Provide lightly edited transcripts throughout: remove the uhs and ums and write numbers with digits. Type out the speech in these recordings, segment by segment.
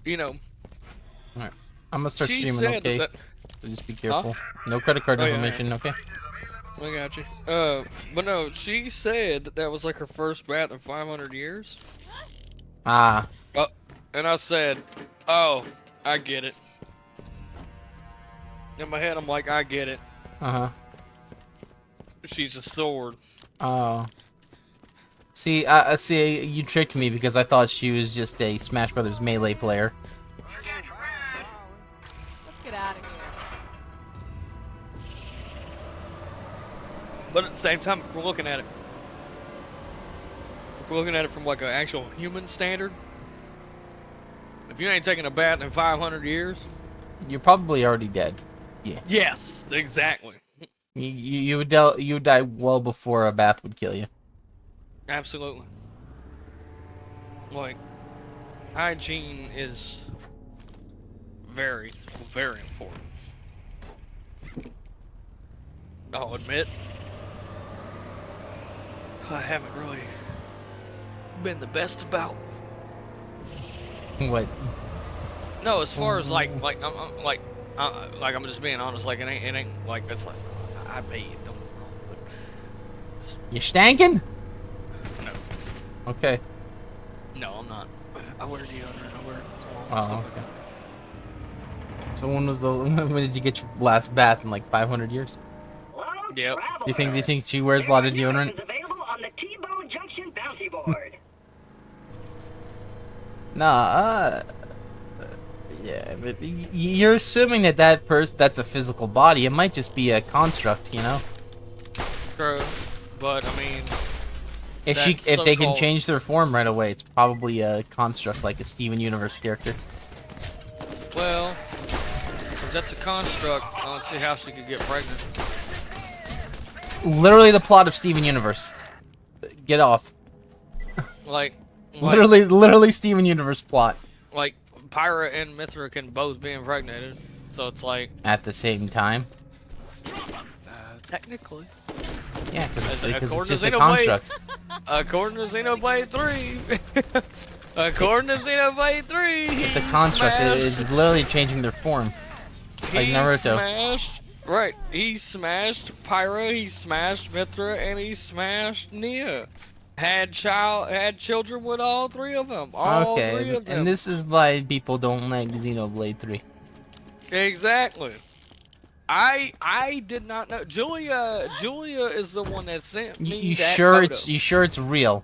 you know, Alright. I'm gonna start she streaming, said okay? that. So just be careful. No credit card Oh, yeah, information, okay? I got you. But no, she said that was like her first bath in 500 years. Ah. Oh, and I said, oh, I get it. In my head, I'm like, I get it. Uh-huh. She's a sword. Oh. See, see, you tricked me because I thought she was just a Smash Brothers Melee player. Let's get out of here. But at the same time, if we're looking at it, from like an actual human standard, if you ain't taking a bath in 500 years, you're probably already dead. Yeah. Yes, exactly. You would die well before a bath would kill you. Absolutely. Like, hygiene is very, very important. I'll admit, I haven't really been the best about. What? No, as far as like I'm just being honest. Like it ain't like that's like I bathe. Don't get me wrong, but You stankin'? no, Okay. no, I'm not. I wear deodorant. I wear Oh, stuff okay. So when did you get your last bath in like 500 years? Yep. Do you think she wears a lot of deodorant? Is available on the T-Bone Junction bounty board. Nah, yeah, but you're assuming that that's a physical body. It might just be a construct, you know? True, but I mean, If they can change their form right away, it's probably a construct like a Steven Universe character. well, if that's a construct, I don't see how she could get pregnant. Literally the plot of Steven Universe. Get off. Like Literally Steven Universe plot. like Pyra and Mithra can both be impregnated, so it's like At the same time. technically. Yeah, because it's According just to a Xenoblade- construct. According to Xenoblade 3. According to Xenoblade 3. It's a construct. It's literally changing their form. Like Naruto. He smashed Pyra, he smashed Mithra, and he smashed Nia. Had children with all three of them. All three Okay, of them. and this is why people don't like Xenoblade 3. Exactly. I did not know. Julia is the one that sent me You that sure photo. it's real?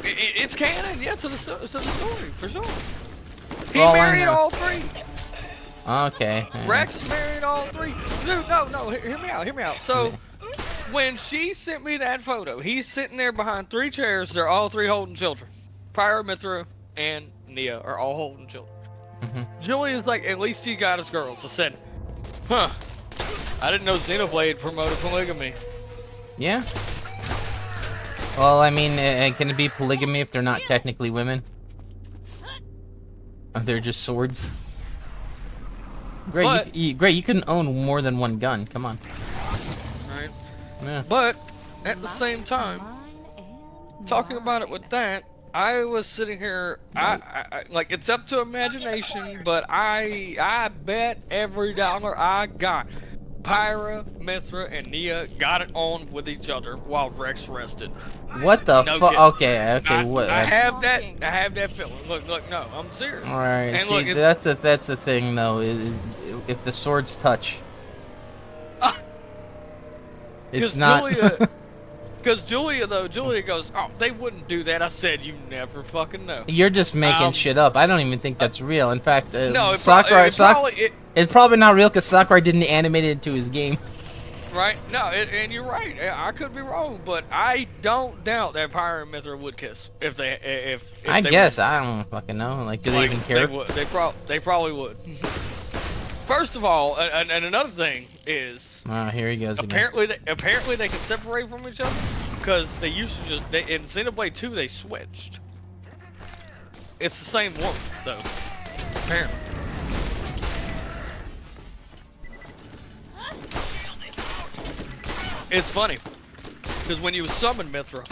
It's canon, yeah, to the story for sure. He Well, I married know. all three. Okay. Rex married all three. No. Hear me out. So, when she sent me that photo, he's sitting there behind three chairs. They're all three holding children. Pyra, Mithra, and Nia are all holding children. Julia's like, at least he got his girls. I said, huh. I didn't know Xenoblade promoted polygamy. Yeah. Well, I mean, can it be polygamy if they're not technically women? They're just swords. Great, But- great. You can own more than one gun. Come on. Right? Yeah. But, at the same time, talking about it with that, I was sitting here, I like, it's up to imagination, but I bet every dollar I got, Pyra, Mithra, and Nia got it on with each other while Rex rested. What the No fuck? kidding. Okay. What? I have that feeling. Look, no, I'm serious. All right. And See, look, that's the thing though. Is if the swords touch, it's not. Because Julia goes, oh, they wouldn't do that. I said, you never fucking know. You're just making shit up. I don't even think that's real. In fact, No, Sakurai, it's it's probably not real because Sakurai didn't animate it into his game. right. No, and you're right. I could be wrong, but I don't doubt that Pyra and Mithra would kiss if they I they guess would. I don't fucking know. Like, do they Like, even care? They would. They probably would. First of all, and another thing is, Here he goes again. apparently they can separate from each other because they used to just in Xenoblade 2 they switched. It's the same woman though, apparently. It's funny because when you summon Mithra,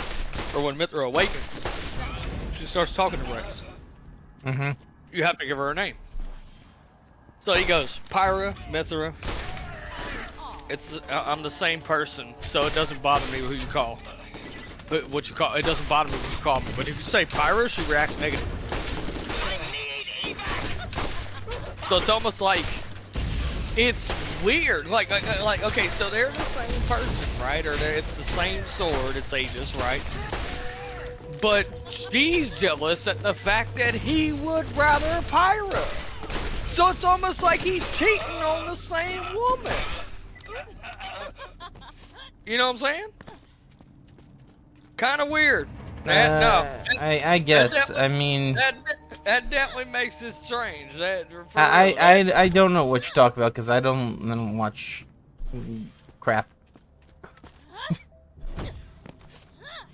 or when Mithra awakens, she starts talking to Rex. You have to give her a name. So he goes, Pyra, Mithra. I'm the same person, so it doesn't bother me who you call. But what you call it doesn't bother me what you call me. But if you say Pyra, she reacts negative. So it's almost like it's weird. Like okay, so they're the same person, right? Or it's the same sword. It's Aegis, right? But she's jealous at the fact that he would rather Pyra. So it's almost like he's cheating on the same woman. You know what I'm saying? Kind of weird. I guess. I mean, that definitely makes it strange. I don't know what you're talking about because I don't watch crap.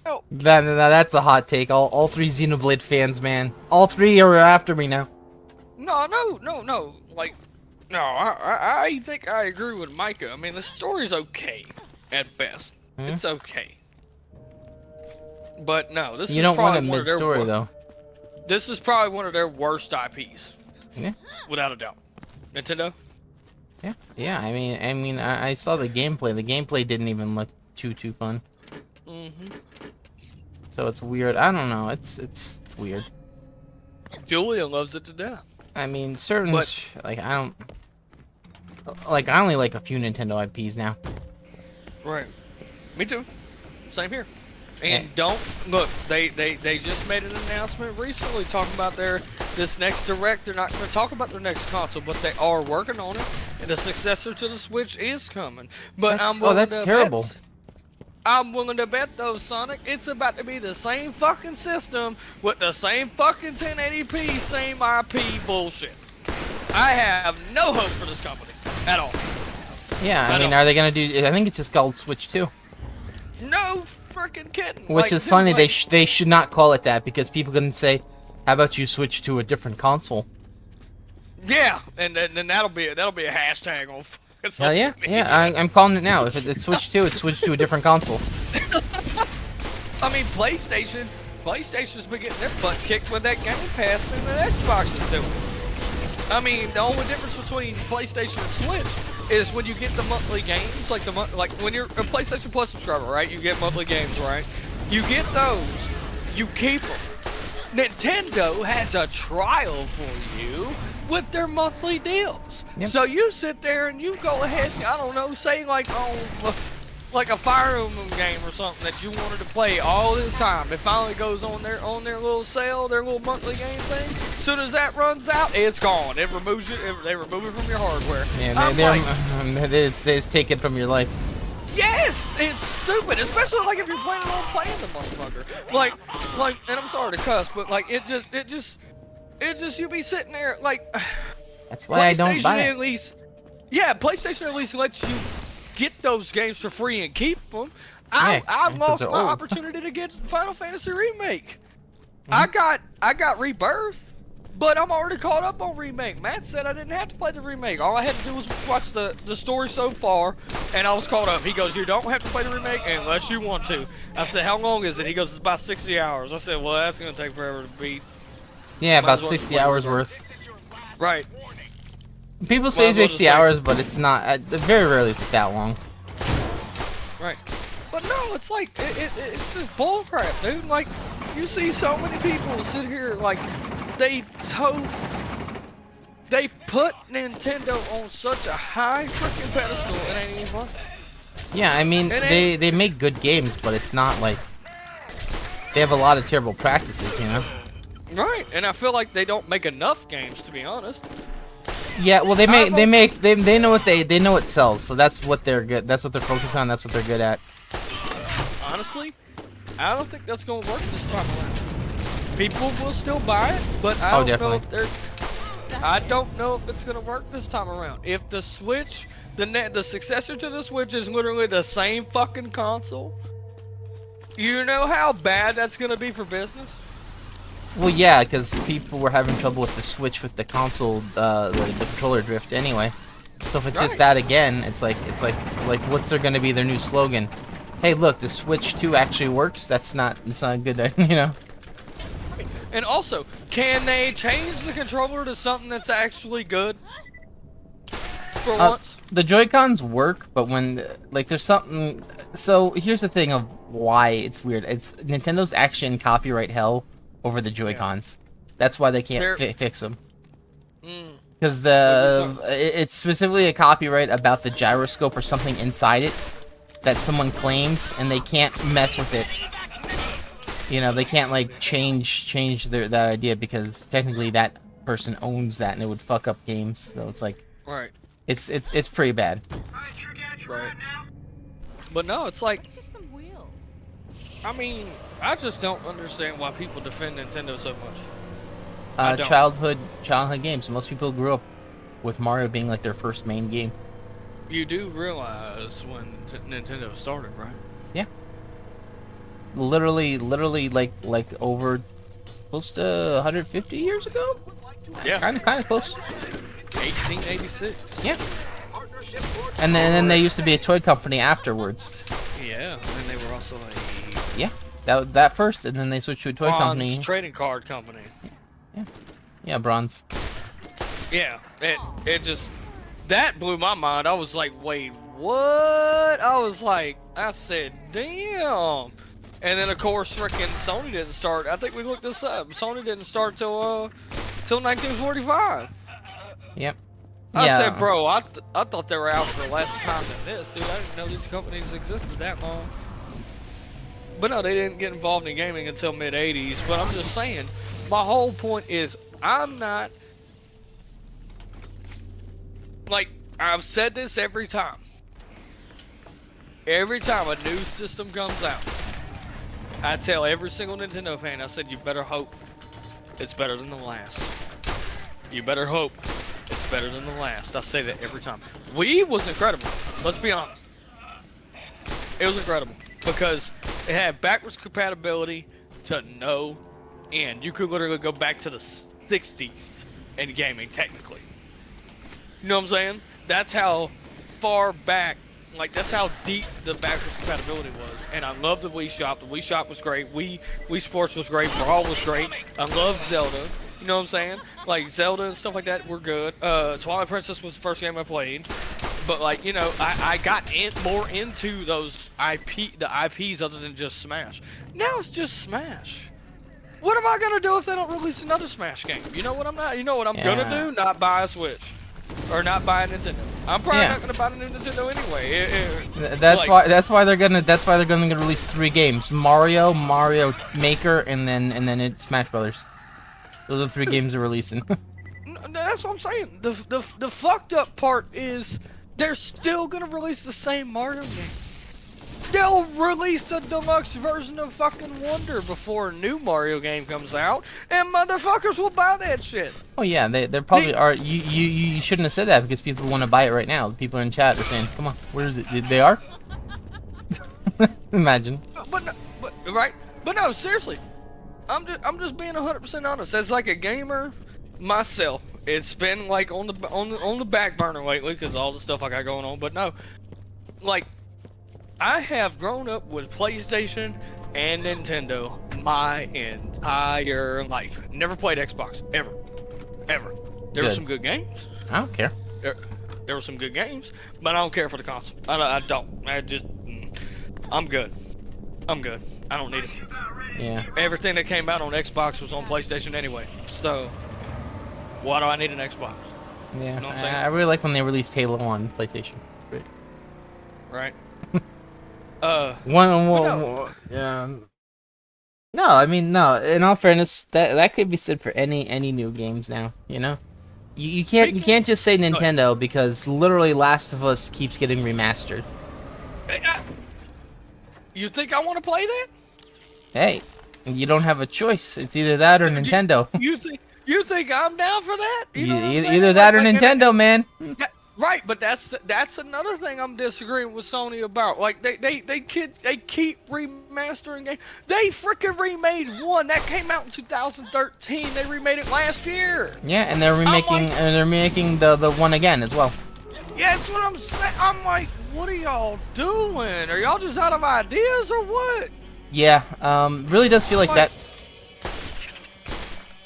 Oh. That's a hot take. All three Xenoblade fans, man. All three are after me now. No. Like, no, I think I agree with Micah. I mean, the story's okay at best. It's okay. But no, this you is don't want probably a one of their mid-story though. This is probably one of their worst IPs. Yeah. Without a doubt. Nintendo? Yeah. I mean, I saw the gameplay. The gameplay didn't even look too fun. So it's weird. I don't know. It's weird. Julia loves it to death. I mean, like I only like a few Nintendo IPs now. Right. Me too. Same here. And don't look. They just made an announcement recently talking about this next direct. They're not going to talk about their next console, but they are working on it. And the successor to the Switch is coming. But that's terrible. I'm willing to bet though, Sonic, it's about to be the same fucking system with the same fucking 1080p, same IP bullshit. I have no hope for this company at all. Yeah, I mean, are they gonna do? I think it's just called Switch 2. No freaking kidding. Which is funny. They should not call it that because people can say, "How about you switch to a different console?" Yeah, and then that'll be a hashtag on. Hell yeah, I'm calling it now. If it's Switch 2, it's switch to a different console. I mean, PlayStation's been getting their butt kicked with that Game Pass than the Xbox is doing. I mean, the only difference between PlayStation and Switch is when you get the monthly games, like when you're a PlayStation Plus subscriber, right? You get monthly games, right? You get those, you keep them. Nintendo has a trial for you with their monthly deals. Yep. So you sit there and you go ahead, I don't know, say like like a Fire Emblem game or something that you wanted to play all this time. It finally goes on their little sale, their little monthly game thing. As soon as that runs out, it's gone. It removes it. They remove it from your hardware. Yeah, they take it from your life. Yes, it's stupid, especially like if you're planning on playing the motherfucker. Like, and I'm sorry to cuss, but like it just you be sitting there like. That's why I don't buy it. At least, yeah, PlayStation at least lets you get those games for free and keep them. I lost my opportunity to get Final Fantasy Remake. I got Rebirth, but I'm already caught up on Remake. Matt said I didn't have to play the Remake. All I had to do was watch the story so far, and I was caught up. He goes, you don't have to play the Remake unless you want to. I said, how long is it? He goes, it's about 60 hours. I said, well, that's going to take forever to beat. Yeah, about 60 hours worth. Right. People say 60 hours, but it's not. Very rarely is it that long. Right. But no, it's like it's just bullcrap, dude. Like you see so many people sit here like they put Nintendo on such a high freaking pedestal. It ain't even fun. Yeah, I mean they make good games, but it's not like they have a lot of terrible practices, you know. Right, and I feel like they don't make enough games, to be honest. Yeah, well, they know what sells, so that's what they're good. That's what they're focused on. That's what they're good at. Honestly, I don't think that's gonna work this time around. People will still buy it, but I don't know if it's gonna work this time around. If the Switch, the successor to the Switch, is literally the same fucking console, you know how bad that's gonna be for business. Well, yeah, because people were having trouble with the Switch with the console, the controller drift anyway. So if it's just that again, it's like what's gonna be their new slogan? Hey, look, the Switch 2 actually works. It's not a good, you know. And also, can they change the controller to something that's actually good? For once? The Joy-Cons work, but when, like, there's something... So, here's the thing of why it's weird. It's Nintendo's action copyright hell over the Joy-Cons. That's why they can't fix them. Because it's specifically a copyright about the gyroscope or something inside it that someone claims, and they can't mess with it. You know, they can't, like, change that idea because technically that person owns that and it would fuck up games. So it's like... Right. It's pretty bad. Right. But no, it's like... I mean, I just don't understand why people defend Nintendo so much. Childhood games. Most people grew up with Mario being like their first main game. You do realize when Nintendo started, right? Yeah. Literally, like over close to 150 years ago. Yeah. Kind of close. 1886. Yeah. And then they used to be a toy company afterwards. Yeah, and they were also a... Yeah. That first, and then they switched to a toy company. Trading card company. Yeah. Yeah, Bronze. Yeah, it just... That blew my mind. I was like, wait, what? I said, damn. And then, of course, frickin' Sony didn't start. I think we looked this up. Sony didn't start till 1945. Yep. I said, bro, I thought they were out for less time than this, dude. I didn't know these companies existed that long. But no, they didn't get involved in gaming until mid-80s. But I'm just saying, my whole point is, I'm not... Like, I've said this every time. Every time a new system comes out, I tell every single Nintendo fan, I said, you better hope it's better than the last. You better hope it's better than the last. I say that every time. Wii was incredible. Let's be honest. It was incredible because it had backwards compatibility to no end. You could literally go back to the 60s in gaming, technically. You know what I'm saying? That's how far back, like that's how deep the backwards compatibility was. And I love the Wii Shop. The Wii Shop was great. Wii Sports was great. Brawl was great. I love Zelda. You know what I'm saying? Like Zelda and stuff like that were good. Twilight Princess was the first game I played. But like, you know, I got more into those the IPs other than just Smash. Now it's just Smash. What am I gonna do if they don't release another Smash game? You know what I'm gonna do? Not buy a Switch. Or not buy a Nintendo. I'm probably not gonna buy a new Nintendo anyway. That's why they're gonna release 3 games: Mario Maker, and then it's Smash Brothers. Those are the 3 games they're releasing. That's what I'm saying. The fucked up part is they're still gonna release the same Mario game. They'll release a deluxe version of fucking Wonder before a new Mario game comes out, and motherfuckers will buy that shit. Oh yeah, they're probably are. You shouldn't have said that because people want to buy it right now. People in chat are saying, "Come on, where is it?" They are. Imagine. But no, seriously, I'm just being 100% honest. As like a gamer myself, it's been like on the back burner lately because all the stuff I got going on. But no, like. I have grown up with PlayStation and Nintendo my entire life. Never played Xbox, ever. There were some good games. I don't care. There were some good games, but I don't care for the console. I don't. I'm good. I don't need it. Yeah. Everything that came out on Xbox was on PlayStation anyway. So, why do I need an Xbox? Yeah. You know what I'm saying? I really like when they released Halo on PlayStation. Great. Right. Yeah. No, I mean, no. In all fairness, that could be said for any new games now. You know, you can't just say Nintendo because literally Last of Us keeps getting remastered. You think I want to play that? Hey, you don't have a choice. It's either that or Nintendo. You think I'm down for that? Either that or Nintendo, man. Right, but that's another thing I'm disagreeing with Sony about. Like they keep remastering games. They freaking remade one that came out in 2013. They remade it last year. Yeah, and they're remaking the one again as well. Yeah, that's what I'm saying. I'm like, what are y'all doing? Are y'all just out of ideas or what? Yeah, really does feel like that.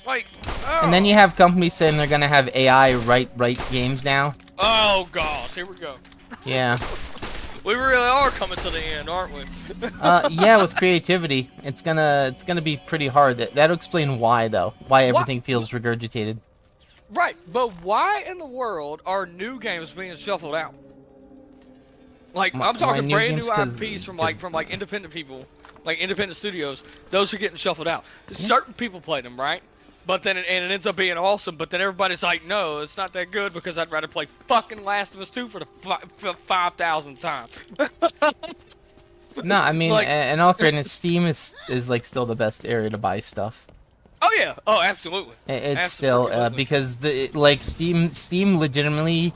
Like, oh. And then you have companies saying they're gonna have AI write games now. Oh gosh, here we go. Yeah. We really are coming to the end, aren't we? Yeah, with creativity, it's gonna be pretty hard. That'll explain why, though. Why everything feels regurgitated. Right, but why in the world are new games being shuffled out? Like, I'm talking brand new IPs from independent people, like independent studios. Those are getting shuffled out. Certain people play them, right? But then it ends up being awesome. But then everybody's like, no, it's not that good because I'd rather play fucking Last of Us 2 for the 5,000th time. No, I mean, like, in all fairness, Steam is like still the best area to buy stuff. Oh yeah, oh absolutely. It's still because Steam legitimately,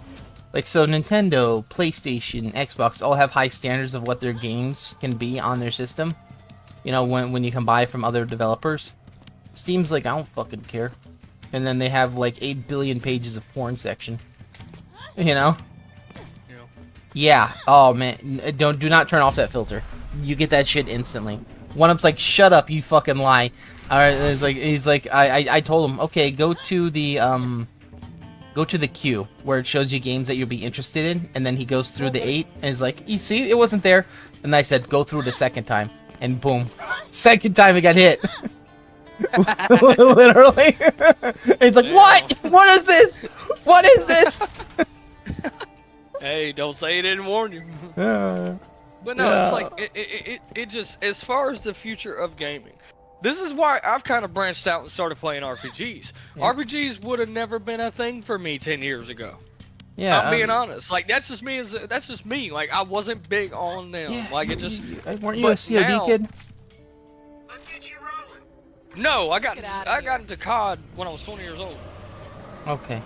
like, so Nintendo, PlayStation, Xbox all have high standards of what their games can be on their system. You know, when you can buy from other developers. Steam's like, I don't fucking care. And then they have like 8 billion pages of porn section. You know? Yeah. Oh man, do not turn off that filter. You get that shit instantly. One up's like, shut up, you fucking lie. Alright, he's like, I told him, okay, go to the queue where it shows you games that you'll be interested in, and then he goes through the 8 and he's like, you see, it wasn't there. And I said, go through it a second time, and boom, second time it got hit. Literally. He's like, what? What is this? What is this? Hey, don't say he didn't warn you. But no, it's like it just, as far as the future of gaming, this is why I've kind of branched out and started playing RPGs. Yeah. RPGs would have never been a thing for me 10 years ago. Yeah, I'm being honest. Like, that's just me. That's just me. Like, I wasn't big on them. Yeah, like, it just. Weren't you a COD kid? No, I got into COD when I was 20 years old. Okay.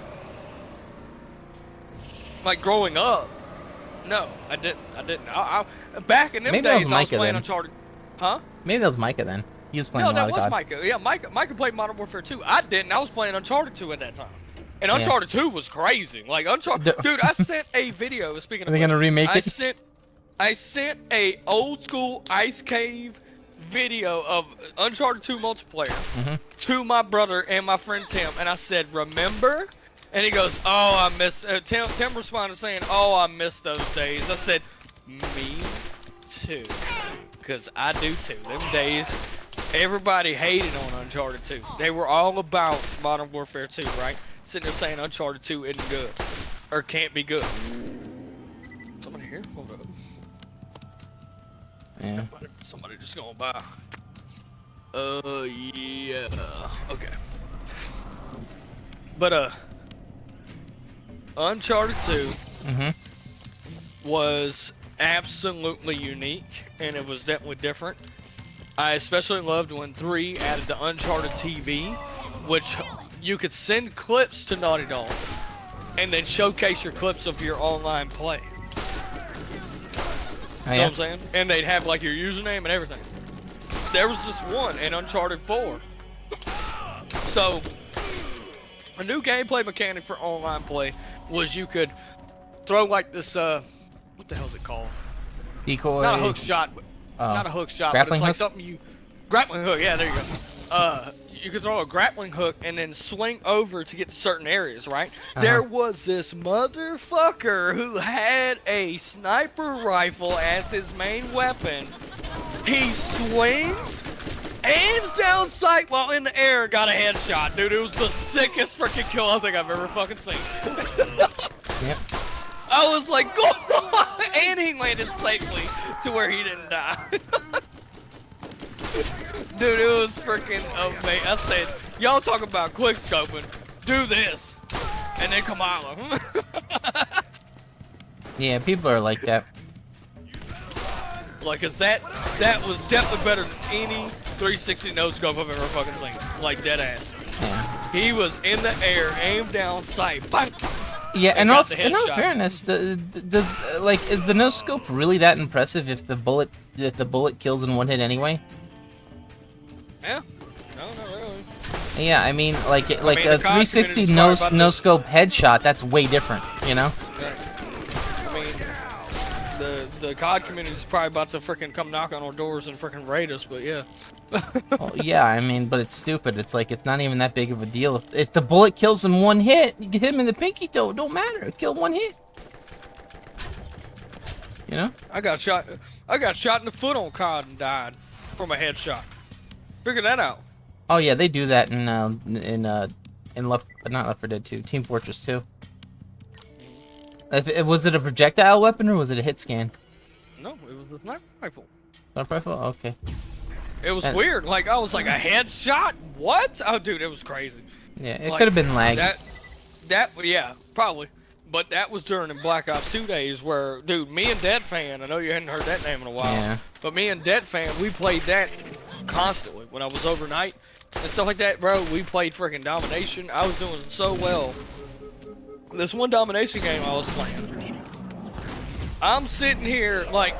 Like, growing up, no, I didn't. I back in them days, I was playing Uncharted. Huh? Maybe that was Micah then. He was playing a lot of COD. No, that was Micah. Yeah, Micah played Modern Warfare 2. I didn't. I was playing Uncharted 2 at that time. And Uncharted 2 was crazy. Like, Uncharted... Dude, I sent a video, speaking of... Are they gonna remake it? I sent a old school Ice Cave video of Uncharted 2 multiplayer to my brother and my friend Tim, and I said, remember? And he goes, oh, I miss... Tim responded saying, oh, I miss those days. I said, me too. Because I do too. Them days, everybody hated on Uncharted 2. They were all about Modern Warfare 2, right? Sitting there saying Uncharted 2 isn't good. Or can't be good. Somebody here? Hold up. Yeah. Somebody just going by. Yeah. Okay. But, Uncharted 2 was absolutely unique, and it was definitely different. I especially loved when 3 added the Uncharted TV, which you could send clips to Naughty Dog, and then showcase your clips of your online play. You know what I'm saying? And they'd have like your username and everything. There was this one in Uncharted 4. So, a new gameplay mechanic for online play was you could throw like this, what the hell is it called? Decoy. Not a hook shot, but not a hook shot, but it's like something you... Grappling hook, yeah, there you go. You could throw a grappling hook and then swing over to get to certain areas, right? There was this motherfucker who had a sniper rifle as his main weapon. He swings, aims down sight while in the air, and got a headshot, dude. It was the sickest freaking kill I think I've ever fucking seen. Yep. I was like, go on! And he landed safely to where he didn't die. Dude, it was freaking amazing. I said, y'all talk about quick scoping, do this, and then Kamala. Yeah, people are like that. Like, 'cause that was definitely better than any 360 no scope I've ever fucking seen. Like, dead ass. Yeah. He was in the air, aimed down sight. Bang! Yeah, and in all fairness, is the no scope really that impressive if the bullet kills in one hit anyway? Yeah. No, not really. Yeah, I mean, a 360 no scope headshot, that's way different, you know? Right. I mean, the COD community is probably about to freaking come knock on our doors and freaking raid us, but yeah. Oh, yeah, I mean, but it's stupid. It's like, it's not even that big of a deal. If the bullet kills him one hit, you get him in the pinky toe. It don't matter. Kill one hit. You know? I got shot in the foot on COD and died from a headshot. Figure that out. Oh yeah, they do that in not Left 4 Dead 2, Team Fortress 2. Was it a projectile weapon or was it a hit scan? No, it was a sniper rifle. Sniper rifle? Okay. It was weird. Like, I was like, a headshot? What? Oh, dude, it was crazy. Yeah, it Like, could have been lag. Yeah, probably. But that was during the Black Ops 2 days where, dude, me and Dead Fan, I know you hadn't heard that name in a while, Yeah. but me and Dead Fan, we played that constantly when I was overnight and stuff like that, bro. We played freaking Domination. I was doing so well. This one Domination game I was playing, I'm sitting here, like,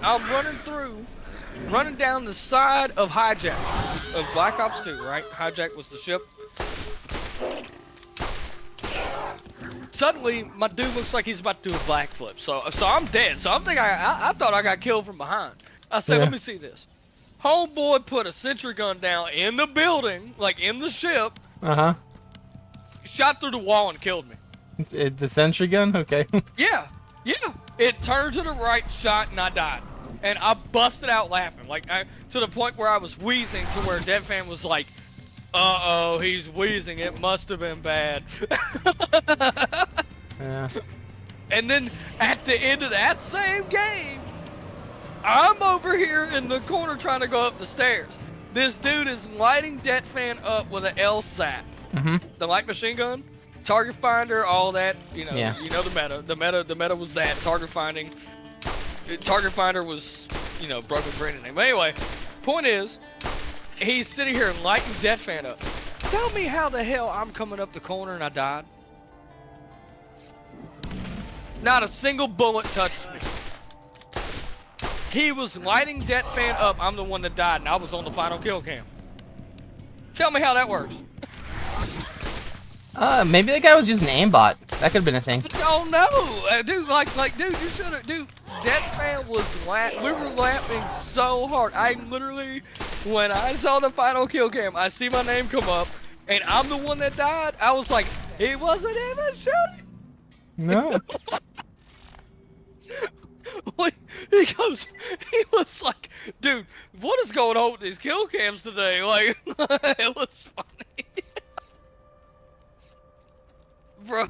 I'm running down the side of Hijack, of Black Ops 2, right? Hijack was the ship. Suddenly, my dude looks like he's about to do a backflip. So I'm dead. So I'm thinking, I thought I got killed from behind. I said, Yeah. let me see this. Homeboy put a sentry gun down in the building, like in the ship, Uh-huh. shot through the wall and killed me. The sentry gun? Okay. Yeah. It turned to the right, shot, and I died. And I busted out laughing, like to the point where I was wheezing, to where Dead Fan was like, "Uh-oh, he's wheezing. It must have been bad." Yeah. And then at the end of that same game, I'm over here in the corner trying to go up the stairs. This dude is lighting Dead Fan up with an LSAT, the light machine gun, target finder, all that. You know, Yeah. you know the meta. The meta was that target finding. Target finder was, you know, broken brain name. But anyway, point is, he's sitting here lighting Dead Fan up. Tell me how the hell I'm coming up the corner and I died. Not a single bullet touched me. He was lighting Dead Fan up. I'm the one that died, and I was on the final kill cam. Tell me how that works. Maybe the guy was using aimbot. That could have been a thing. Oh no, dude! Dude, you should have. Dude, Dead Fan was we were laughing so hard. I literally, when I saw the final kill cam, I see my name come up, and I'm the one that died. I was like, he wasn't even shooting. No. Like, he was like, dude, what is going on with these kill cams today? Like, it was funny. Bro,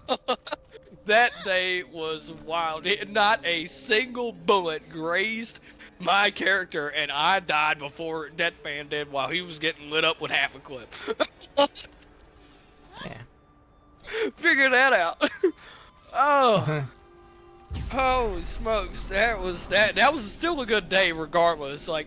that day was wild. Not a single bullet grazed my character, and I died before Dead Fan did while he was getting lit up with half a clip. Yeah. Figure that out. Oh. Holy smokes, that was still a good day regardless, like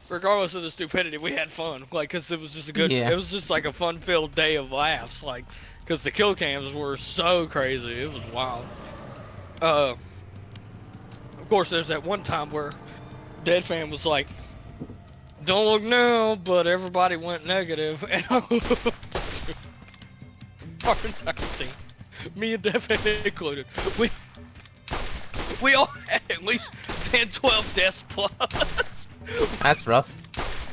regardless of the stupidity, we had fun, like, cause it was just it was just like a fun-filled day of laughs, like, cause the kill cams were so crazy, it was wild. Of course, there's that one time where Dead Fan was like, "Don't look now," but everybody went negative, and our entire team, me and Dead Fan included, we all had at least 10, 12 deaths plus. That's rough.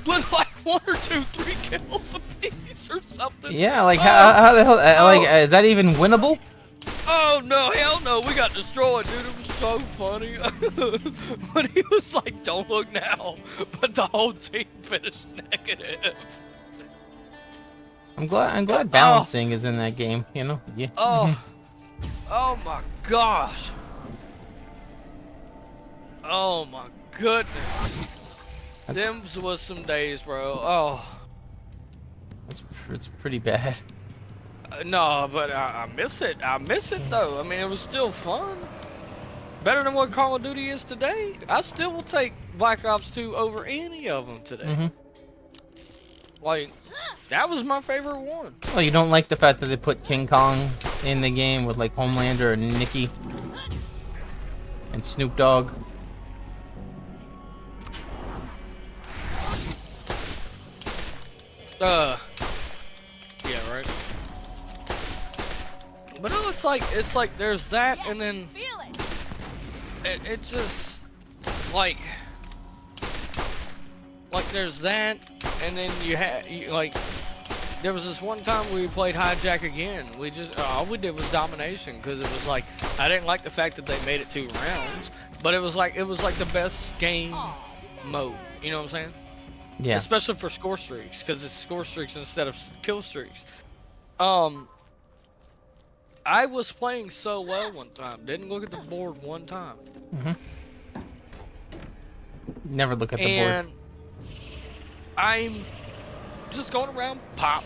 With like 1 or 2, 3 kills apiece or something. Yeah, like how the hell? Like, is that even winnable? Oh no, hell no, we got destroyed, dude. It was so funny. When he was like, "Don't look now," but the whole team finished negative. I'm glad balancing is in that game. You know? Yeah. Oh my gosh. Oh my goodness. Them was some days, bro. Oh. It's pretty bad. No, but I miss it. I miss it though. I mean, it was still fun. Better than what Call of Duty is today. I still will take Black Ops 2 over any of them today. Like, that was my favorite one. Well, you don't like the fact that they put King Kong in the game with like Homelander and Nikki and Snoop Dogg. Yeah, right. But no, it's like there's that, and then it just like like there's that, and then you had like there was this one time we played hijack again. We just all we did was domination because it was like I didn't like the fact that they made it 2 rounds, but it was like the best game mode. You know what I'm saying? Yeah. Especially for score streaks, because it's score streaks instead of kill streaks. I was playing so well one time, didn't look at the board one time. Never look at the And board. I'm just going around, pop.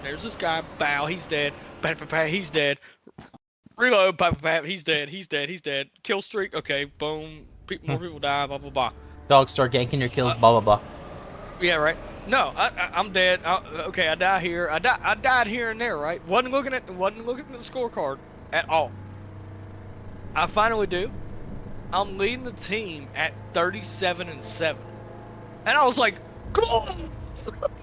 There's this guy, bow, he's dead. Pat, pat, pat, he's dead. Reload, pat, pat, pat, he's dead, he's dead, he's dead. Kill streak, okay, boom. More people die, blah, blah, blah. Dogs start ganking your kills, blah, blah, blah. Yeah, right. No, I'm dead. Okay, I die here. I died here and there, right? Wasn't looking at the scorecard at all. I finally do. I'm leading the team at 37-7, and I was like, "Come on!"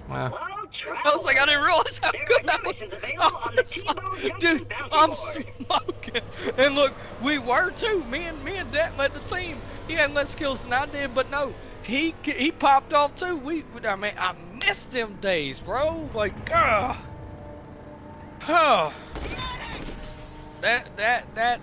Wow. I was like, I didn't realize how good I was. Dude, I'm smoking. And look, we were too. Me and Dat led the team. He had less kills than I did, but no. He popped off too. I mean, I missed them days, bro. Like, that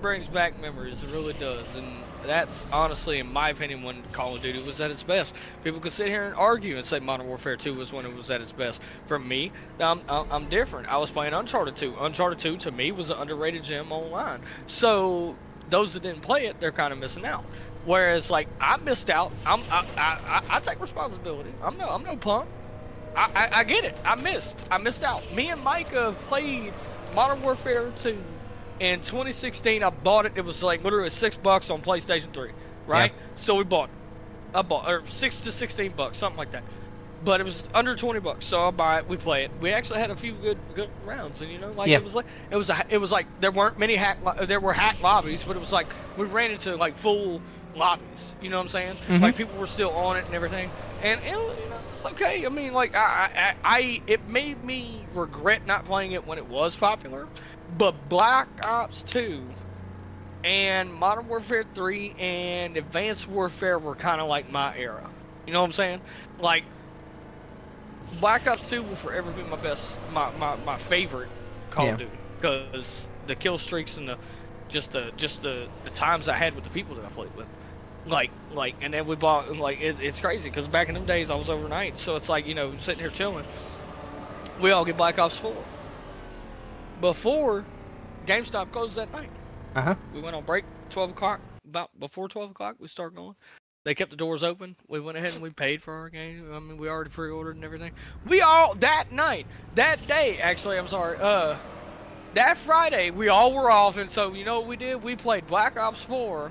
brings back memories. It really does, and that's honestly, in my opinion, when Call of Duty was at its best. People could sit here and argue and say Modern Warfare 2 was when it was at its best. For me, I'm different. I was playing Uncharted 2. Uncharted 2 to me was an underrated gem online. So those that didn't play it, they're kind of missing out. Whereas, like, I missed out. I take responsibility. I'm no punk. I get it. I missed out. Me and Micah played Modern Warfare 2 in 2016. I bought it. It was like literally $6 on PlayStation 3, right? Yeah. So we bought it. I bought or $6 to $16, something like that. But it was under $20, so I buy it. We play it. We actually had a few good rounds, and you know, like it was like there weren't many there were hack lobbies, but it was like we ran into like full lobbies. You know what I'm saying? Like people were still on it and everything, and you know, it's okay. I mean, like it made me regret not playing it when it was popular, but Black Ops 2 and Modern Warfare 3 and Advanced Warfare were kind of like my era. You know what I'm saying? Like Black Ops 2 will forever be my favorite Call of Duty, because the kill streaks and the times I had with the people that I played with. Like, and then we bought, like, it's crazy, because back in them days I was overnight, so it's like, you know, sitting here chilling. We all get Black Ops 4. Before GameStop closed that night. We went on break, 12 o'clock, about before 12 o'clock, we started going. They kept the doors open. We went ahead and we paid for our game. I mean, we already pre-ordered and everything. We all, that day, actually, I'm sorry, that Friday, we all were off, and so, you know what we did? We played Black Ops 4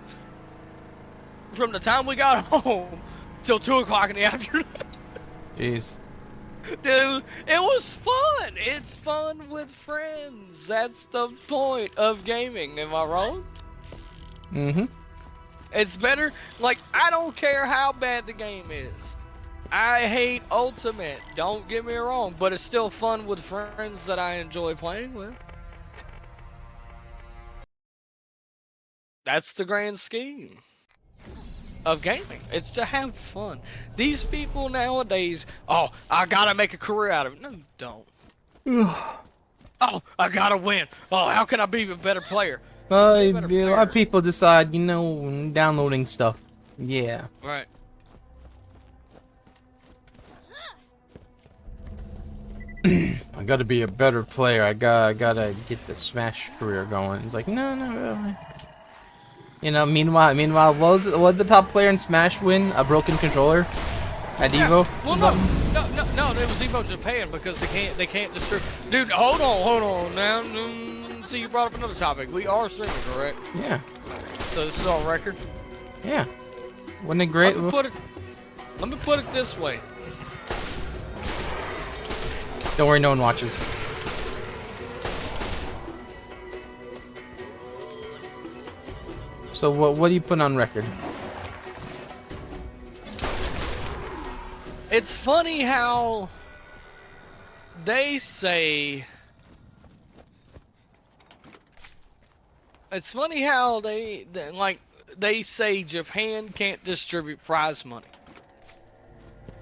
from the time we got home till 2 o'clock in the afternoon. Jeez. Dude, it was fun. It's fun with friends. That's the point of gaming. Am I wrong? It's better. Like, I don't care how bad the game is. I hate Ultimate. Don't get me wrong, but it's still fun with friends that I enjoy playing with. That's the grand scheme of gaming. It's to have fun. These people nowadays, oh, I gotta make a career out of it. No, you don't. Oh, I gotta win. Oh, how can I be a better player? A lot of people decide, you know, downloading stuff. Yeah. Right. I gotta be a better player. I gotta get the Smash career going. It's like, no, really. You know, meanwhile, what did the top player in Smash win? A broken controller at Evo? Well, no, it was Evo Japan, because they can't distribute. Dude, hold on now. See, you brought up another topic. We are streaming, correct? Yeah. So this is on record. Yeah. Wasn't it great? Let me put it this way. Don't worry, no one watches. So what do you put on record? It's funny how they say. It's funny how they say Japan can't distribute prize money.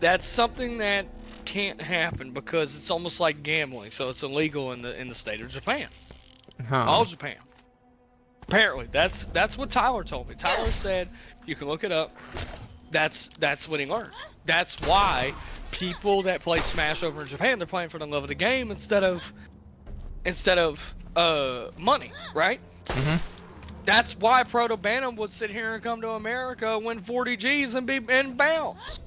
That's something that can't happen because it's almost like gambling. So it's illegal in the state of Japan. All Japan. Apparently, that's what Tyler told me. Tyler said you can look it up. That's what he learned. That's why people that play Smash over in Japan, they're playing for the love of the game instead of money, right? Mm-hmm. That's why Proto Bantam would sit here and come to America, win 40 G's and bounce.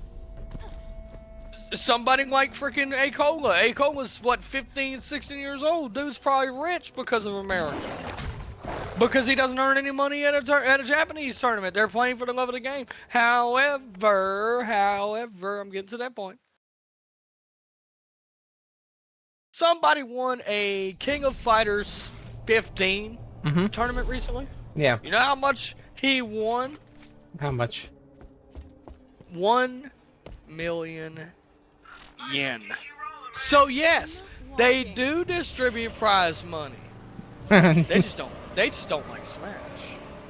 Somebody like freaking Acola. Acola's what, 15, 16 years old. Dude's probably rich because of America. Because he doesn't earn any money at a Japanese tournament. They're playing for the love of the game. However, I'm getting to that point. Somebody won a King of Fighters 15 tournament recently. Yeah. You know how much he won? How much? 1 million yen. So yes, they do distribute prize money. They just don't like Smash.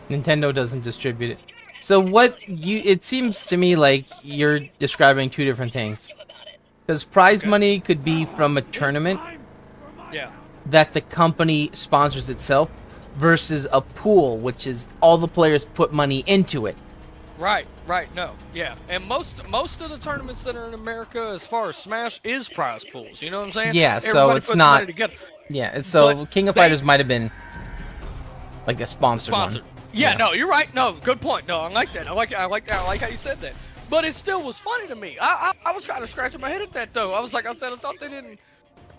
Nintendo doesn't distribute it. So it seems to me like you're describing two different things. Because prize money could be from a tournament that the company sponsors itself versus a pool, which is all the players put money into it. Right, no, yeah. And most of the tournaments that are in America as far as Smash is prize pools, you know what I'm saying? Yeah, so Everybody it's puts not money together. Yeah, so But King of Fighters might have been like a sponsored one. Yeah, no, you're right. No, good point. No, I like that. I like how you said that. But it still was funny to me. I was kind of scratching my head at that though. I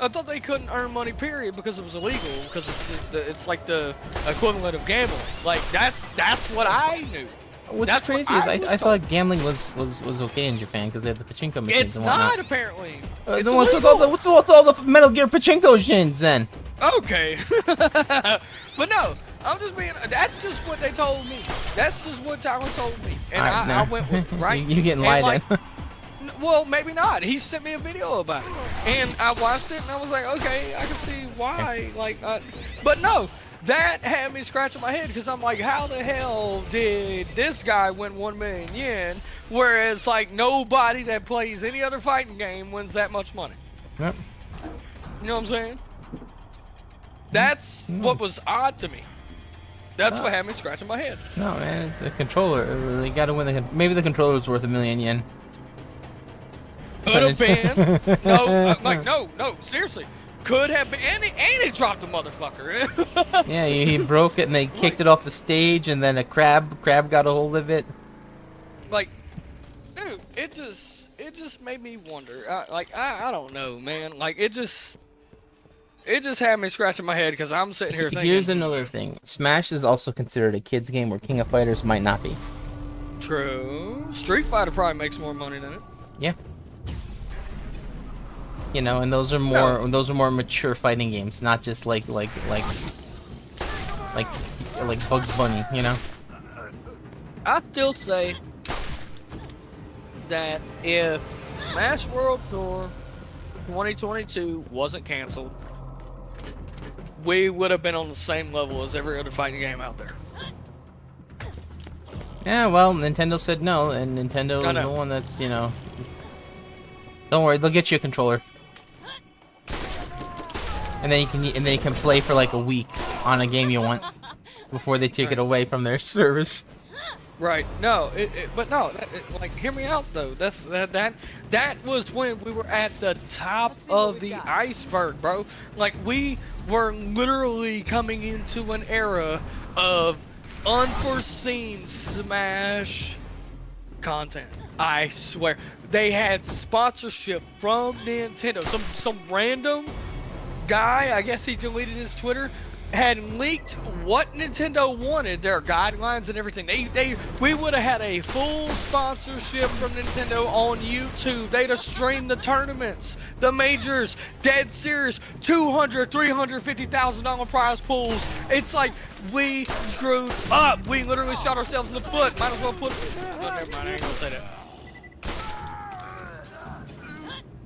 thought they couldn't earn money, period, because it was illegal. Because it's like the equivalent of gambling. Like that's what I knew. What's that's crazy what is I thought gambling was okay in Japan because they have the pachinko machines it's and whatnot. not apparently. Then what's with all the Metal Gear pachinko shins then? Okay, but no, I'm just being. That's just what they told me. That's just what Tyler told me, and I went with right. You getting lied at? Well, maybe not. He sent me a video about it, and I watched it, and I was like, okay, I can see why. Like, but no, that had me scratching my head because I'm like, how the hell did this guy win 1 million yen, whereas like nobody that plays any other fighting game wins that much money? Yep. You know what I'm saying? That's what was odd to me. That's what had me scratching my head. No, man, it's a controller. They gotta win maybe the controller was worth $1 million yen. Could have been. No, like no, seriously. Could have been. And he dropped the motherfucker. Yeah, he broke it and they kicked it off the stage, and then a crab got a hold of it. Like, dude, it just made me wonder. I don't know, man. Like it just had me scratching my head because I'm sitting here thinking. Here's another thing. Smash is also considered a kid's game where King of Fighters might not be. True. Street Fighter probably makes more money than it. Yeah. You know, and those are more mature fighting games, not just like Bugs Bunny, you know. I still say that if Smash World Tour 2022 wasn't canceled, we would have been on the same level as every other fighting game out there. Yeah, well, Nintendo said no, and Nintendo is the one that's, you know. Don't worry, they'll get you a controller. And then you can play for like a week on a game you want before they take it away from their service. Right. No. But no. Like, hear me out though. That was when we were at the top of the iceberg, bro. Like we were literally coming into an era of unforeseen Smash content. I swear. They had sponsorship from Nintendo. Some random guy, I guess he deleted his Twitter, had leaked what Nintendo wanted, their guidelines and everything. We would have had a full sponsorship from Nintendo on YouTube. They'd have streamed the tournaments, the majors, dead serious, $200,000, $350,000 prize pools. It's like we screwed up. We literally shot ourselves in the foot. Might as well put. Oh, never mind. I ain't gonna say that.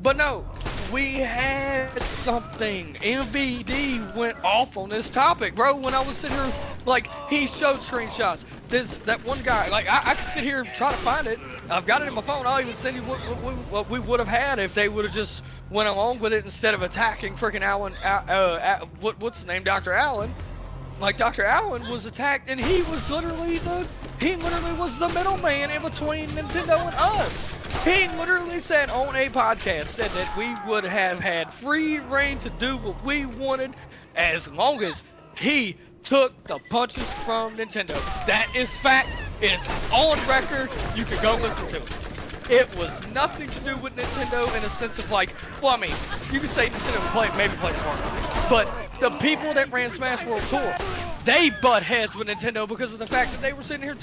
But no, we had something. MVD went off on this topic, bro. When I was sitting here, like, he showed screenshots. that one guy. Like I can sit here and try to find it. I've got it in my phone. I'll even send you what we would have had if they would have just went along with it instead of attacking freaking Allen. What's his name? Dr. Allen. Like Dr. Allen was attacked, and he literally was the middleman in between Nintendo and us. He literally said on a podcast, said that we would have had free reign to do what we wanted as long as he took the punches from Nintendo. That is fact. It's on record. You can go listen to it. It was nothing to do with Nintendo in a sense of like, well, I mean, you could say Nintendo maybe played a part of it, but the people that ran Smash World Tour, they butt heads with Nintendo because of the fact that they were sitting here,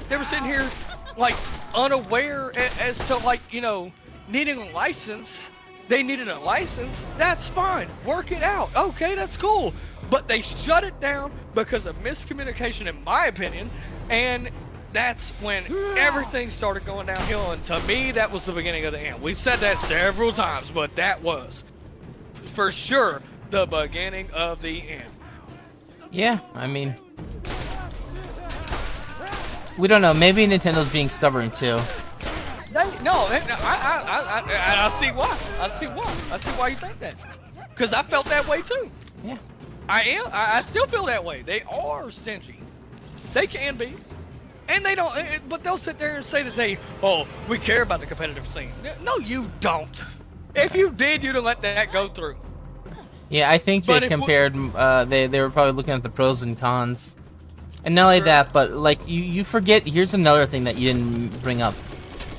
they were sitting here like unaware as to like, you know, needing a license. They needed a license. That's fine. Work it out. Okay, that's cool. But they shut it down because of miscommunication, in my opinion, and that's when everything started going downhill, and to me, that was the beginning of the end. We've said that several times, but that was, for sure, the beginning of the end. Yeah, I mean, we don't know. Maybe Nintendo's being stubborn too. I see why. I see why you think that. Because I felt that way too. Yeah. I still feel that way. They are stingy. They can be. And they don't, but they'll sit there and say that we care about the competitive scene. No, you don't. If you did, you'd have let that go through. Yeah, I think they compared, they were probably looking at the pros and cons. And not only that, but like, you forget, here's another thing that you didn't bring up.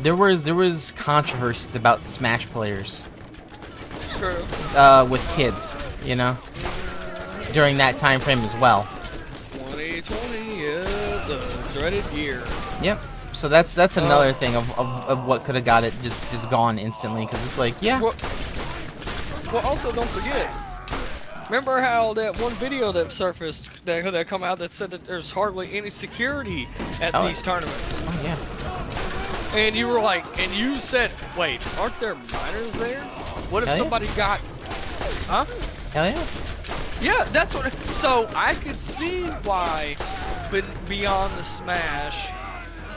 There was controversies about Smash players. True. With kids, you know? During that time frame as well. 2020 is the dreaded year. Yep. So that's another thing of what could have got it just gone instantly, because it's like, yeah. Well, also don't forget. Remember how that one video that surfaced that come out that said that there's hardly any security at these tournaments? Oh yeah. And you were like, and you said, wait, aren't there minors there? What if somebody got? Huh? Hell yeah. Yeah, that's what. So I could see why, but Beyond the Smash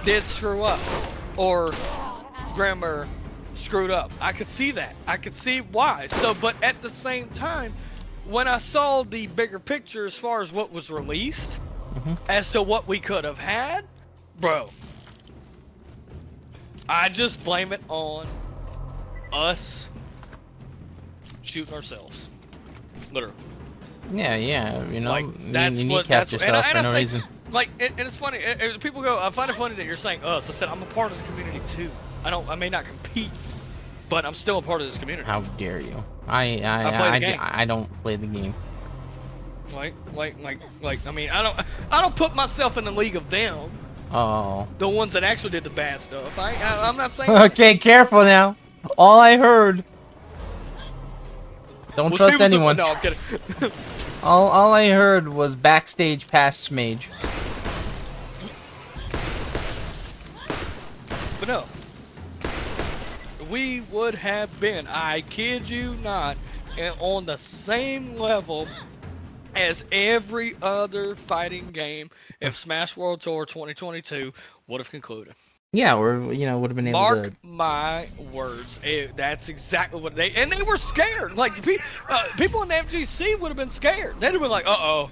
did screw up, or Grammar screwed up. I could see that. I could see why. So, but at the same time, when I saw the bigger picture as far as what was released, as to what we could have had, bro, I just blame it on us shooting ourselves, literally. Yeah, you know, like, you kneecap yourself for no reason. Like, and it's funny. People go, I find it funny that you're saying us. I said I'm a part of the community too. I may not compete, but I'm still a part of this community. How dare you? I don't play the game. Like, I mean, I don't put myself in the league of them. Oh. The ones that actually did the bad stuff. I'm not saying. Okay, careful now. All I heard. Don't trust anyone. No, I'm kidding. all I heard was backstage past Mage. But no. We would have been, I kid you not, on the same level as every other fighting game if Smash World Tour 2022 would have concluded. Yeah, or would have been able to. Mark my words. That's exactly what they were scared. Like people in the FGC would have been scared. They'd have been like, "Uh-oh,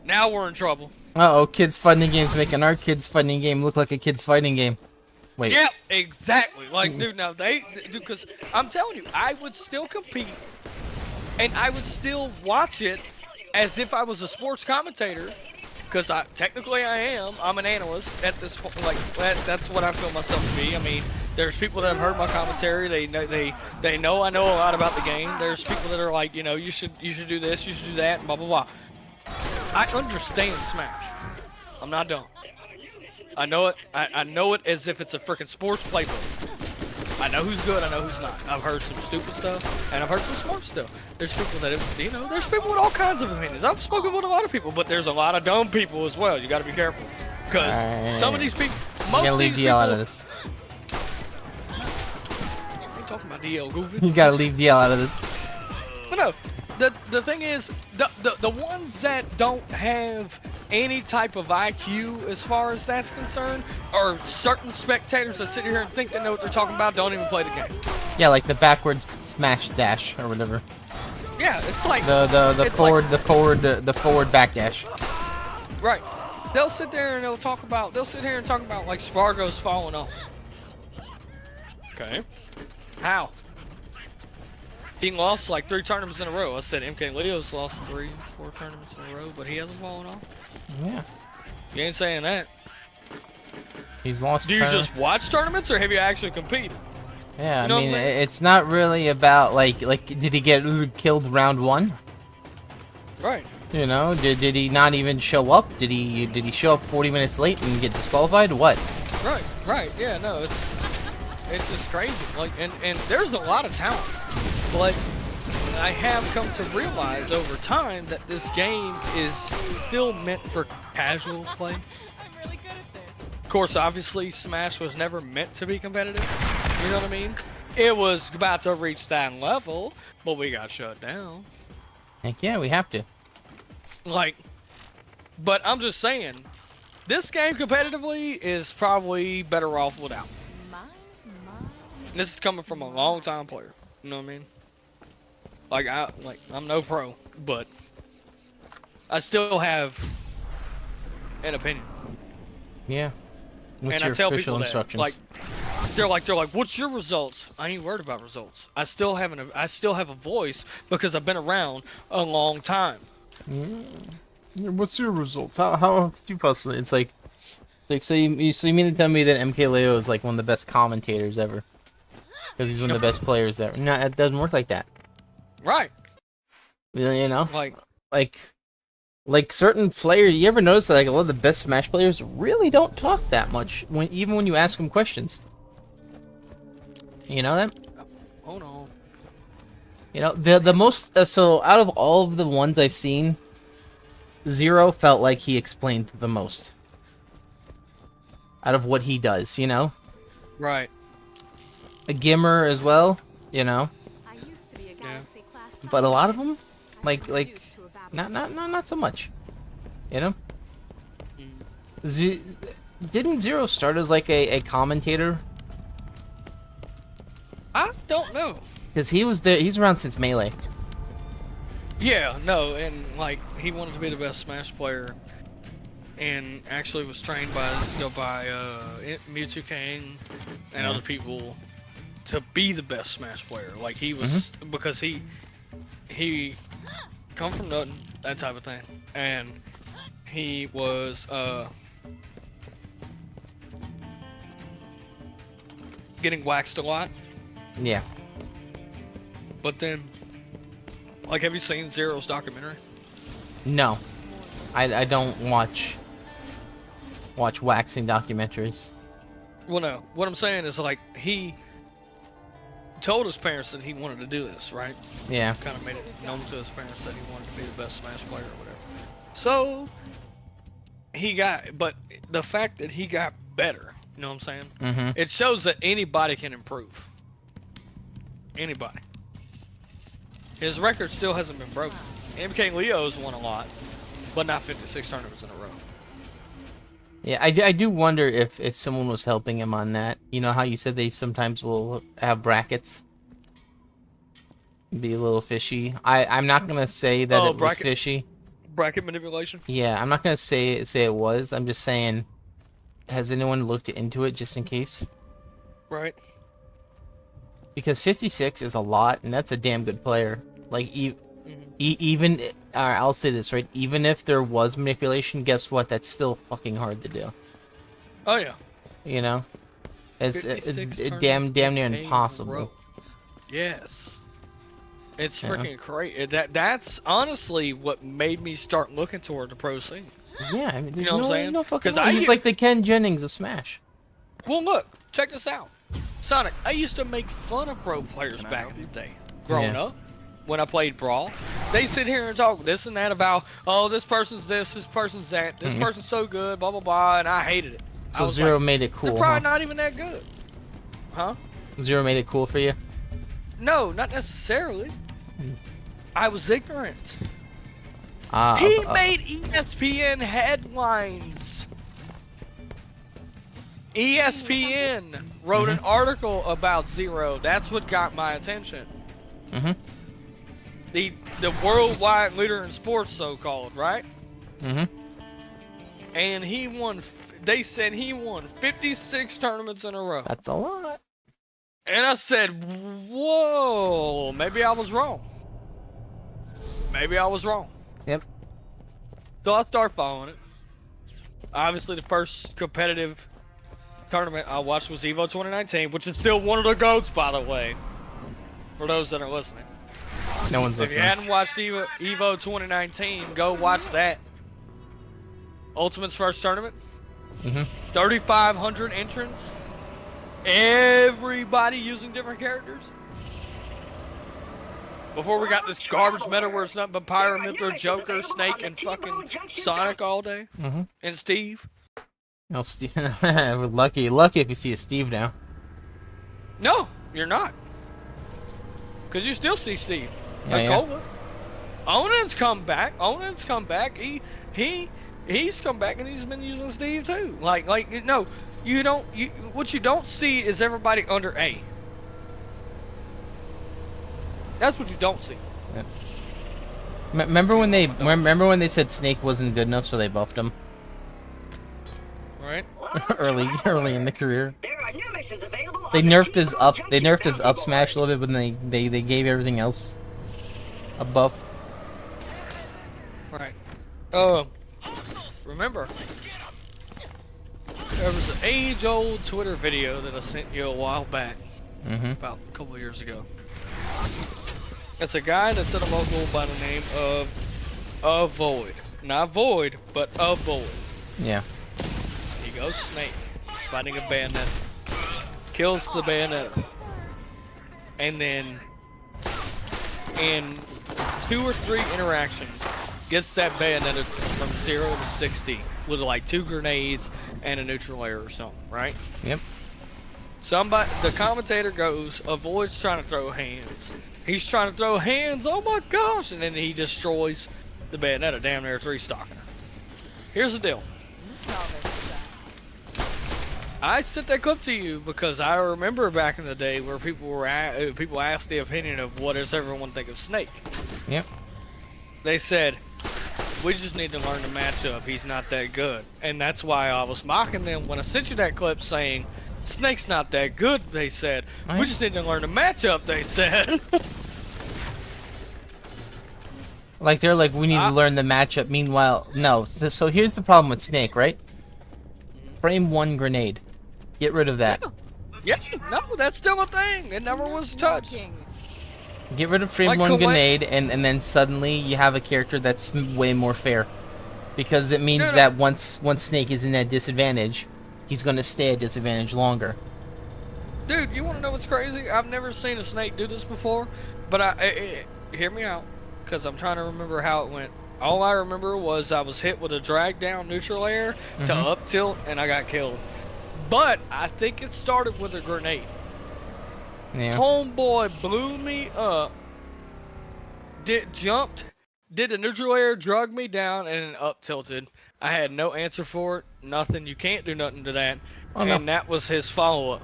now we're in trouble." Uh-oh, kids fighting games making our kids fighting game look like a kids fighting game. Wait. Yeah, exactly. Like, dude, now because I'm telling you, I would still compete, and I would still watch it as if I was a sports commentator. Because technically I am. I'm an analyst at this point. Like that's what I feel myself to be. I mean, there's people that have heard my commentary. They know I know a lot about the game. There's people that are like, you know, you should do this, you should do that, and blah blah blah. I understand Smash. I'm not dumb. I know it. I know it as if it's a freaking sports playbook. I know who's good, I know who's not. I've heard some stupid stuff, and I've heard some smart stuff. There's people that, there's people with all kinds of opinions. I've spoken with a lot of people, but there's a lot of dumb people as well. You gotta be careful. Because some of these people, most of these people... You gotta leave DL out of this. I ain't talking about DL, goofy. You gotta leave DL out of this. But no, the thing is, the ones that don't have any type of IQ as far as that's concerned, or certain spectators that sit here and think they know what they're talking about don't even play the game. Yeah, like the backwards smash dash or whatever. Yeah, it's like The it's forward like, the forward back dash. Right. They'll sit there and they'll sit here and talk about like Spargo's falling off. Okay. How? He lost like 3 tournaments in a row. I said MK Leo's lost 3, 4 tournaments in a row, but he hasn't fallen off. Yeah. You ain't saying that. He's lost. Do you just watch tournaments or have you actually competed? Yeah, You know I mean, what I'm saying? it's not really about like did he get killed round 1? Right. You know, did he not even show up? Did he show up 40 minutes late and get disqualified? What? Right. Yeah, no, it's just crazy. Like, and there's a lot of talent, but I have come to realize over time that this game is still meant for casual play. I'm really good at this. Of course, obviously, Smash was never meant to be competitive. You know what I mean? It was about to reach that level, but we got shut down. Heck yeah, we have to. Like, but I'm just saying, this game competitively is probably better off without. This is coming from a long-time player. You know what I mean? Like I'm no pro, but I still have an opinion. Yeah. What's And your I tell official people instructions? that, like, they're like, what's your results? I ain't worried about results. I still have a voice because I've been around a long time. Yeah, what's your results? How could you possibly? It's like so you mean to tell me that MK Leo is like one of the best commentators ever? Because he's one of the best players ever. No, it doesn't work like that. Right. You know, Like like certain players. You ever notice that like a lot of the best Smash players really don't talk that much even when you ask them questions. You know that? hold on. You know the most so out of all of the ones I've seen, Zero felt like he explained the most. Out of what he does, you know. Right. A Gimmer as well, you know. I used to be a Galaxy class. But a lot of them, like used to a battle. not so much, you know. Didn't Zero start as like a commentator? I don't know. Because he was there. He's around since Melee. Yeah, no, and like he wanted to be the best Smash player, and actually was trained by Mewtwo King and other people to be the best Smash player. Like he was because he come from nothing, that type of thing, and he was getting waxed a lot. Yeah. But then, like, have you seen Zero's documentary? No, I don't watch waxing documentaries. Well, no. What I'm saying is, like, he told his parents that he wanted to do this, right? Yeah. Kind of made it known to his parents that he wanted to be the best Smash player or whatever. So, but the fact that he got better, you know what I'm saying? It shows that anybody can improve. Anybody. His record still hasn't been broken. MK Leo's won a lot, but not 56 tournaments in a row. Yeah, I do wonder if someone was helping him on that. You know how you said they sometimes will have brackets? Be a little fishy. I'm not gonna say that it was fishy. Bracket manipulation? Yeah, I'm not gonna say it was. I'm just saying, has anyone looked into it just in case? Right. Because 56 is a lot, and that's a damn good player. Like, even, I'll say this, right? Even if there was manipulation, guess what? That's still fucking hard to do. Oh, yeah. You know? It's damn near impossible. Yes. It's freaking crazy. That's honestly what made me start looking toward the pro scene. Yeah, I mean, you know what I'm saying? No fucking way. He's like the Ken Jennings of Smash. Well, look, check this out. Sonic, I used to make fun of pro players back in the day. Growing up, when I played Brawl, they sit here and talk this and that about, oh, this person's this person's that, this person's so good, blah, blah, blah, and I hated it. So Zero made it cool, they're probably not even that good. Huh? Zero made it cool for you? No, not necessarily. I was ignorant. He made ESPN headlines. ESPN wrote an article about Zero. That's what got my attention. Mm-hmm. The worldwide leader in sports, so-called, right? Mm-hmm. And he won. They said he won 56 tournaments in a row. That's a lot. And I said, whoa, maybe I was wrong. Maybe I was wrong. Yep. So I start following it. Obviously, the first competitive tournament I watched was EVO 2019, which is still one of the GOATs, by the way, for those that are listening. No one's If you listening. hadn't watched EVO 2019, go watch that. Ultimate's first tournament. 3,500 entrants. Everybody using different characters. Before we got this garbage meta where it's nothing but Pyramithra, Joker, Snake, and fucking Sonic all day. And Steve. No, Steve. We're lucky if you see a Steve now. No, you're not. Because you still see Steve. Yeah, Cola. Onan's come back. He's come back and he's been using Steve too. Like no, what you don't see is everybody under A. That's what you don't see. Yeah. Remember when they said Snake wasn't good enough, so they buffed him Right? early in the career. There are new missions available They on the nerfed his T-Bone up. They Junction nerfed his bounty up board. smash a little bit, but they gave everything else a buff. Right. Remember, there was an age-old Twitter video that I sent you a while back, about a couple years ago. It's a guy that's in a local by the name of Void. Not Void, but of Void. Yeah. He goes Snake. He's fighting a Bayonetta. Kills the Bayonetta. And then, in 2 or 3 interactions, gets that Bayonetta from 0 to 60 with like 2 grenades and a neutral air or something, right? Yep. The commentator goes, Avoid's trying to throw hands. He's trying to throw hands, oh my gosh! And then he destroys the Bayonetta, damn near 3-stocking her. Here's the deal. I sent that clip to you because I remember back in the day where people asked the opinion of what does everyone think of Snake. Yep. They said, we just need to learn the matchup. He's not that good. And that's why I was mocking them when I sent you that clip saying, Snake's not that good, they said. We just need to learn the matchup, they said. Like, they're like, we need to learn the matchup. Meanwhile, no. So here's the problem with Snake, right? Frame 1 grenade. Get rid of that. Yeah, no, that's still a thing. It never was touched. Get rid of frame 1 grenade, and then suddenly you have a character that's way more fair. Because it means that once Snake is in that disadvantage, he's going to stay at disadvantage longer. Dude, you want to know what's crazy? I've never seen a Snake do this before, but hear me out, because I'm trying to remember how it went. All I remember was I was hit with a drag down neutral air to up tilt, and I got killed. But I think it started with a grenade. Yeah. Homeboy blew me up, did a neutral air, drug me down, and up tilted. I had no answer for it, nothing. You can't do nothing to that. And that was his follow-up.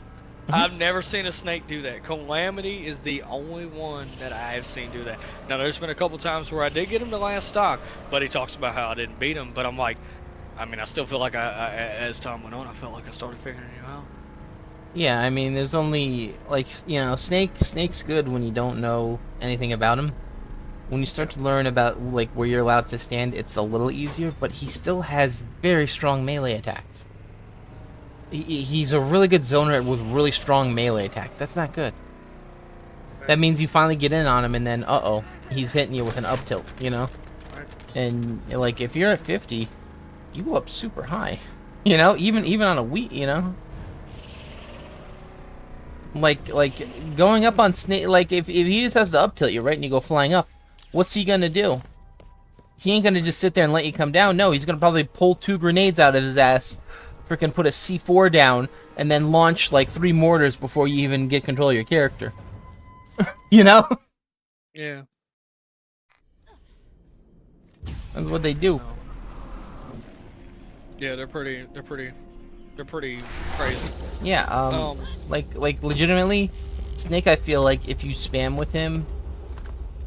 I've never seen a Snake do that. Calamity is the only one that I have seen do that. Now, there's been a couple times where I did get him to last stock, but he talks about how I didn't beat him. But I'm like, I mean, I still feel like as time went on, I felt like I started figuring it out. Yeah, I mean, there's only, like, you know, Snake's good when you don't know anything about him. When you start to learn about, like, where you're allowed to stand, it's a little easier, but he still has very strong melee attacks. He's a really good zoner with really strong melee attacks. That's not good. That means you finally get in on him, and then, uh-oh, he's hitting you with an up tilt, you know? And, like, if you're at 50, you go up super high. You know, even on a weak, you know? Like going up on Snake, like, if he just has to up tilt you, right, and you go flying up, what's he gonna do? He ain't gonna just sit there and let you come down. No, he's gonna probably pull 2 grenades out of his ass, freaking put a C4 down, and then launch, like, 3 mortars before you even get control of your character. You know? Yeah. That's what they do. No. Yeah, they're pretty crazy. Yeah, like legitimately, Snake, I feel like if you spam with him,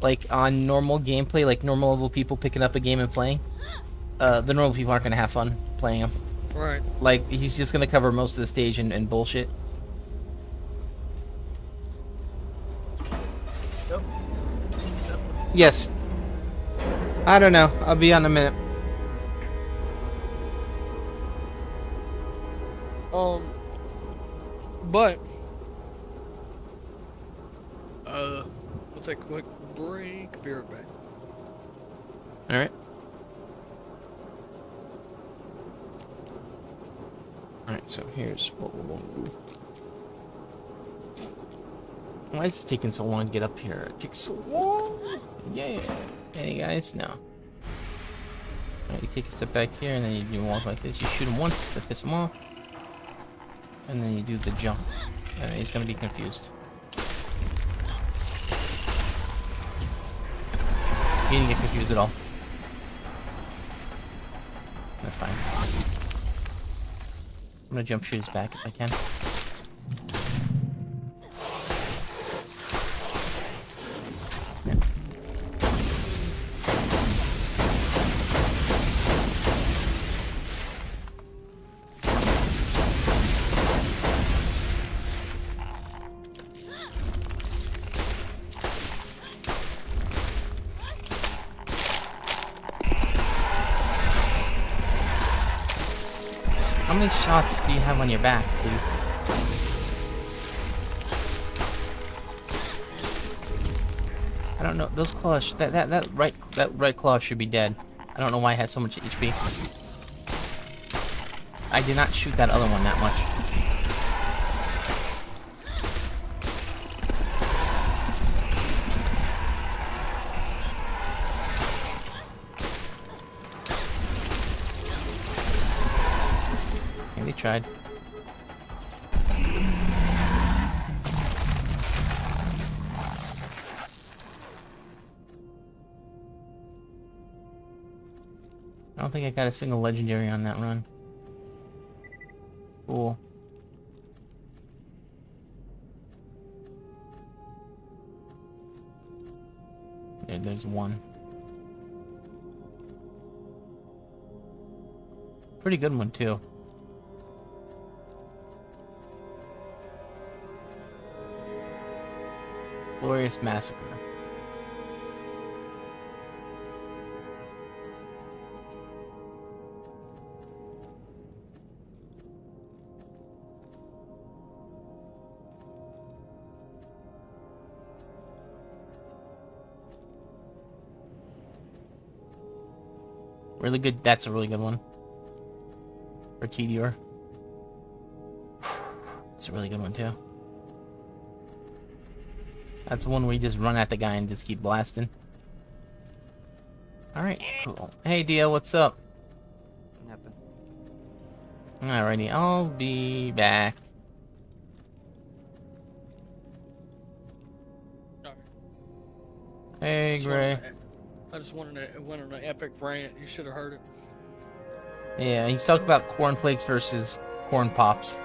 like on normal gameplay, like normal level people picking up a game and playing, the normal people aren't gonna have fun playing him. Right. Like, he's just gonna cover most of the stage and bullshit. Yes. I don't know. I'll be on in a minute. But let's take a quick break. Be right back. All right. All right. So here's what we're gonna do. Why is it taking so long to get up here? It takes so long. Yeah. Hey guys, no. Alright, you take a step back here, and then you walk like this. You shoot him once to piss him off, and then you do the jump. And he's gonna be confused. He didn't get confused at all. That's fine. I'm gonna jump shoot his back if I can. How many shots do you have on your back, please? I don't know. Those claws. That right claw should be dead. I don't know why it has so much HP. I did not shoot that other one that much. Yeah, they tried. I don't think I got a single legendary on that run. Cool. Yeah, there's one. Pretty good one, too. Glorious Massacre. Really good. That's a really good one. For TDR. That's a really good one, too. That's the one where you just run at the guy and just keep blasting. Alright, cool. Hey, Dio, what's up? Nothing. Alrighty, I'll be back. Hey, Gray. I just went on an epic rant. You should have heard it. Yeah, he's talking about cornflakes versus corn pops.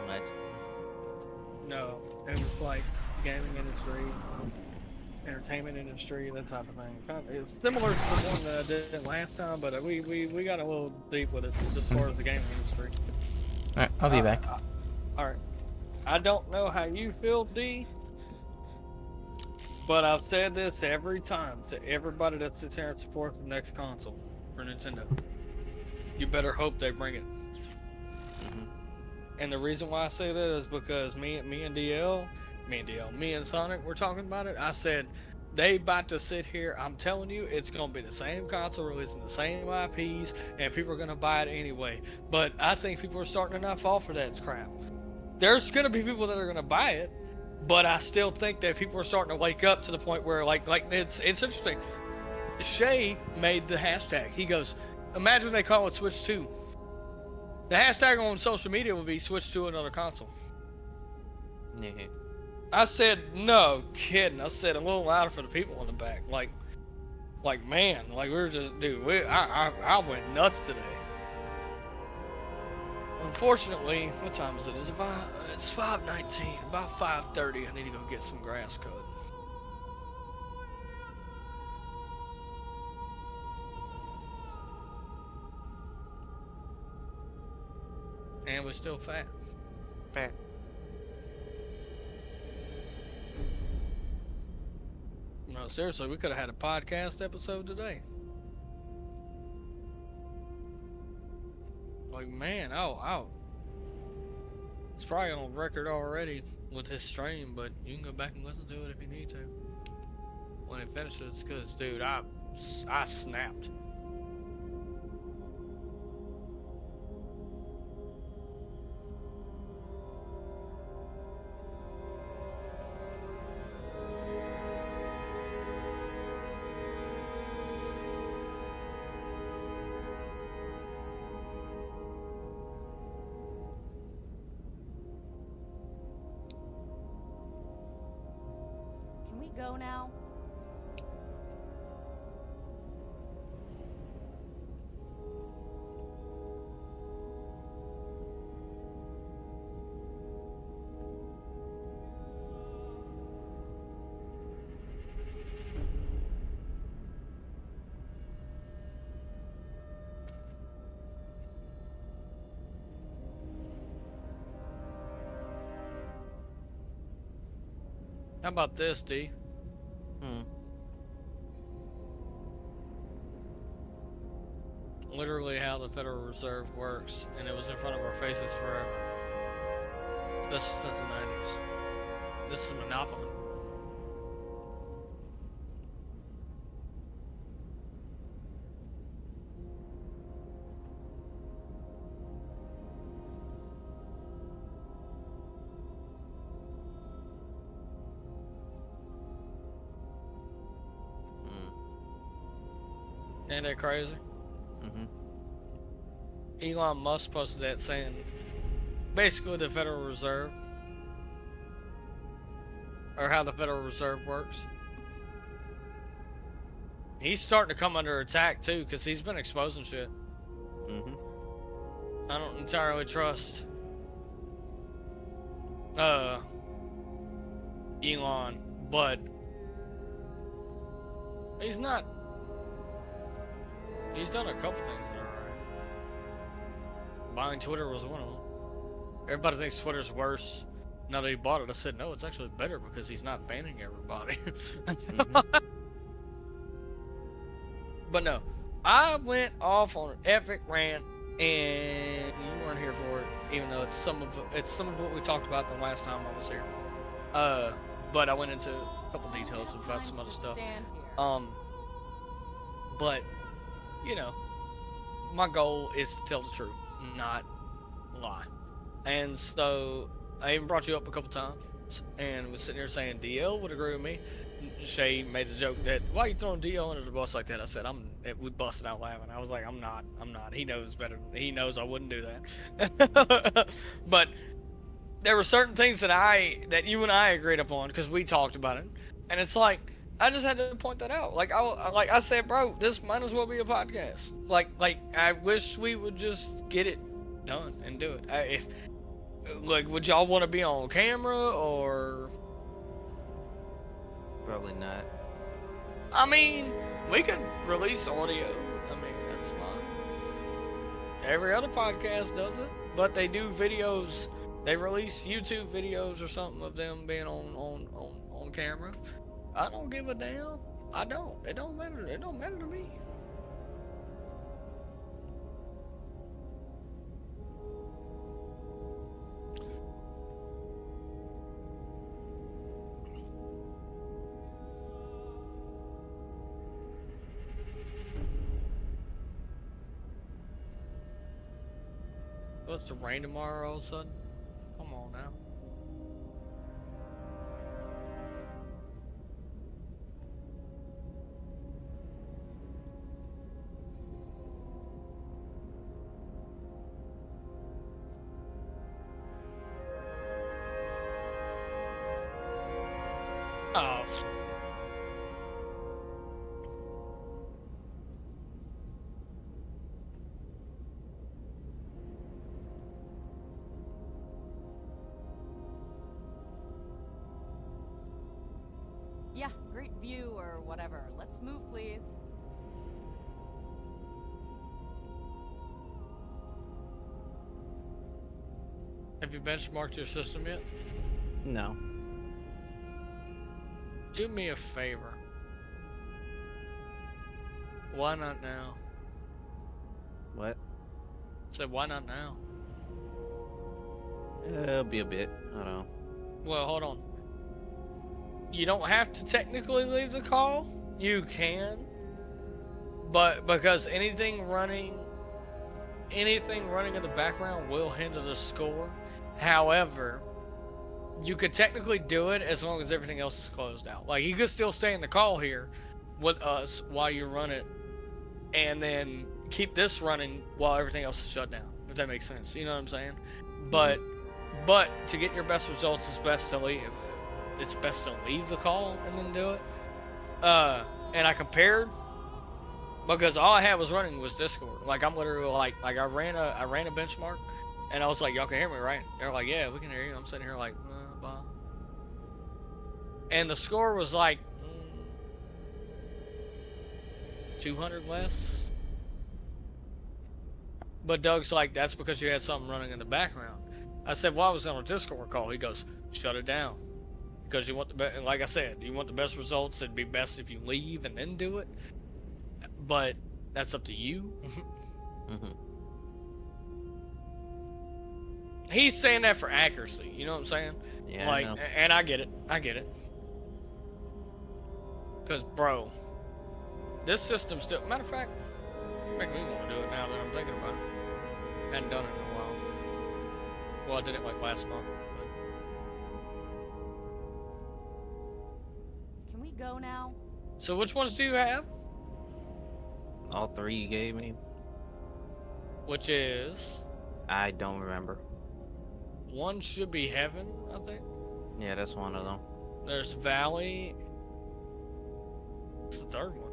What? No, it was like gaming industry, entertainment industry, that type of thing. It's similar to the one that I did last time, but we got a little deep with it as far as the gaming industry. Alright, I'll be back. Alright. I don't know how you feel, D, but I've said this every time to everybody that sits here and supports the next console for Nintendo. You better hope they bring it. And the reason why I say that is because me and Sonic were talking about it. I said, they about to sit here, I'm telling you, it's going to be the same console releasing the same IPs, and people are going to buy it anyway. But I think people are starting to not fall for that crap. There's going to be people that are going to buy it, but I still think that people are starting to wake up to the point where, like it's interesting. Shay made the hashtag. He goes, imagine they call it Switch 2. The hashtag on social media would be Switch to another console. Yeah. I said, no kidding. I said a little louder for the people in the back. Like, Like, man, like we were just, dude, I went nuts today. Unfortunately, what time is it? It's 5:19. About 5:30, I need to go get some grass cut. And we're still fat. Fair. No, seriously, we could have had a podcast episode today. Like, man, oh. It's probably on record already with his stream, but you can go back and listen to it if you need to. When it finishes, because, dude, I snapped. Can we go now? How about this, D? Hmm. Literally how the Federal Reserve works, and it was in front of our faces forever. This since the 90s. This is a monopoly. Ain't that crazy? Mm-hmm. Elon Musk posted that saying, basically the Federal Reserve, or how the Federal Reserve works. He's starting to come under attack too, because he's been exposing shit. Mm-hmm. I don't entirely trust Elon, but he's not. He's done a couple things that are alright. Buying Twitter was one of them. Everybody thinks Twitter's worse now that he bought it. I said, no, it's actually better because he's not banning everybody. Mm-hmm. But no, I went off on an epic rant, and you weren't here for it, even though it's some of what we talked about the last time I was here. But I went into a couple details about some other stuff. Stand here. But you know, my goal is to tell the truth, not lie. And so I even brought you up a couple times and was sitting here saying DL would agree with me. Shay made the joke that, why are you throwing DL under the bus like that? I said, we busted out laughing. I was like, I'm not. He knows better. He knows I wouldn't do that. But there were certain things that you and I agreed upon because we talked about it. And it's like, I just had to point that out. Like I said, bro, this might as well be a podcast. Like I wish we would just get it done and do it. Would y'all want to be on camera or? Probably not. I mean, we could release audio. I mean, that's fine. Every other podcast does it, but they do videos. They release YouTube videos or something of them being on camera. I don't give a damn. I don't. It don't matter. It don't matter to me. What's the rain tomorrow all of a sudden? Come on now. Oh. view or whatever. Let's move, please. Have you benchmarked your system yet? No. Do me a favor. Why not now? What? Said why not now? It'll be a bit. I don't know. Well, hold on. You don't have to technically leave the call. You can. But because anything running in the background will hinder the score. However, you could technically do it as long as everything else is closed out. Like, you could still stay in the call here with us while you run it, and then keep this running while everything else is shut down, if that makes sense. You know what I'm saying? But to get your best results, it's best to leave. It's best to leave the call and then do it. And I compared, because all I had was running was Discord. Like, I'm literally like I ran a benchmark, and I was like, y'all can hear me, right? They're like, yeah, we can hear you. I'm sitting here like, blah. And the score was like 200 less. But Doug's like, that's because you had something running in the background. I said, well, I was on a Discord call. He goes, shut it down. Because you want the best, like I said, you want the best results. It'd be best if you leave and then do it. But that's up to you. Mm-hmm. He's saying that for accuracy. You know what I'm saying? Yeah. Like, I know. and I get it. Because, bro, this system still. Matter of fact, making me want to do it now that I'm thinking about it. Hadn't done it in a while. Well, I did it like last month. But... Can we go now? So, which ones do you have? All three you gave me. Which is. I don't remember. One should be Heaven, I think. Yeah, that's one of them. There's Valley. What's the third one?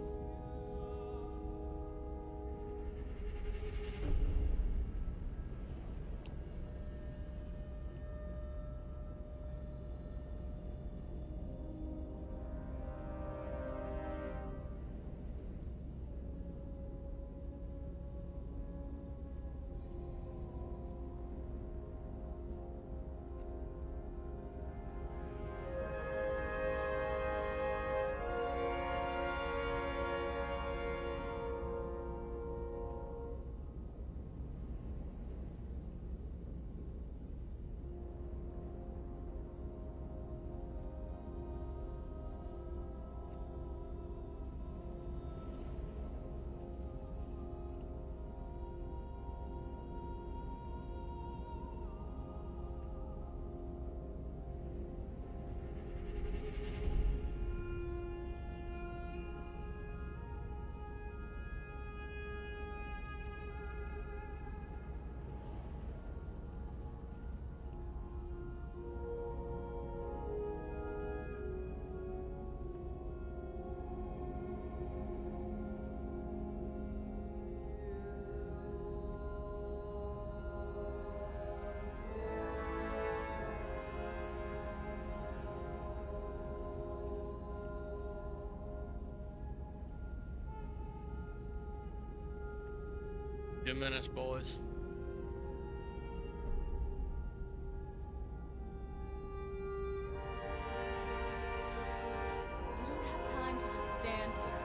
Few minutes, boys. We don't have time to just stand here.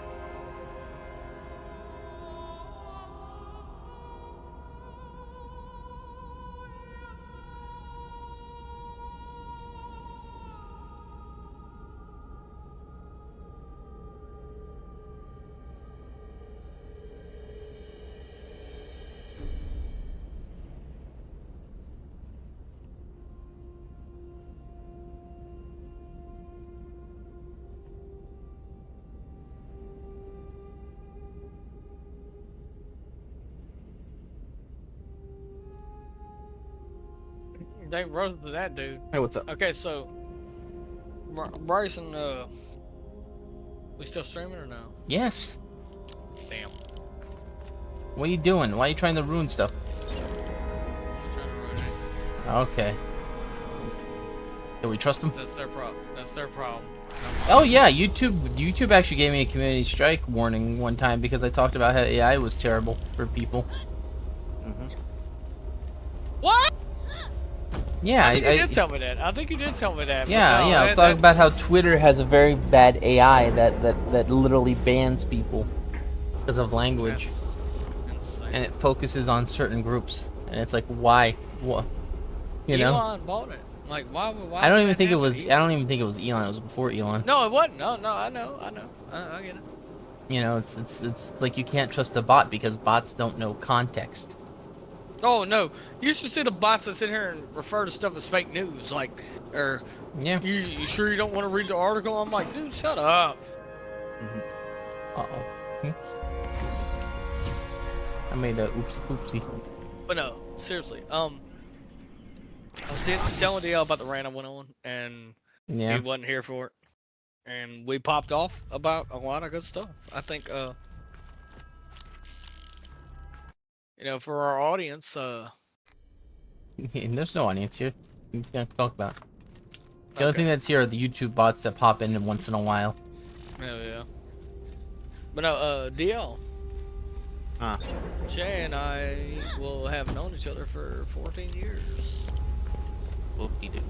They roasted that dude. Hey, what's up? Okay, so Bryson, we still streaming or no? Yes. Damn. What are you doing? Why are you trying to ruin stuff? I'm trying to ruin it. Okay. Can we trust them? That's their problem. That's their problem. Oh yeah, YouTube actually gave me a community strike warning one time because I talked about how AI was terrible for people. What? Yeah, I think you did tell me that. I think you did tell me that. Yeah, no, yeah. I was talking about how Twitter has a very bad AI that literally bans people because of language, That's insane. and it focuses on certain groups, and it's like, why? What? You know? Elon bought it. Like, why? I don't would even that think it happen? was. I don't even think it was Elon. It was before Elon. No, it wasn't. No, I know. I get it. You know, it's like you can't trust a bot because bots don't know context. Oh no, you should see the bots that sit here and refer to stuff as fake news, like, or Yeah. you sure you don't want to read the article? I'm like, dude, shut up. Uh-oh. I made a oopsie. But no, seriously, I was telling DL about the rant I went on, and Yeah. he wasn't here for it, and we popped off about a lot of good stuff. I think, you know, for our audience, There's no audience here. You can't talk about it. The only thing that's here are the YouTube bots that pop in once in a while. yeah. But no, DL. Huh. Jay and I will have known each other for 14 years. Whoop-de-doo.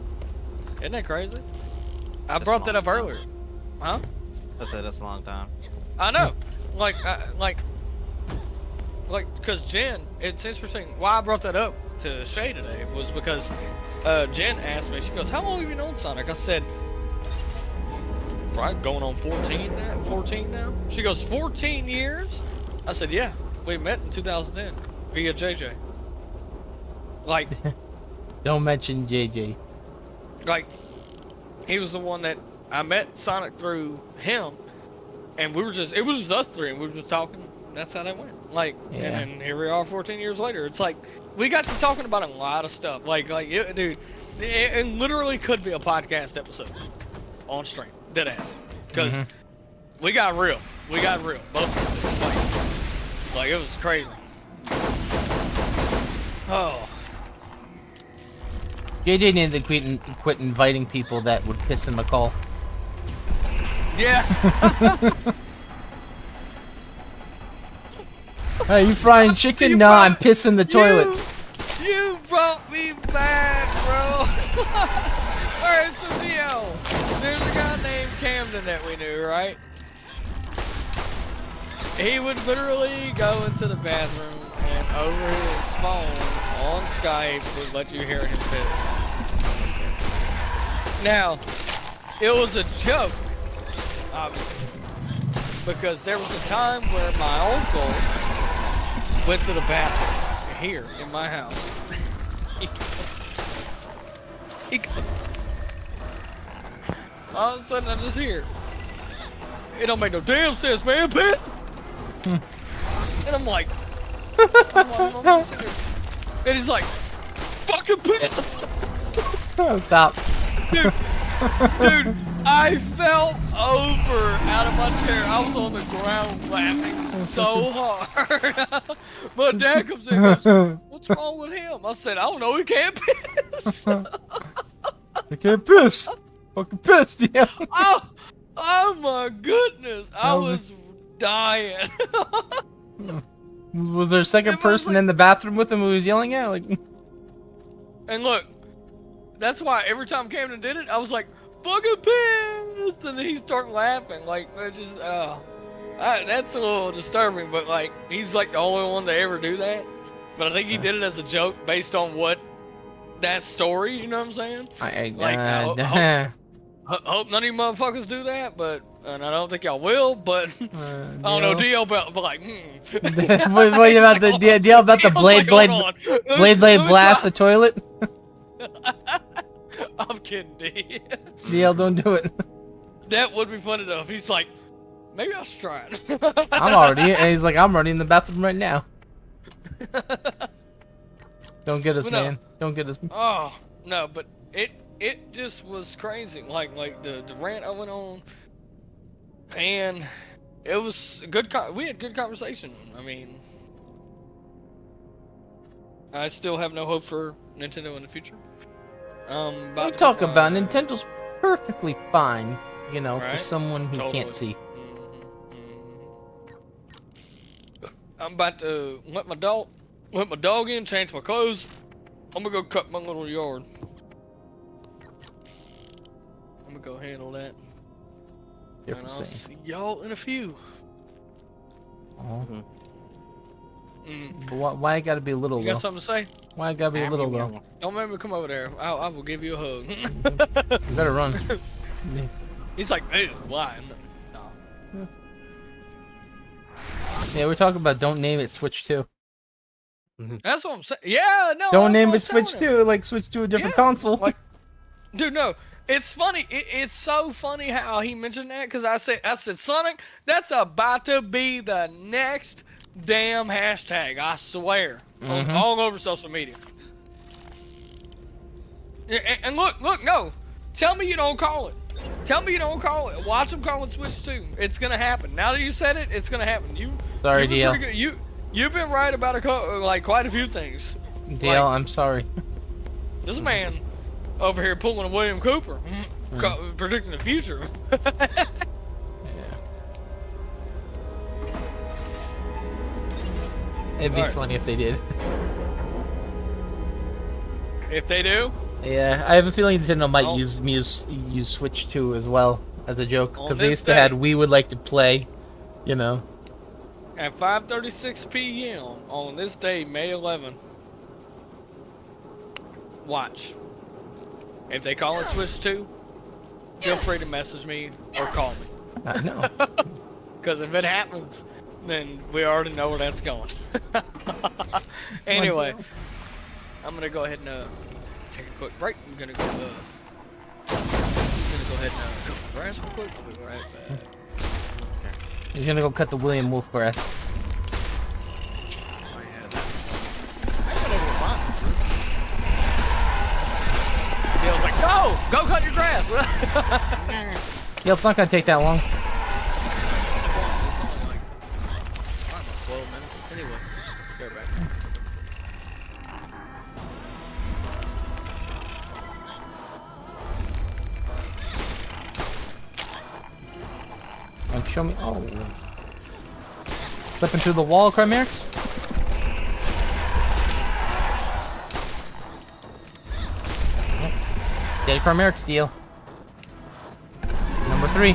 Isn't that crazy? I That's brought a that long up time. earlier. Huh? I said that's a long time. I know. Cause Jen, it's interesting. Why I brought that up to Shay today was because Jen asked me. She goes, "How long have you known Sonic?" I said, "Right, going on 14 now. 14 now." She goes, "14 years?" I said, "Yeah, we met in 2010 via JJ." Like, Don't mention JJ. like, he was the one that I met Sonic through him, and it was just us three, and we were just talking. And that's how that went. Like, Yeah. and then here we are 14 years later. It's like, we got to talking about a lot of stuff. Like, dude, it literally could be a podcast episode on stream. Deadass. Because we got real. We got real. Both of us. Like, it was crazy. Oh. JJ needed to quit inviting people that would piss in the call. Yeah. Hey, you frying chicken? No, I'm pissing the toilet. You brought me back, bro. Alright, so Neo, there's a guy named Camden that we knew, right? He would literally go into the bathroom and over his phone on Skype would let you hear him piss. Now, it was a joke, because there was a time where my uncle went to the bathroom here in my house. All of a sudden I just hear, it don't make no damn sense, man, Pit. And I'm like, I'm sitting there, and he's like, fucking Pit. Stop. Dude, I fell over out of my chair. I was on the ground laughing so hard. My dad comes in and goes, "What's wrong with him?" I said, "I don't know. He can't piss." I can't piss. Fucking pissed, yeah. Oh my goodness! I was dying. Was there a second It was person like- in the bathroom with him who was yelling at? Like, And look, that's why every time Camden did it, I was like, "Fucking pissed," and then he started laughing. Like, it just, that's a little disturbing. But like, he's like the only one to ever do that. But I think he did it as a joke based on what that story. You know what I'm saying? Hope none of you motherfuckers do that, but and I don't think y'all will. But I don't know, DL about like, what about the deal about the blade blast the toilet? I'm kidding, D. DL, don't do it. That would be funny though if he's like, maybe I'll just try it. And he's like, I'm already in the bathroom right now. Don't get us, But no. man. Don't get us. Oh no, but it just was crazy. Like the rant I went on, and it was good. We had good conversation. I mean, I still have no hope for Nintendo in the future. They talk about Nintendo's perfectly fine, you know, for Right? someone who Totally. can't see. I'm about to let my dog in, change my clothes. I'm gonna go cut my little yard. I'm gonna go handle that. They're And for I'll saying. see y'all in a few. Oh. Mm. But why I gotta be a little You though? got something to say? Why I gotta be a little though? Don't make me come over there. I will give you a hug. You better run. He's like, ew, why? No. Yeah, we're talking about don't name it Switch 2. That's what I'm saying. Yeah, no. Don't that's name what it I'm telling Switch him. 2, like switch to a different Yeah, console. like, dude, no. It's funny. It's so funny how he mentioned that because I said, Sonic, that's about to be the next damn hashtag. I swear, on all over social media. And look, no. Tell me you don't call it. Tell me you don't call it. Watch them call it Switch 2. It's gonna happen. Now that you said it, it's gonna happen. Sorry, you've been DL. pretty good. You've been right about quite a few things. DL, I'm sorry. This man over here pulling a William Cooper, predicting the future. Yeah. It'd be Alright. funny if they did. If they do, Yeah, I have a feeling Nintendo might Oh. use Switch 2 as well as a joke, On because they this used to day. had We Would Like to Play, you know. at 5:36 p.m. on this day, May 11th, watch. If they call it Switch 2, feel free to message me or call me. I know. Because if it happens, then we already know where that's going. Anyway, I'm gonna go ahead and take a quick break. I'm gonna go ahead and cut my grass real quick. I'll be right back. He's gonna go cut the William Wolf grass. Oh, yeah, Dale's like, go cut your grass. Yeah, it's not gonna take that long. It's only like, I don't know, 12 minutes. Anyway, go back. Like, show me. Oh. Slipping through the wall, Crimerix? Dead Crimerix deal. Number 3.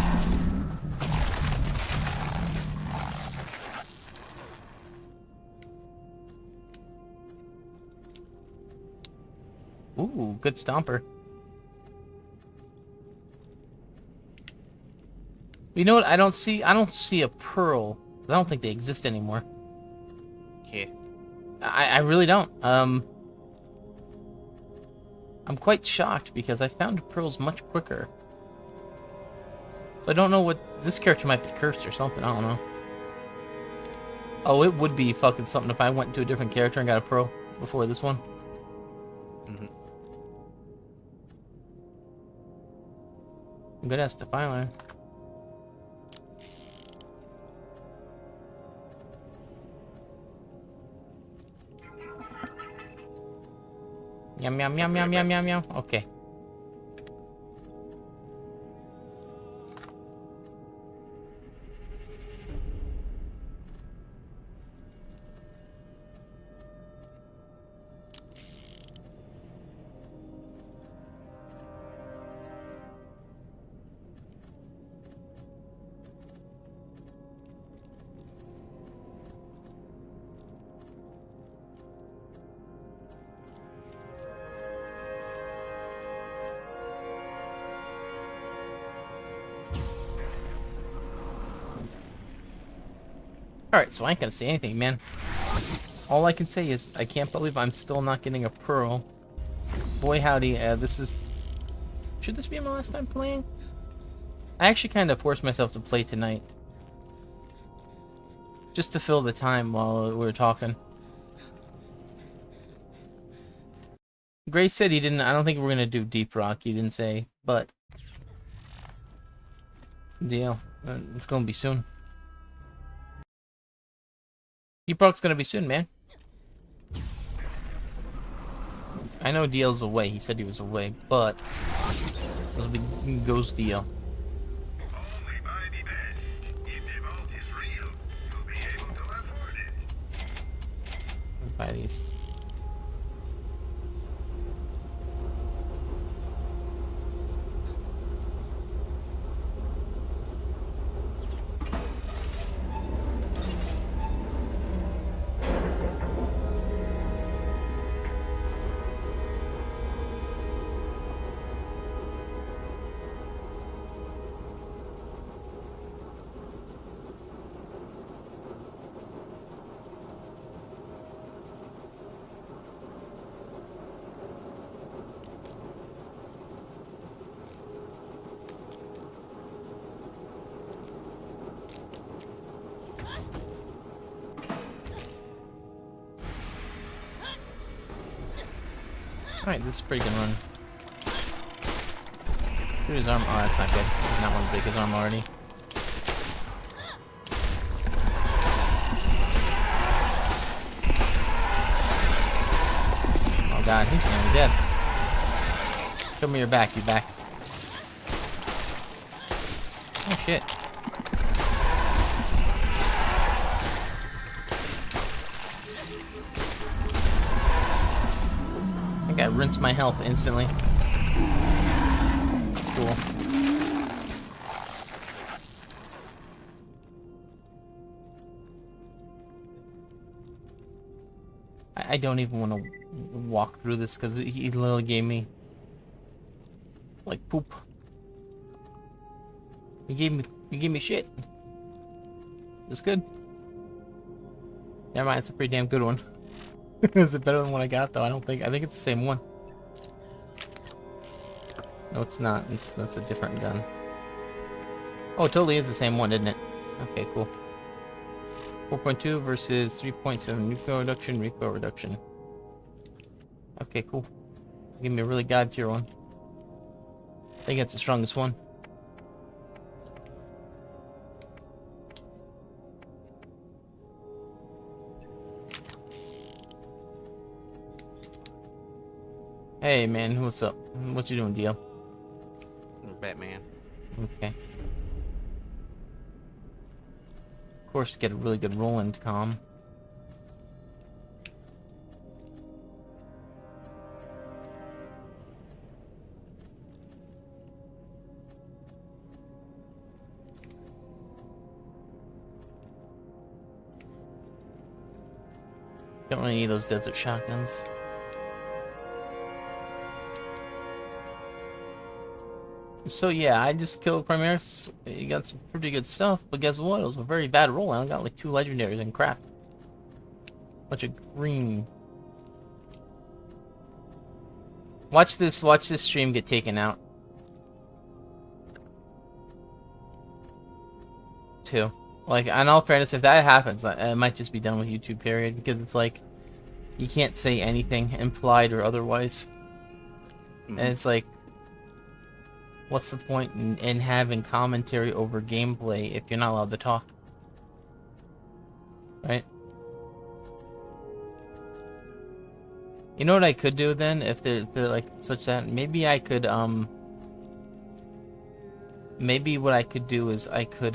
Ooh, good stomper. You know what? I don't see a pearl. I don't think they exist anymore. Yeah. I really don't. I'm quite shocked because I found pearls much quicker. So I don't know what this character might be cursed or something. I don't know. Oh, it would be fucking something if I went to a different character and got a pearl before this one. I'm gonna ask to finally. Yum yum yum yum yum yum yum. Okay. Alright, so I ain't gonna say anything, man. All I can say is, I can't believe I'm still not getting a pearl. Boy howdy, this is... Should this be my last time playing? I actually kind of forced myself to play tonight. Just to fill the time while we were talking. Gray said he didn't... I don't think we're gonna do Deep Rock, he didn't say, but... Deal. It's gonna be soon. Deep Rock's gonna be soon, man. I know DL's away. He said he was away, but it was a big ghost DL. Only buy the best. If the vault is real, you'll be able to afford it. Buy these. Alright, this is a pretty good run. Shoot his arm. Oh, that's not good. I did not want to break his arm already. Oh god, he's nearly dead. Show me your back, you back. Oh shit. I rinsed my health instantly. Cool. I don't even want to walk through this because he literally gave me like poop. He gave me shit. It's good. Never mind, it's a pretty damn good one. Is it better than what I got though? I think it's the same one. No, it's not. That's a different gun. Oh, it totally is the same one, isn't it? Okay, cool. 4.2 versus 3.7 recoil reduction. Okay, cool. Give me a really god tier one. I think that's the strongest one. Hey man, what's up? What you doing, DL? Batman. Okay. Of course, get a really good roll-in comm. Don't really need those desert shotguns. So yeah, I just killed Primaris. You got some pretty good stuff, but guess what? It was a very bad roll. I got like 2 legendaries and crap. Bunch of green. Watch this stream get taken out. Too. Like, in all fairness, if that happens, I might just be done with YouTube, period, because it's like, you can't say anything, implied or otherwise. And it's like, what's the point in having commentary over gameplay if you're not allowed to talk? Right? You know what I could do then, if they're like such that? Maybe I could, maybe what I could do is I could,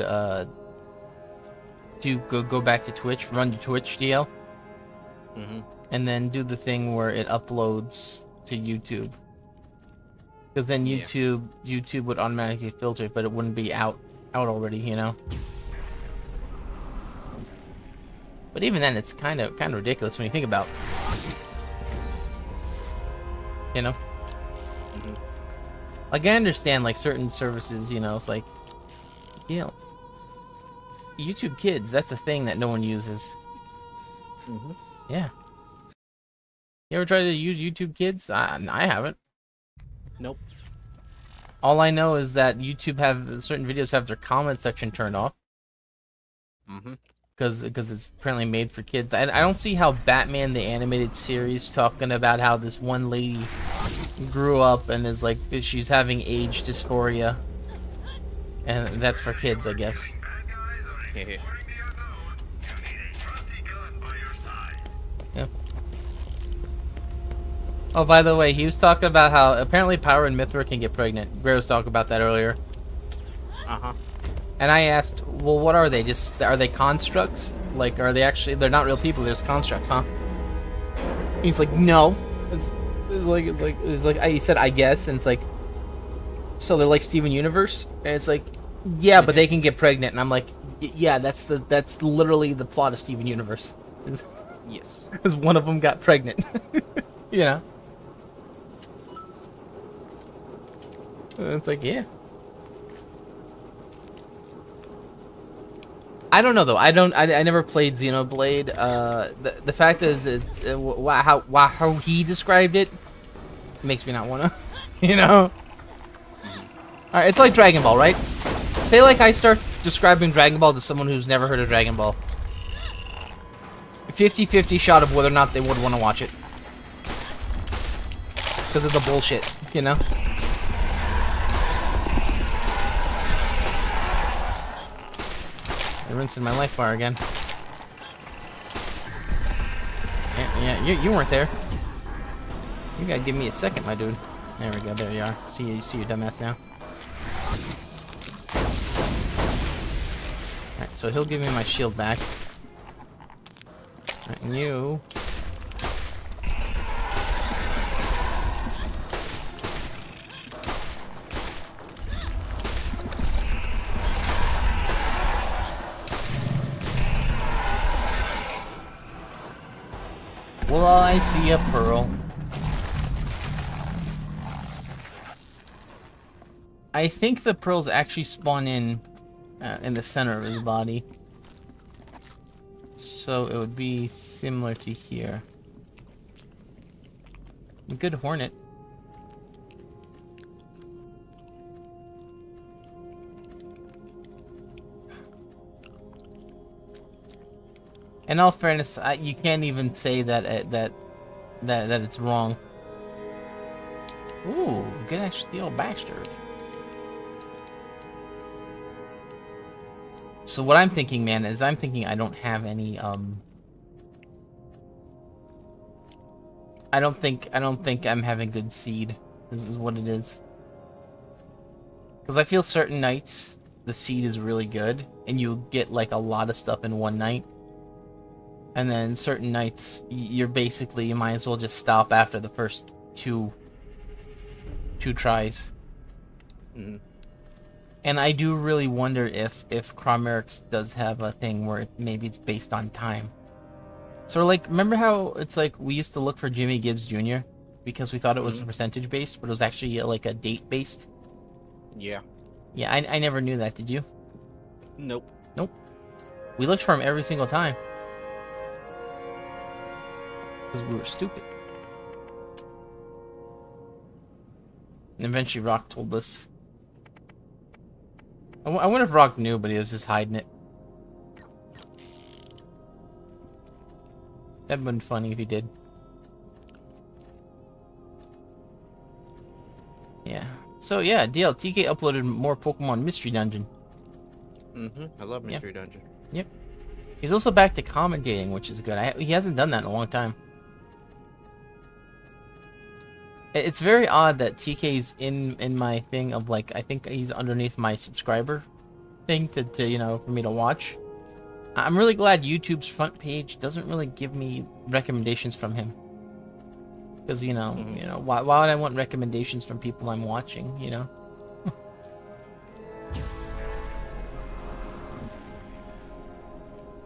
go back to Twitch, run to Twitch DL, and then do the thing where it uploads to YouTube. Because then YouTube would automatically filter it, but it wouldn't be out already, you know. But even then, it's kind of ridiculous when you think about, you know. Like, I understand, like, certain services, you know, it's like, you know, YouTube Kids, that's a thing that no one uses. Yeah. You ever tried to use YouTube Kids? I haven't. Nope. All I know is that YouTube certain videos have their comment section turned off. Because it's apparently made for kids. I don't see how Batman the Animated Series talking about how this one lady grew up and is like, she's having age dysphoria. And that's for kids, I guess. Yeah. Yeah. Oh, by the way, he was talking about how apparently Power and Mithra can get pregnant. Gray was talking about that earlier. Uh-huh. And I asked, well, what are they? Are they constructs? Like, are they actually? They're not real people. They're just constructs, huh? He's like, no. He said, I guess, and it's like, so they're like Steven Universe, and it's like, yeah, but they can get pregnant, and I'm like, yeah, that's literally the plot of Steven Universe. Yes. Because one of them got pregnant, you know. And it's like, yeah. I don't know though. I never played Xenoblade. The fact is, how he described it makes me not wanna, you know. All right, it's like Dragon Ball, right? Say like I start describing Dragon Ball to someone who's never heard of Dragon Ball. 50-50 shot of whether or not they would want to watch it because of the bullshit, you know. I'm rinsing my life bar again. Yeah, you weren't there. You gotta give me a second, my dude. There we go. There you are. See you, dumbass now. All right, so he'll give me my shield back. All right, and you. Well, I see a pearl. I think the pearls actually spawn in the center of his body. So it would be similar to here. Good hornet. In all fairness, you can't even say that that it's wrong. Ooh, good ass steel bastard. So what I'm thinking, man, is I don't have any I don't think I'm having good seed. This is what it is. Because I feel certain nights the seed is really good and you get like a lot of stuff in one night. And then certain nights you might as well just stop after the first two tries. Mm-hmm. And I do really wonder if Chromerix does have a thing where maybe it's based on time. So like, remember how it's like we used to look for Jimmy Gibbs Jr. because we thought it was percentage based, but it was actually like a date based? Yeah. Yeah, I never knew that, did you? Nope. Nope. We looked for him every single time. Because we were stupid. And eventually Rock told us. I wonder if Rock knew, but he was just hiding it. That'd been funny if he did. Yeah. So yeah, DL, TK uploaded more Pokemon Mystery Dungeon. Mm-hmm. I love Mystery Dungeon. Yep. He's also back to commentating, which is good. He hasn't done that in a long time. It's very odd that TK's in my thing of like, I think he's underneath my subscriber thing to you know, for me to watch. I'm really glad YouTube's front page doesn't really give me recommendations from him. Because, you know, why would I want recommendations from people I'm watching, you know?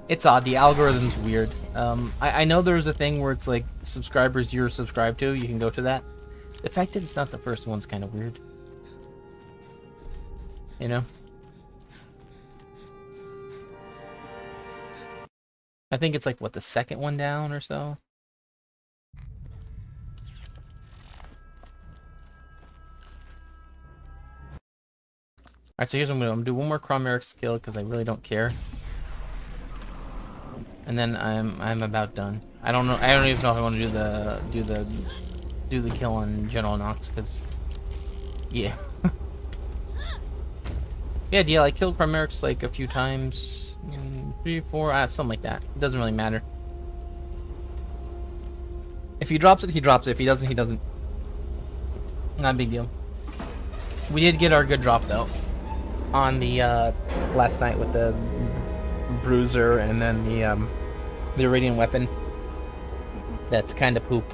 It's odd. The algorithm's weird. I know there's a thing where it's like subscribers you're subscribed to, you can go to that. The fact that it's not the first one's kind of weird. You know? I think it's like, what, the second one down or so? Alright, so here's what I'm gonna do one more Chromerix kill because I really don't care. And then I'm about done. I don't even know if I want to do the kill on General Knox, because yeah. Yeah, DL, I killed Chromerix like a few times. 3 or 4, something like that. It doesn't really matter. If he drops it, he drops it. If he doesn't, he doesn't. Not a big deal. We did get our good drop though on the last night with the bruiser and then the Iridium weapon. That's kind of poop.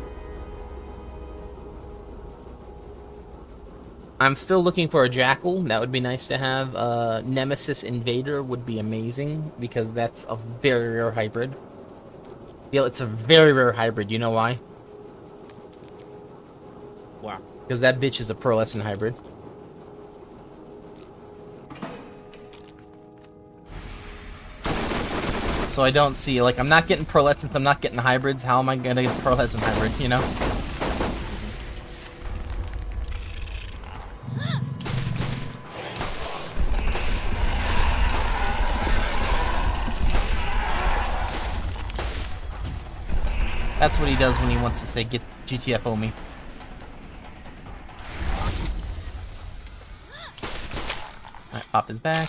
I'm still looking for a Jackal. That would be nice to have. Nemesis Invader would be amazing because that's a very rare hybrid. Yeah, it's a very rare hybrid. You know why? Wow. Because that bitch is a pearlescent hybrid. So I don't see, like, I'm not getting pearlescent, I'm not getting hybrids. How am I gonna get a pearlescent hybrid, you know? That's what he does when he wants to say, get GTFO me. Alright, pop his back.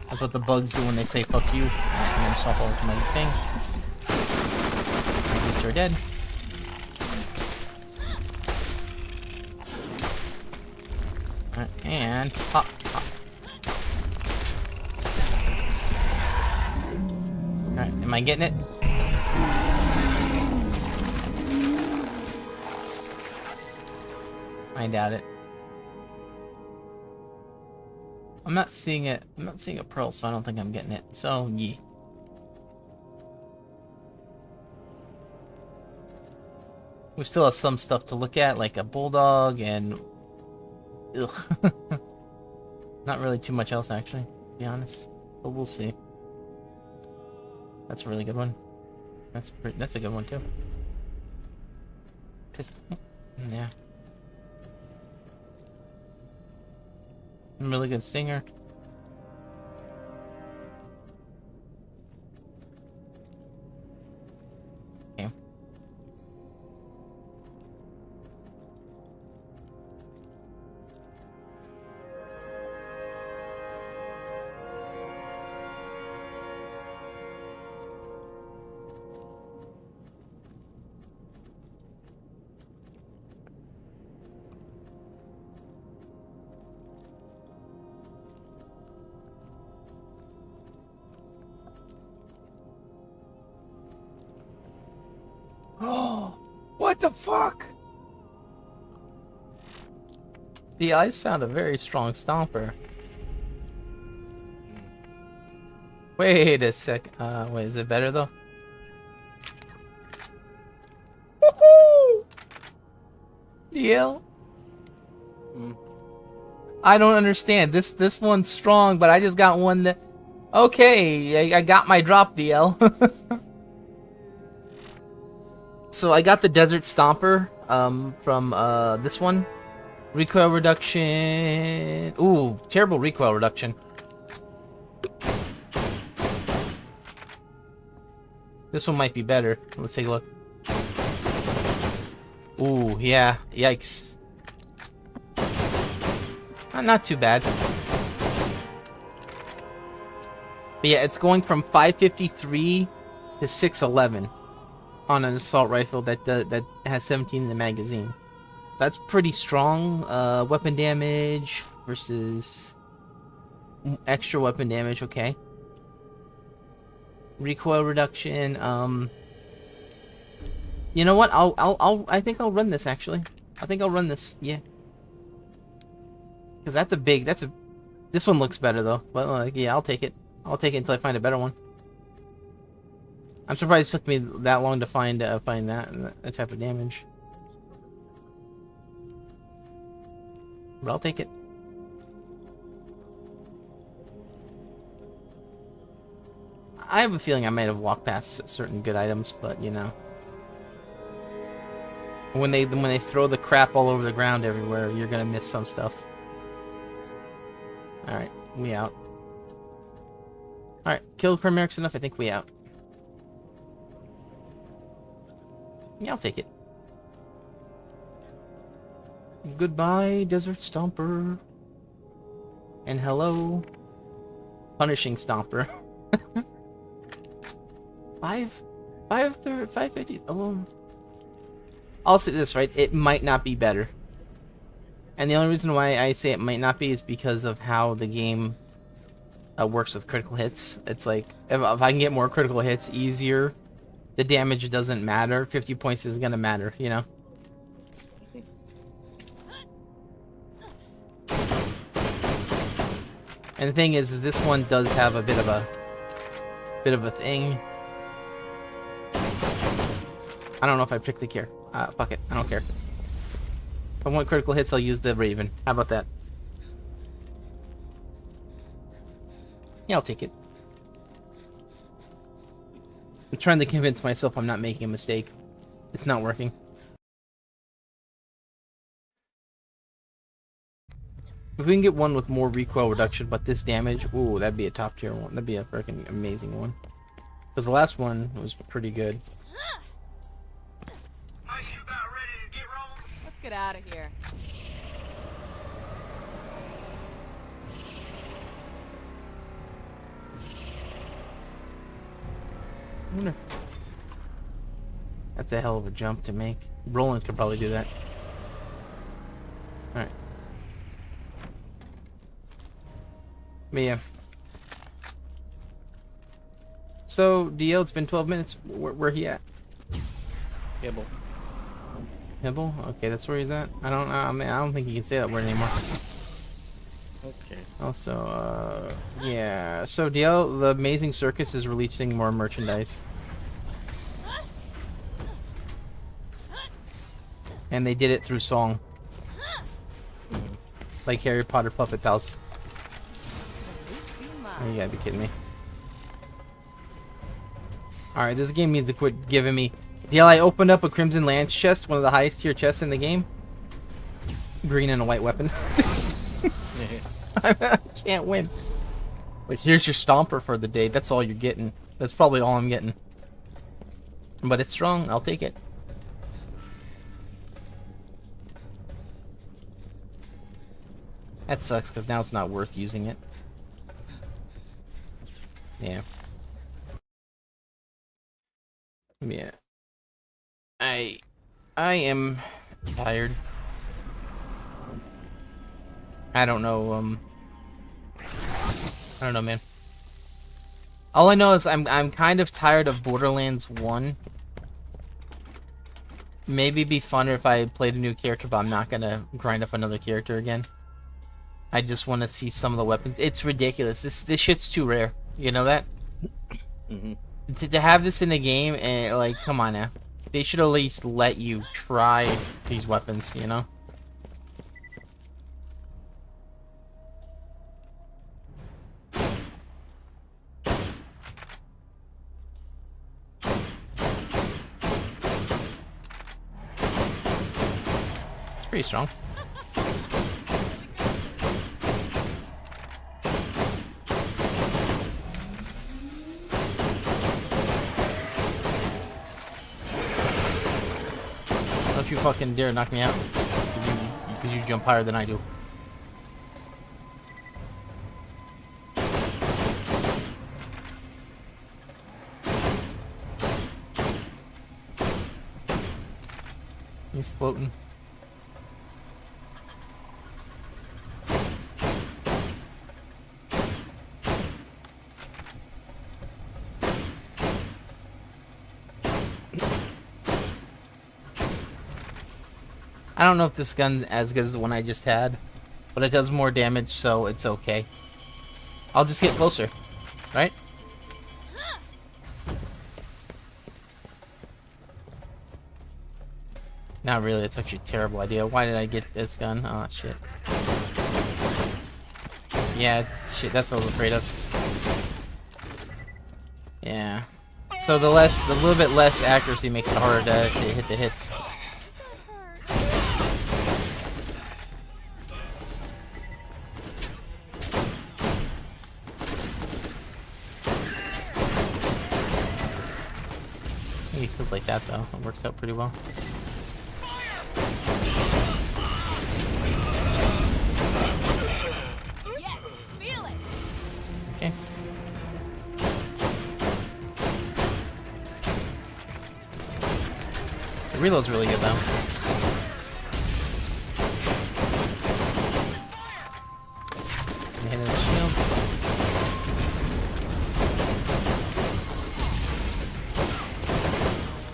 That's what the bugs do when they say fuck you. Alright, I'm gonna swap over to my thing. Alright, these two are dead. Alright, and pop, pop. Alright, am I getting it? I doubt it. I'm not seeing it. I'm not seeing a pearl, so I don't think I'm getting it. So, yeah. We still have some stuff to look at, like a bulldog and... Ugh. Not really too much else, actually, to be honest. But we'll see. That's a really good one. That's a good one, too. Pistol. Yeah. Really good singer. Okay. Oh, what the fuck? The ice found a very strong stomper. Wait a sec. Wait, is it better though? Woohoo! DL? I don't understand. This one's strong, but I just got one that... Okay, I got my drop, DL. So I got the Desert Stomper from this one. Recoil reduction. Ooh, terrible recoil reduction. This one might be better. Let's take a look. Ooh, yeah. Yikes. Not too bad. But yeah, it's going from 553 to 611 on an assault rifle that has 17 in the magazine. So that's pretty strong. Weapon damage versus extra weapon damage. Okay. Recoil reduction. You know what? I think I'll run this actually. I think I'll run this. Yeah. Because this one looks better though. But yeah, I'll take it. I'll take it until I find a better one. I'm surprised it took me that long to find that type of damage. But I'll take it. I have a feeling I might have walked past certain good items, but you know, when they throw the crap all over the ground everywhere, you're gonna miss some stuff. All right, we out. All right, killed Primarchs enough. I think we out. Yeah, I'll take it. Goodbye, Desert Stomper. And hello. punishing stomper. 550. I'll say this, right? It might not be better. And the only reason why I say it might not be is because of how the game works with critical hits. It's like, if I can get more critical hits easier, the damage doesn't matter. 50 points is gonna matter, you know? And the thing is this one does have a bit of a thing. I don't know if I picked the care. Fuck it, I don't care. If I want critical hits, I'll use the Raven. How about that? Yeah, I'll take it. I'm trying to convince myself I'm not making a mistake. It's not working. If we can get one with more recoil reduction, but this damage, ooh, that'd be a top tier one. That'd be a freaking amazing one. Because the last one was pretty good. Are you about ready to get rolling? Let's get out of here. That's a hell of a jump to make. Roland could probably do that. Alright. But yeah. So, DL, it's been 12 minutes. Where he at? Hibble. Hibble? Okay, that's where he's at. I don't know. I mean, I don't think you can say that word anymore. Okay. Also, yeah. So, DL, the Amazing Circus is releasing more merchandise. And they did it through song. Like Harry Potter Puppet Pals. Oh, you gotta be kidding me. Alright, this game needs to quit giving me... DL, I opened up a Crimson Lance chest, one of the highest tier chests in the game. Green and a white weapon. I can't win. But here's your Stomper for the day. That's all you're getting. That's probably all I'm getting. But it's strong. I'll take it. That sucks, because now it's not worth using it. Yeah. Yeah. I am tired. I don't know, I don't know, man. All I know is I'm kind of tired of Borderlands 1. Maybe it'd be funner if I played a new character, but I'm not gonna grind up another character again. I just want to see some of the weapons. It's ridiculous. This shit's too rare. You know that? Mm-hmm. To have this in the game, and like, come on now. They should at least let you try these weapons, you know? It's pretty strong. Don't you fucking dare knock me out. Because you jump higher than I do. He's floating. I don't know if this gun's as good as the one I just had, but it does more damage, so it's okay. I'll just get closer, right? Not really, it's actually a terrible idea. Why did I get this gun? Oh, shit. Yeah, shit, that's what I was afraid of. Yeah. So the little bit less accuracy makes it harder to hit the hits. It feels like that though. It works out pretty well. Yes, feel it. Okay. reload's really good though. Hit his shield.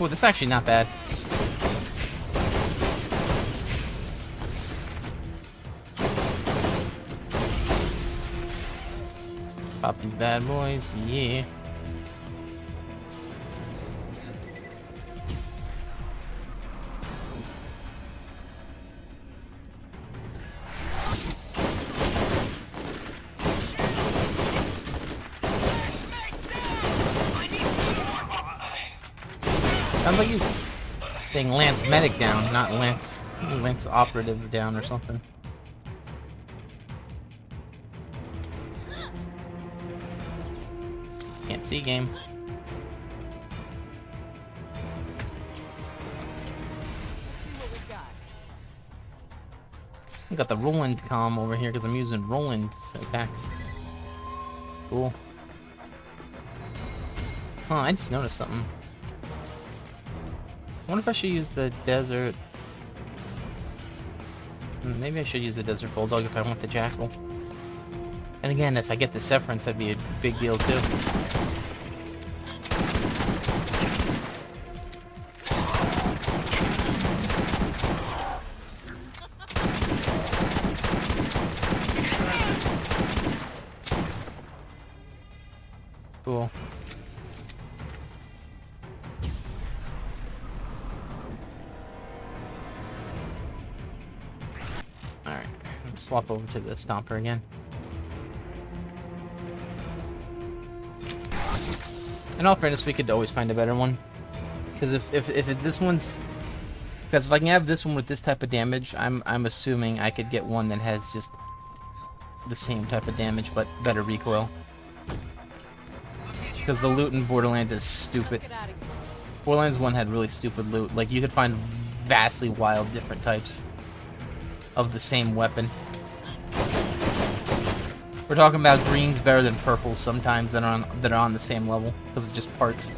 Oh, this is actually not bad. Pop these bad boys, yeah. Sounds like he's saying Lance Medic down, not Lance Operative down or something. Can't see game. I got the Roland comm over here because I'm using Roland's attacks. Cool. Oh, I just noticed something. I wonder if I should use the desert. Maybe I should use the desert bulldog if I want the jackal. And again, if I get the severance, that'd be a big deal too. Cool. Alright, let's swap over to the Stomper again. In all fairness, we could always find a better one. Because if this one's... Because if I can have this one with this type of damage, I'm assuming I could get one that has just the same type of damage, but better recoil. Because the loot in Borderlands is stupid. Borderlands 1 had really stupid loot. Like, you could find vastly wild different types of the same weapon. We're talking about greens better than purples sometimes that are on the same level because of just parts.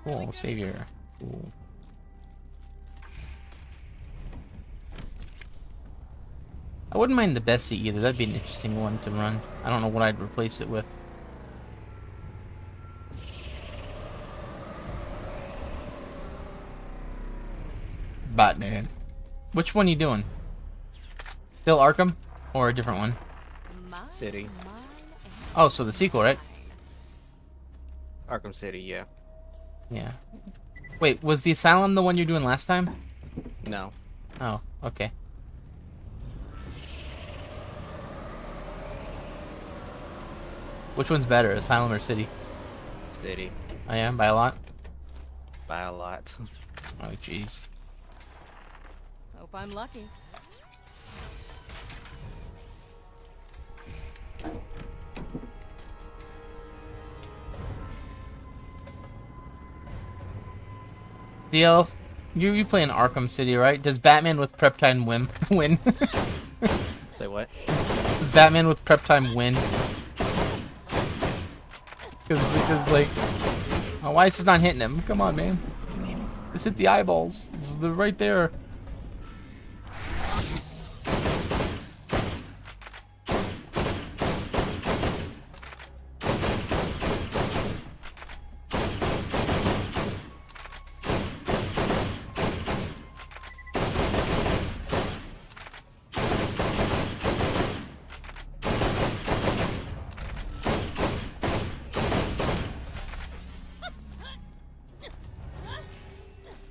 Cool, savior. Cool. I wouldn't mind the Bessie either. That'd be an interesting one to run. I don't know what I'd replace it with. Batman. Which one are you doing? Still Arkham? Or a different one? City. Oh, so the sequel, right? Arkham City, yeah. Yeah. Wait, was the Asylum the one you're doing last time? No. Oh, okay. Which one's better, Asylum or City? City. I am, by a lot? By a lot. Oh, jeez. Hope I'm lucky. DL, you play in Arkham City, right? Does Batman with prep time win? Say what? Does Batman with prep time win? Because like, oh, why is this not hitting him? Come on, man. Just hit the eyeballs. They're right there.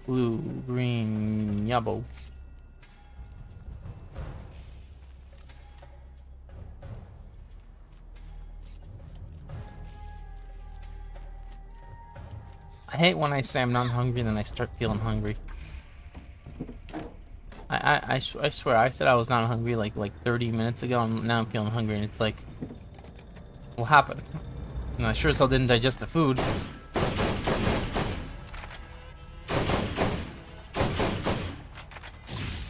Blue, green, yellow. I hate when I say I'm not hungry and then I start feeling hungry. I swear I said I was not hungry like 30 minutes ago and now I'm feeling hungry and it's like, what happened? And I sure as hell didn't digest the food.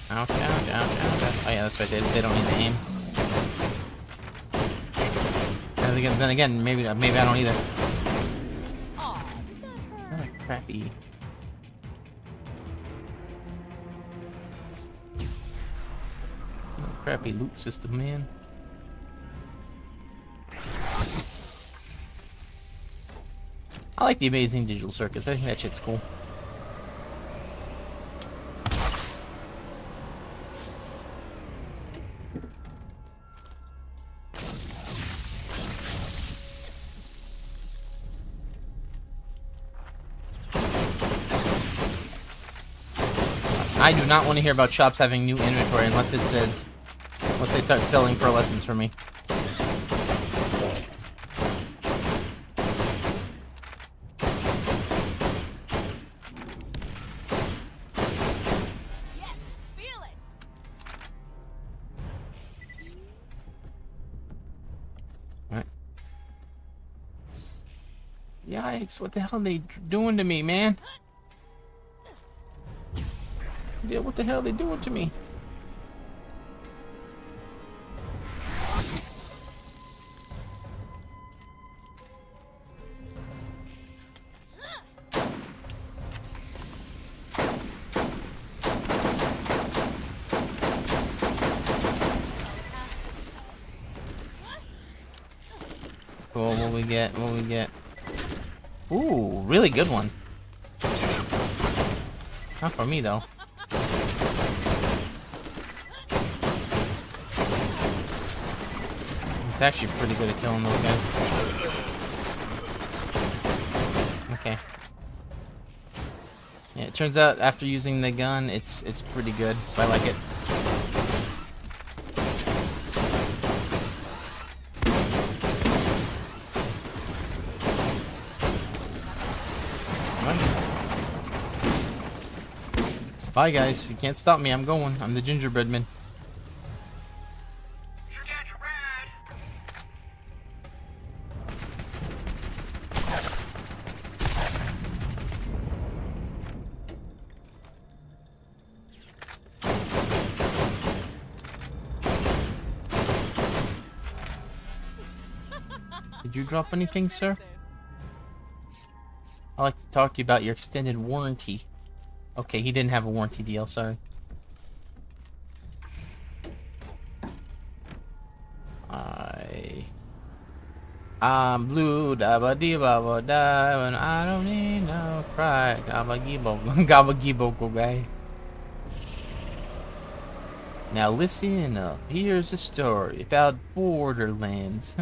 Ouch, ouch, ouch, ouch. Oh yeah, that's right, they don't need to aim. Then again, maybe I don't either. Aw, did that hurt? What a crappy. What a crappy loot system, man. I like the Amazing Digital Circus. I think that shit's cool. I do not want to hear about shops having new inventory unless they start selling pro lessons for me. Yes, feel it. Alright. Yikes, what the hell are they doing to me, man? Yeah, what the hell are they doing to me? Cool, what we get? What we get? Ooh, really good one. Not for me though. It's actually pretty good at killing those guys. Okay. Yeah, it turns out after using the gun, it's pretty good, so I like it. Bye guys, you can't stop me, I'm going. I'm the gingerbread man. Forget your ride. Did you drop anything, sir? I'd like to talk to you about your extended warranty. Okay, he didn't have a warranty deal, sorry. I'm blue, da ba dee ba ba da, and I don't need no cry. Gabba gibo, gabba gibo go guy. Now listen up. Here's a story about Borderlands.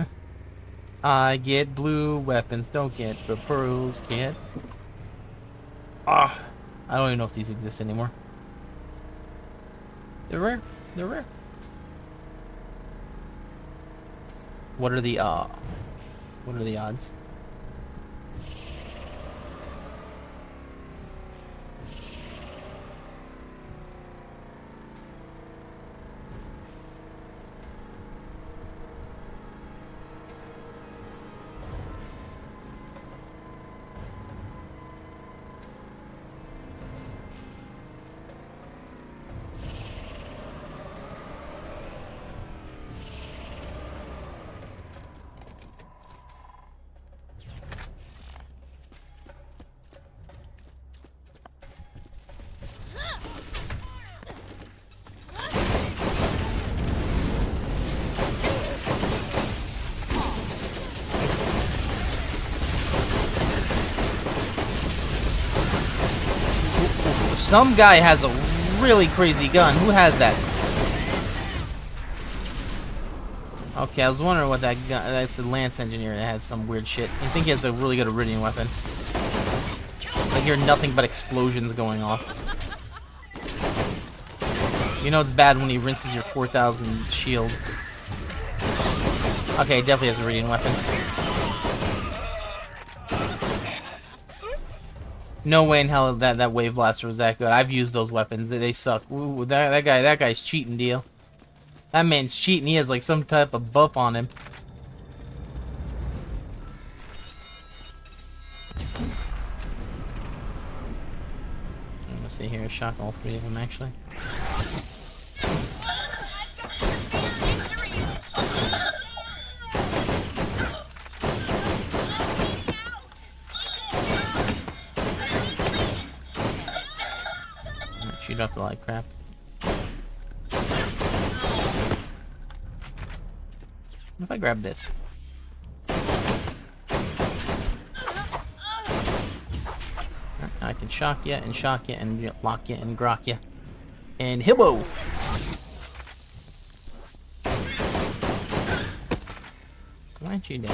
I get blue weapons, don't get the pearls, kid. Ah, I don't even know if these exist anymore. They're rare. They're rare. What are the odds? Some guy has a really crazy gun. Who has that? Okay, I was wondering what that gun. That's a Lance engineer that has some weird shit. I think he has a really good Iridium weapon. I hear nothing but explosions going off. You know it's bad when he rinses your 4,000 shield. Okay, definitely has a Iridium weapon. No way in hell that wave blaster was that good. I've used those weapons. They suck. Ooh, that guy's cheating, deal. That man's cheating. He has like some type of buff on him. Let's see here. Shock all three of them actually. She dropped a lot of crap. What if I grab this? I can shock you and lock you and grok you. And hibbo! Why aren't you dead?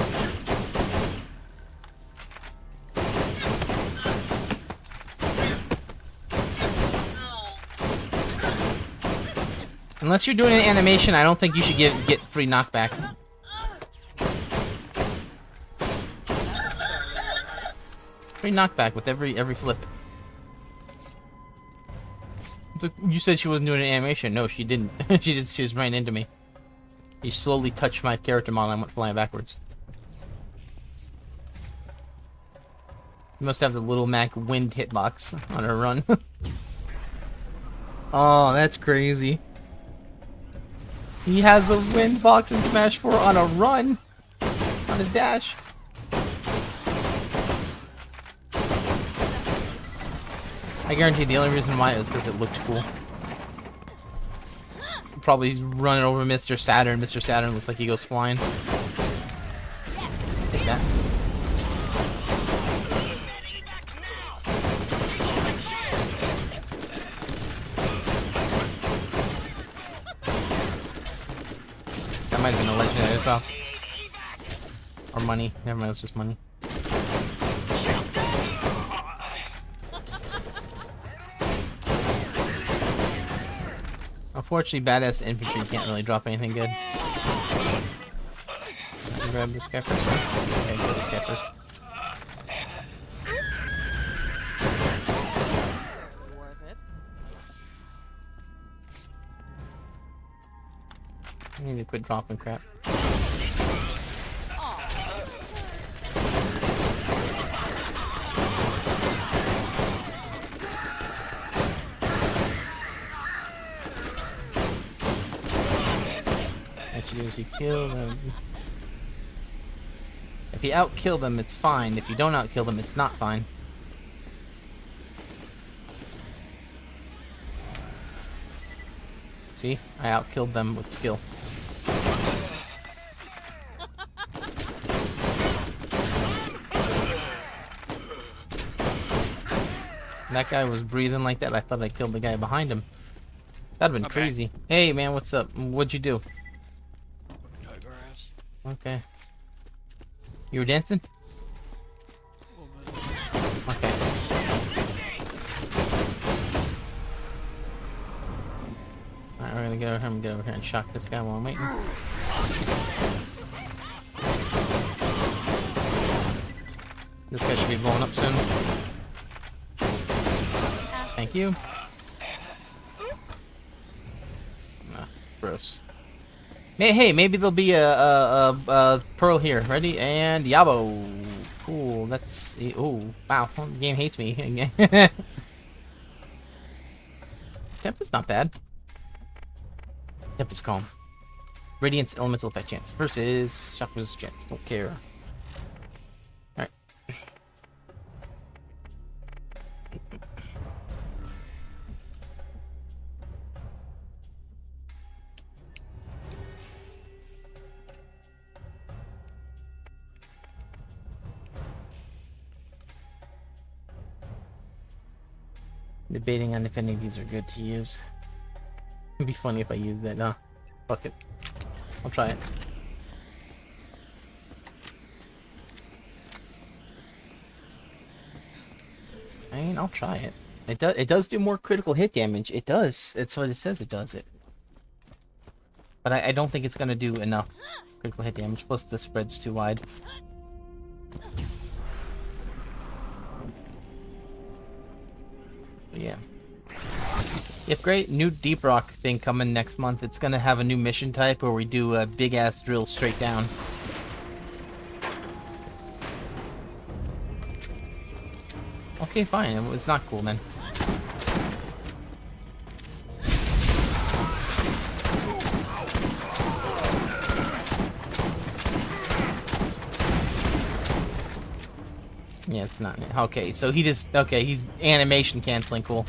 Unless you're doing an animation, I don't think you should get free knockback. Free knockback with every flip. You said she wasn't doing an animation. No, she didn't. She was right into me. He slowly touched my character model and went flying backwards. You must have the Little Mac wind hitbox on her run. Oh, that's crazy. He has a wind box in Smash 4 on a run. On his dash. I guarantee the only reason why is because it looked cool. Probably he's running over Mr. Saturn. Mr. Saturn looks like he goes flying. Take that. That might have been a legendary drop. Or money. Never mind, it's just money. Unfortunately, badass infantry can't really drop anything good. Grab this guy first. Okay, grab this guy first. Worth it. I need to quit dropping crap. What you do is you kill them. If you outkill them, it's fine. If you don't outkill them, it's not fine. See? I outkilled them with skill. That guy was breathing like that. I thought I killed the guy behind him. That'd have been Okay. crazy. Hey man, what's up? What'd you do? Cut grass. Okay. You were dancing? Okay. Alright, we're gonna get over here and and shock this guy while I'm waiting. This guy should be blowing up soon. Thank you. Ah, gross. Hey, maybe there'll be a pearl here. Ready? And yabo. Cool. That's... Oh, wow. The game hates me. Temp is not bad. Temp is calm. Radiance elemental effect chance versus shock resist chance. Don't care. Alright. Debating on if any of these are good to use. It'd be funny if I used that. No. Fuck it. I'll try it. I mean, I'll try it. It does do more critical hit damage. It does. That's what it says it does it. But I don't think it's gonna do enough critical hit damage. Plus the spread's too wide. But yeah. Yep, great. New Deep Rock thing coming next month. It's gonna have a new mission type where we do a big ass drill straight down. Okay, fine. It's not cool then. Yeah, it's not. Okay, so he just... Okay, he's animation canceling. Cool.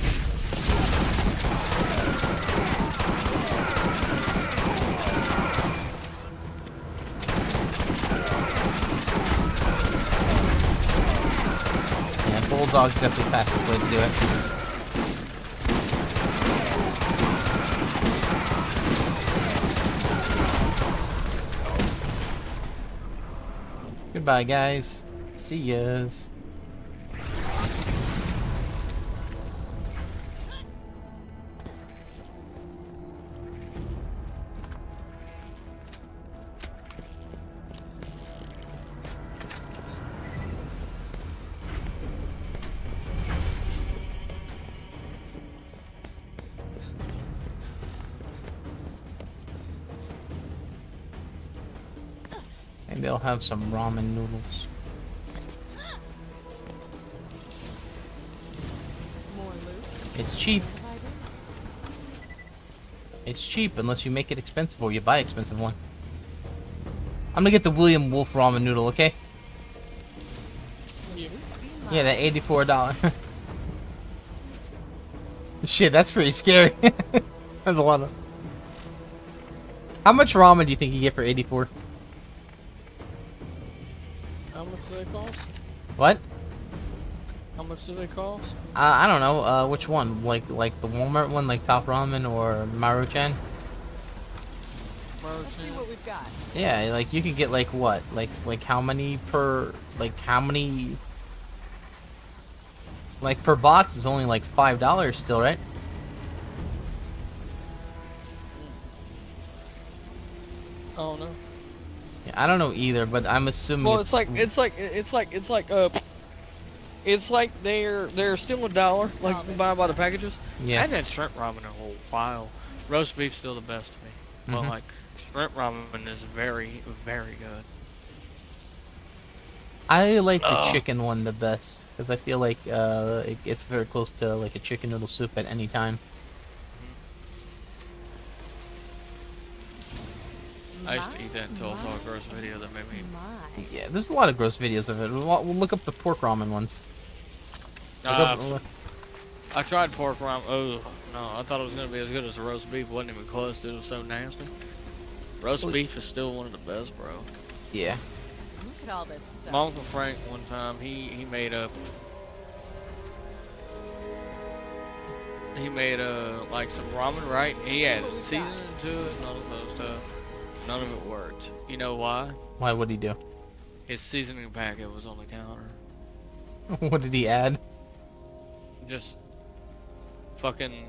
Bulldog's definitely the fastest way to do it. Goodbye, guys. See yas. Maybe I'll have some ramen noodles. More loot. It's cheap. It's cheap unless you make it expensive or you buy expensive one. I'm gonna get the William Wolf ramen noodle, okay? Yeah, that $84. Shit, that's pretty scary. That's a lot of... How much ramen do you think you get for 84? How much do they cost? What? How much do they cost? I don't know. Which one? Like the Walmart one, like Top Ramen or Maruchan? Let's see what we've got. Yeah, like you could get like what? Like how many per? Like how many? Like per box is only like $5 still, right? Oh no. Yeah, I don't know either, but I'm assuming. Well, it's like they're still $1, like you can buy by the packages. Yeah. I haven't had shrimp ramen in a whole while. Roast beef's still the best to me. But like shrimp ramen is very, very good. I like the chicken one the best because I feel like it gets very close to like a chicken noodle soup at any time. I used to eat that until I saw a gross video that made me. Yeah, there's a lot of gross videos of it. We'll look up the pork ramen ones. I tried pork ramen. Oh no, I thought it was gonna be as good as the roast beef. Wasn't even close. It was so nasty. Roast beef is still one of the best, bro. Yeah. Look at all this stuff. My Uncle Frank one time he made like some ramen, right? He added seasoning to it, none of those stuff. None of it worked. You know why? Why would he do? His seasoning packet was on the counter. What did he add? Just fucking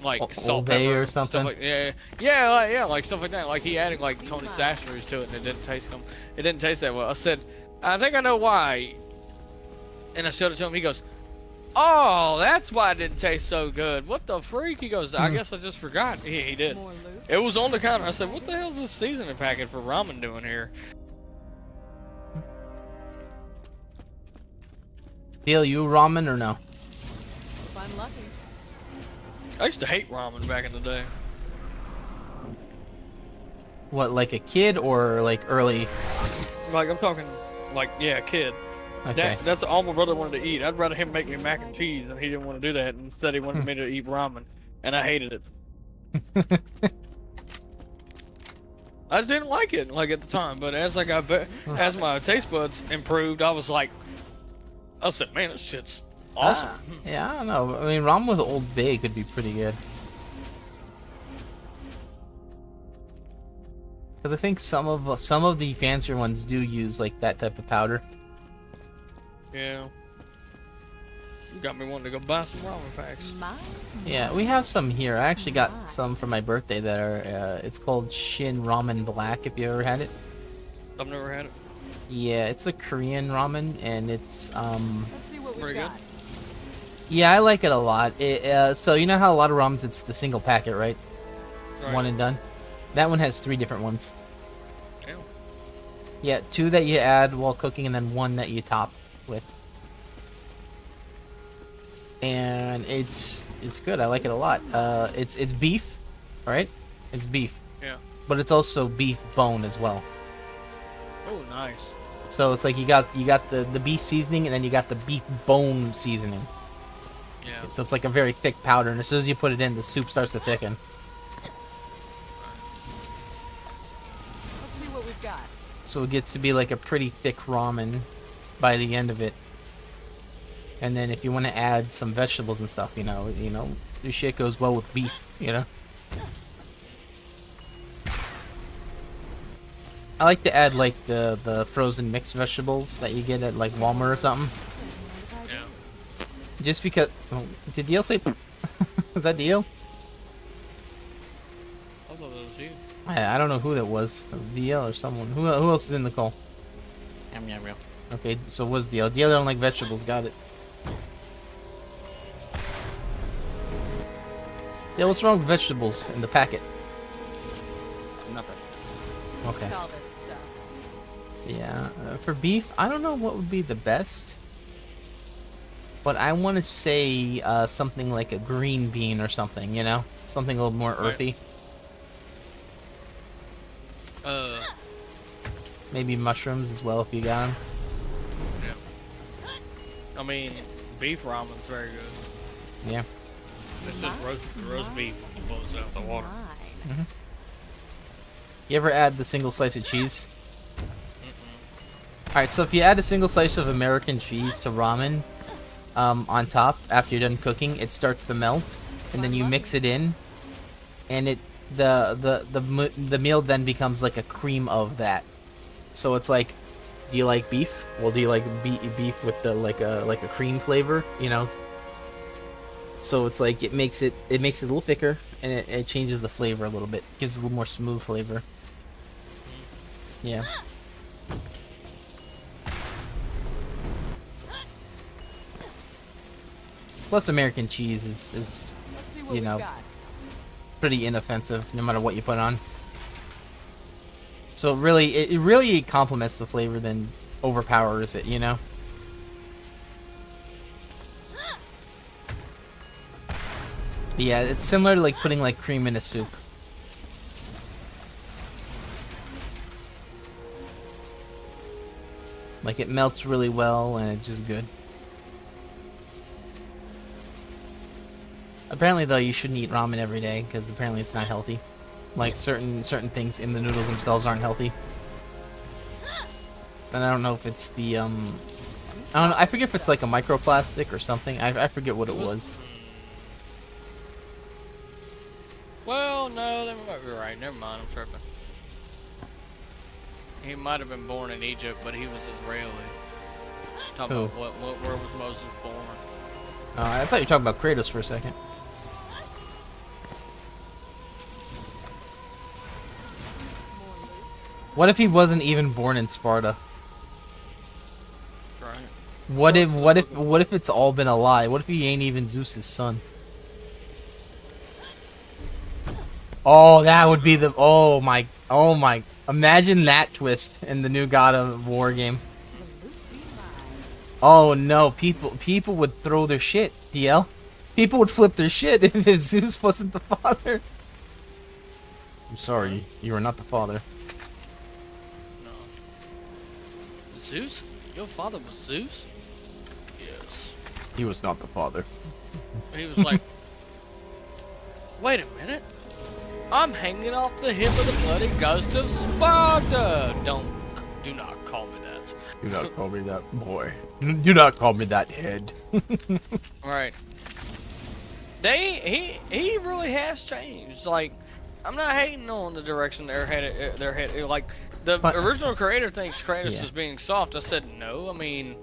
like Old salt, Bay pepper, or something? Stuff like, like stuff like that. Like he added like Tony Sashers to it, and it didn't taste that well. I said, I think I know why. And I showed it to him. He goes, "Oh, that's why it didn't taste so good. What the freak?" He goes, "I guess I just forgot." He did. More loot. It was on the counter. I said, "What the hell's this seasoning packet for ramen doing here?" Deal you ramen or no? If I'm lucky. I used to hate ramen back in the day. What, like a kid or like early? Like I'm talking, like kid. Okay. That's all my brother wanted to eat. I'd rather him make me mac and cheese, and he didn't want to do that. Instead, he wanted me to eat ramen, and I hated it. I just didn't like it, like at the time. But as I got as my taste buds improved, I said, "Man, this shit's awesome." Yeah, I don't know. I mean, ramen with Old Bay could be pretty good. Because I think some of the fancier ones do use like that type of powder. Yeah. You got me wanting to go buy some ramen packs. Yeah, we have some here. I actually got some for my birthday that are. It's called Shin Ramen Black. If you ever had it. I've never had it. Yeah, it's a Korean ramen, and it's Let's see what we've Pretty good. got. Yeah, I like it a lot. So you know how a lot of ramens it's the single packet, right? Right. One and done. That one has 3 different ones. Yeah. Yeah, 2 that you add while cooking, and then 1 that you top with. And it's good. I like it a lot. It's beef, right? It's beef. Yeah. But it's also beef bone as well. Oh, nice. So it's like you got the beef seasoning, and then you got the beef bone seasoning. Yeah. So it's like a very thick powder, and as soon as you put it in, the soup starts to thicken. Let's see what we've got. So it gets to be like a pretty thick ramen by the end of it. And then if you want to add some vegetables and stuff, this shit goes well with beef, I like to add like the frozen mixed vegetables that you get at like Walmart or something. Yeah. Just because. Oh, did DL say? Was that DL? I thought that was you. I don't know who that was. DL or someone. Who else is in the call? Yum, yum, yum. Okay, so was DL. DL don't like vegetables. Got it. Yeah, what's wrong with vegetables in the packet? Nothing. Okay. Look at all this stuff. Yeah, for beef, I don't know what would be the best. But I want to say something like a green bean or something, Something a little more Right. earthy. Maybe mushrooms as well if you got them. Yeah. I mean, beef ramen's very good. Yeah. It's just roast beef blows out the water. Mine. You ever add the single slice of cheese? Alright, so if you add a single slice of American cheese to ramen on top after you're done cooking, it starts to melt, and then you mix it in, and the meal then becomes like a cream of that. So it's like, do you like beef? Well, do you like beef with the like a cream flavor? So it's like it makes it a little thicker, and it changes the flavor a little bit, gives it a little more smooth flavor. Yeah. Plus, American cheese is Let's see what You we know. got. pretty inoffensive no matter what you put on. So it really complements the flavor than overpowers it, Yeah, it's similar to like putting like cream in a soup. Like it melts really well and it's just good. Apparently though, you shouldn't eat ramen every day because apparently it's not healthy. Like certain things in the noodles themselves aren't healthy. And I don't know if it's the I don't know, I forget if it's like a microplastic or something. I forget what it was. Well, no, they might be right. Never mind, I'm tripping. He might have been born in Egypt, but he was Israeli. Talking Who? about where was Moses born? I thought you were talking about Kratos for a second. What if he wasn't even born in Sparta? Right. What if it's all been a lie? What if he ain't even Zeus's son? Oh, that would be the oh my. Imagine that twist in the new God of War game. Oh no, people would throw their shit, DL. People would flip their shit if Zeus wasn't the father. I'm sorry, you are not the father. No. Zeus? Your father was Zeus? Yes. He was not the father. He was like, wait a minute. I'm hanging off the hip of the bloody ghost of Sparta. Do not call me that. Do not call me that boy. Do not call me that head. Right. He really has changed. Like, I'm not hating on the direction they're headed. Like, the But- original creator thinks Kratos Yeah. is being soft. I said no. I mean,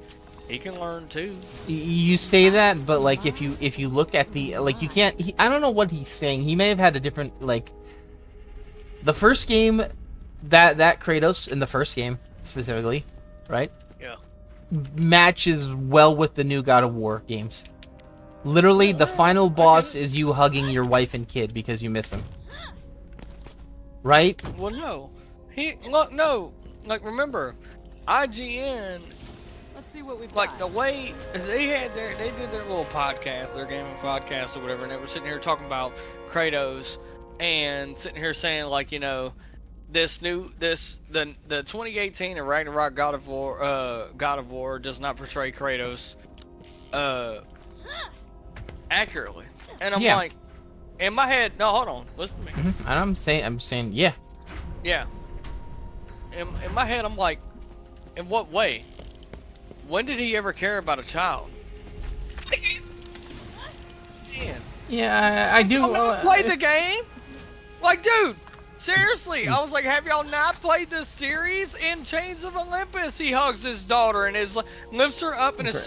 he can learn too. You say that, but like if you look at the like you can't. I don't know what he's saying. He may have had a different like. The first game, that Kratos in the first game specifically, right? Yeah. Matches well with the new God of War games. Literally, the final boss is you hugging your wife and kid because you miss him. Right? Well, no. No. Like, remember, IGN, Let's see what we've like, got. the way they did their little podcast, their gaming podcast or whatever, and they were sitting here talking about Kratos and sitting here saying, like, the 2018 and Ragnarok God of War does not portray Kratos accurately. And I'm Yeah. like, in my head, no, hold on, listen to me. And I'm saying, yeah. Yeah. In my head, I'm like, in what way? When did he ever care about a child? Yeah, I do. Play the game. Like, dude, seriously, I was like, have y'all not played this series? In Chains of Olympus, he hugs his daughter and lifts her up, and it's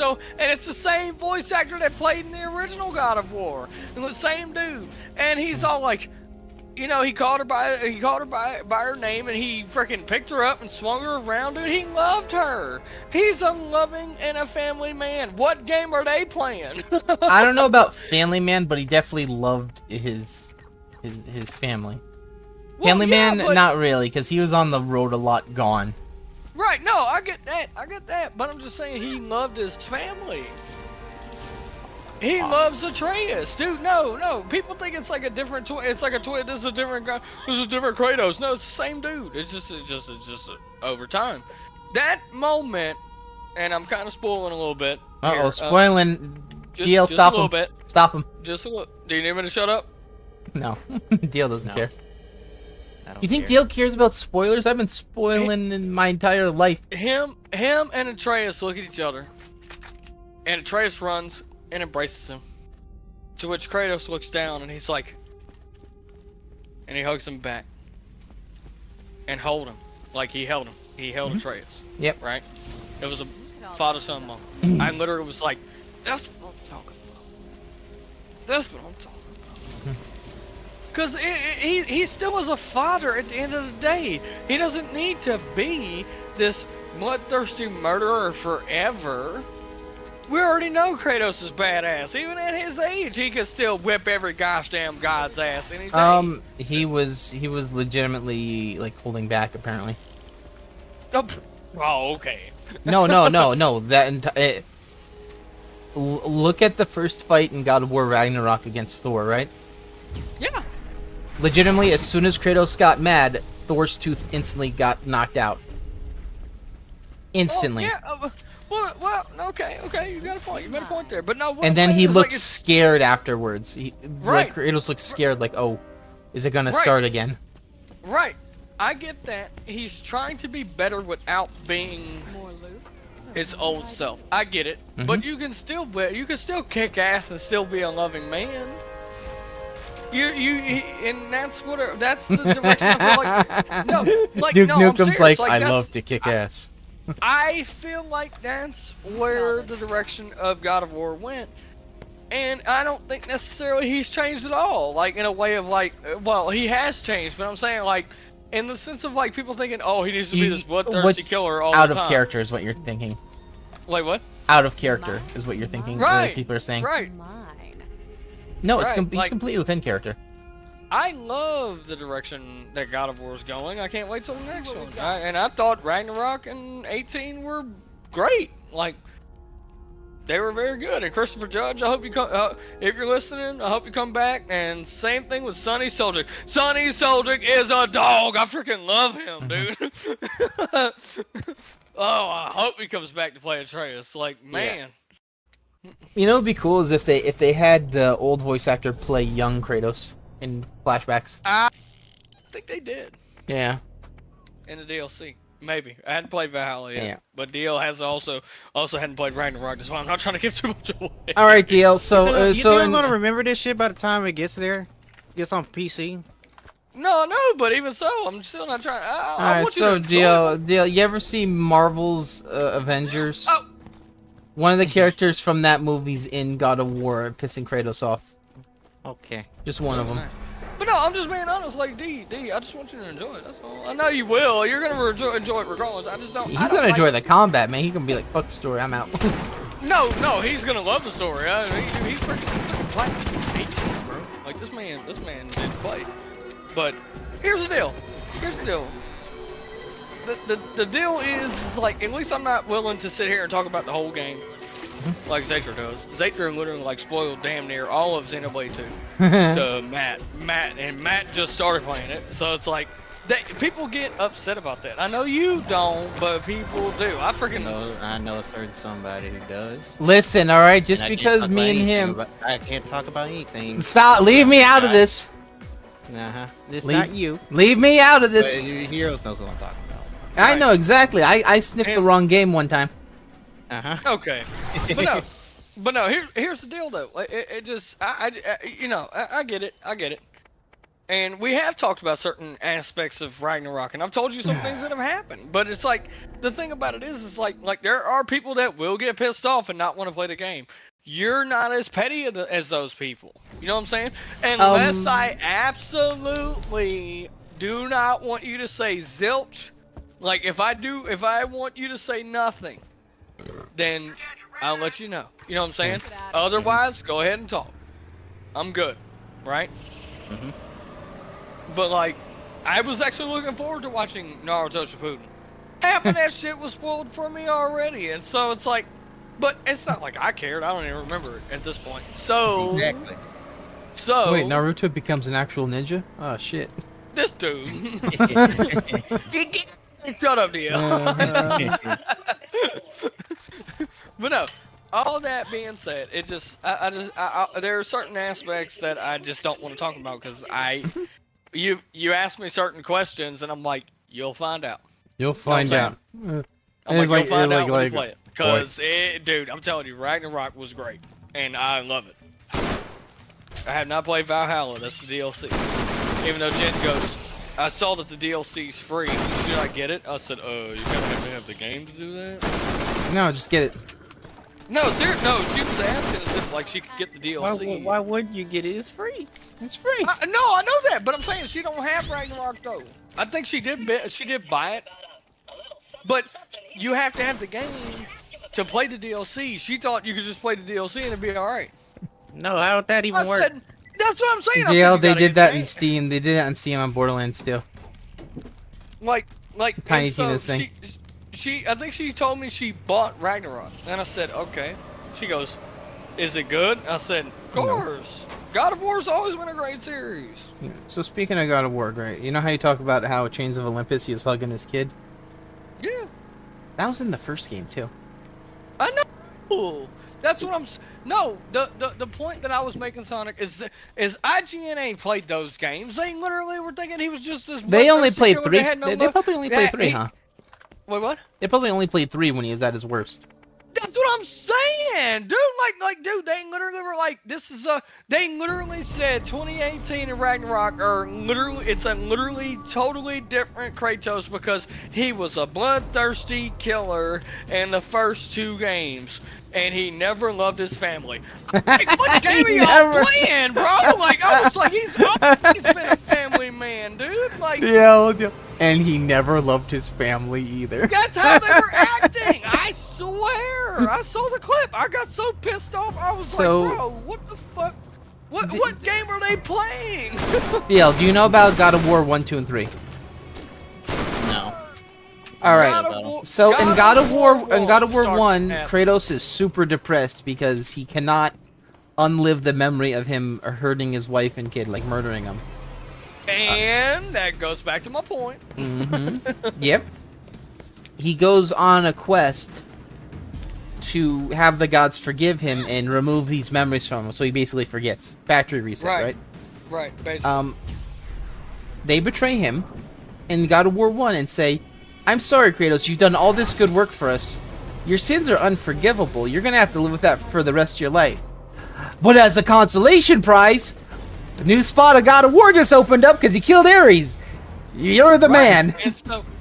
the same voice actor that played in the original God of War, and the same dude, and he's all like, you know, he called her by her name, and he freaking picked her up and swung her around, dude. He loved her. He's a loving and a family man. What game are they playing? I don't know about family man, but he definitely loved his family. Well, Family yeah, man, but- not really, because he was on the road a lot, gone. Right, no, I get that, but I'm just saying he loved his family. He loves Atreus, dude. No, people think it's like a different twin. It's like a twin. This is a different guy. This is a different Kratos. No, it's the same dude. It's just over time. That moment, and I'm kind of spoiling a little bit. Uh-oh, here, spoiling. just DL, stop a little him. bit. Stop him. Just a little. Do you need me to shut up? No, DL doesn't No. care. I don't You think care. DL cares about spoilers? I've been spoiling in my entire life. Him and Atreus look at each other, and Atreus runs and embraces him. To which Kratos looks down and he's like, and he hugs him back, and hold him like he held him. He held Atreus. Yep. Right. It was a father-son moment. I literally was like, that's what I'm talking about. That's what I'm talking about. Because he still is a father at the end of the day. He doesn't need to be this bloodthirsty murderer forever. We already know Kratos is badass. Even at his age, he could still whip every gosh damn god's ass any day. He was legitimately like holding back apparently. Oh, okay. No. Look at the first fight in God of War Ragnarok against Thor, right? Yeah. Legitimately, as soon as Kratos got mad, Thor's tooth instantly got knocked out. Instantly. Oh, yeah. Well, okay. You got a point. You made a point there. But no. And then he looked like scared afterwards. Right. Like Kratos looked scared, like, oh, is it gonna Right. start again? Right. I get that. He's trying to be better without being More loot. his old self. I get it. But you can still kick ass and still be a loving man. And that's the direction I feel like. No, like Duke no, I'm Nukem's serious. like, Like, I that's- love to kick ass. I feel like that's where the direction of God of War went. And I don't think necessarily he's changed at all. Like, in a way of like, well, he has changed, but I'm saying like, in the sense of like people thinking, oh, he needs to be this bloodthirsty killer all Out the of time. character is what you're thinking. Like what? Out of character is what you're thinking. Right. Like people are saying. Right. Mine. No, it's Right, he's like- completely within character. I love the direction that God of War is going. I can't wait till the next one. And I thought Ragnarok and 18 were great. Like, they were very good. And Christopher Judge, I hope you come. If you're listening, I hope you come back. And same thing with Sonny Soldic. Sonny Soldic is a dog. I freaking love him, dude. Oh, I hope he comes back to play Atreus. Like, man. You know, what'd be cool is if they had the old voice actor play young Kratos in flashbacks. I think they did Yeah. in the DLC. Maybe. I hadn't played Valhalla yet. Yeah. But DL has also hadn't played Ragnarok. That's why I'm not trying to give too much away. All right, DL. So You so think I'm in- gonna remember this shit by the time it gets there? Gets on PC? No, but even so, I'm still not trying. I all right, want you so to enjoy it. DL, you ever see Marvel's Avengers? Oh. One of the characters from that movie's in God of War pissing Kratos off. Okay. Just one of them. But no, I'm just being honest. Like D, I just want you to enjoy it. That's all. I know you will. You're gonna enjoy it regardless. I just don't. He's I don't gonna like- enjoy the combat, man. He's gonna be like, "Fuck the story, I'm out." No, he's gonna love the story. He's freaking playing 18, bro. Like this man did play. But here's the deal. The deal is like, at least I'm not willing to sit here and talk about the whole game like Zater does. Zater literally like spoiled damn near all of Xenoblade 2 to Matt, and Matt just started playing it. So it's like people get upset about that. I know you don't, but people do. I freaking know. I know a certain somebody who does. Listen, all right, just And I can't because talk me about and anything him. I can't talk about anything. Stop! Leave me out of this. It's Leave- not you. Leave me out of this. But Heroes knows what I'm talking about. I know exactly. I sniffed the And- wrong game one time. Uh-huh. Okay, but no, But no, here's the deal though. Like, it just I get it. I get it. And we have talked about certain aspects of Ragnarok, and I've told you some things that have happened. But it's like the thing about it is like there are people that will get pissed off and not want to play the game. You're not as petty as those people. You know what I'm saying? Unless I absolutely do not want you to say zilch. Like if I want you to say nothing, then I'll let you know. You know what I'm saying? Otherwise, go ahead and talk. I'm good, right? Mm-hmm. But like, I was actually looking forward to watching Naruto Shippuden. Half of that shit was spoiled for me already, and so it's like, but it's not like I cared. I don't even remember it at this point. So Exactly. So Wait, Naruto becomes an actual ninja? Oh shit. this dude. Shut up, Dio. But no, all that being said, it just, there are certain aspects that I just don't want to talk about because you ask me certain questions and I'm like, you'll find out. You'll find out. I'm like, you'll find out when you play it. Because, dude, I'm telling you, Ragnarok was great, and I love it. I have not played Valhalla, that's the DLC. Even though Jen goes, I saw that the DLC's free, should I get it? I said, you gotta have the game to do that? No, just get it. No, seriously, no, she was asking as if, like, she could get the DLC. Why wouldn't you get it? It's free. It's free. No, I know that, but I'm saying she don't have Ragnarok, though. I think she did buy it. But you have to have the game to play the DLC. She thought you could just play the DLC and it'd be alright. No, how would that even work? That's what I'm saying. Yeah, they did that in Steam. They did that on Steam on Borderlands too. Like Tiny Tina's thing. I think she told me she bought Ragnarok, and I said, okay. She goes, is it good? I said, of course. No. God of War's always been a great series. Yeah. So speaking of God of War, right? You know how you talk about how Chains of Olympus, he was hugging his kid? Yeah. That was in the first game too. I know. That's what I'm. No, the point that I was making, Sonic, is IGN played those games. They literally were thinking he was just this. They only played 3. No they probably only played 3, huh? Wait, what? They probably only played 3 when he was at his worst. That's what I'm saying, dude. Dude, they literally were like, this is they literally said 2018 and Ragnarok are literally, it's a literally totally different Kratos because he was a bloodthirsty killer in the first 2 games. And he never loved his family. Like, what game are y'all playing, bro? Like, I was like, he's always been a family man, dude. Like, yeah, and he never loved his family either. That's how they were acting. I swear. I saw the clip. I got so pissed off. I was like, bro, what the fuck? What game are they playing? DL, do you know about God of War 1, 2, and 3? No. All right. So in God of War 1, Kratos is super depressed because he cannot unlive the memory of him hurting his wife and kid, like murdering them. And that goes back to my point. Mm-hmm. Yep. He goes on a quest to have the gods forgive him and remove these memories from him, so he basically forgets. Factory reset, right? Right, basically. They betray him in God of War 1 and say, I'm sorry, Kratos, you've done all this good work for us. Your sins are unforgivable. You're going to have to live with that for the rest of your life. But as a consolation prize, a new spot of God of War just opened up because he killed Ares. You're the man.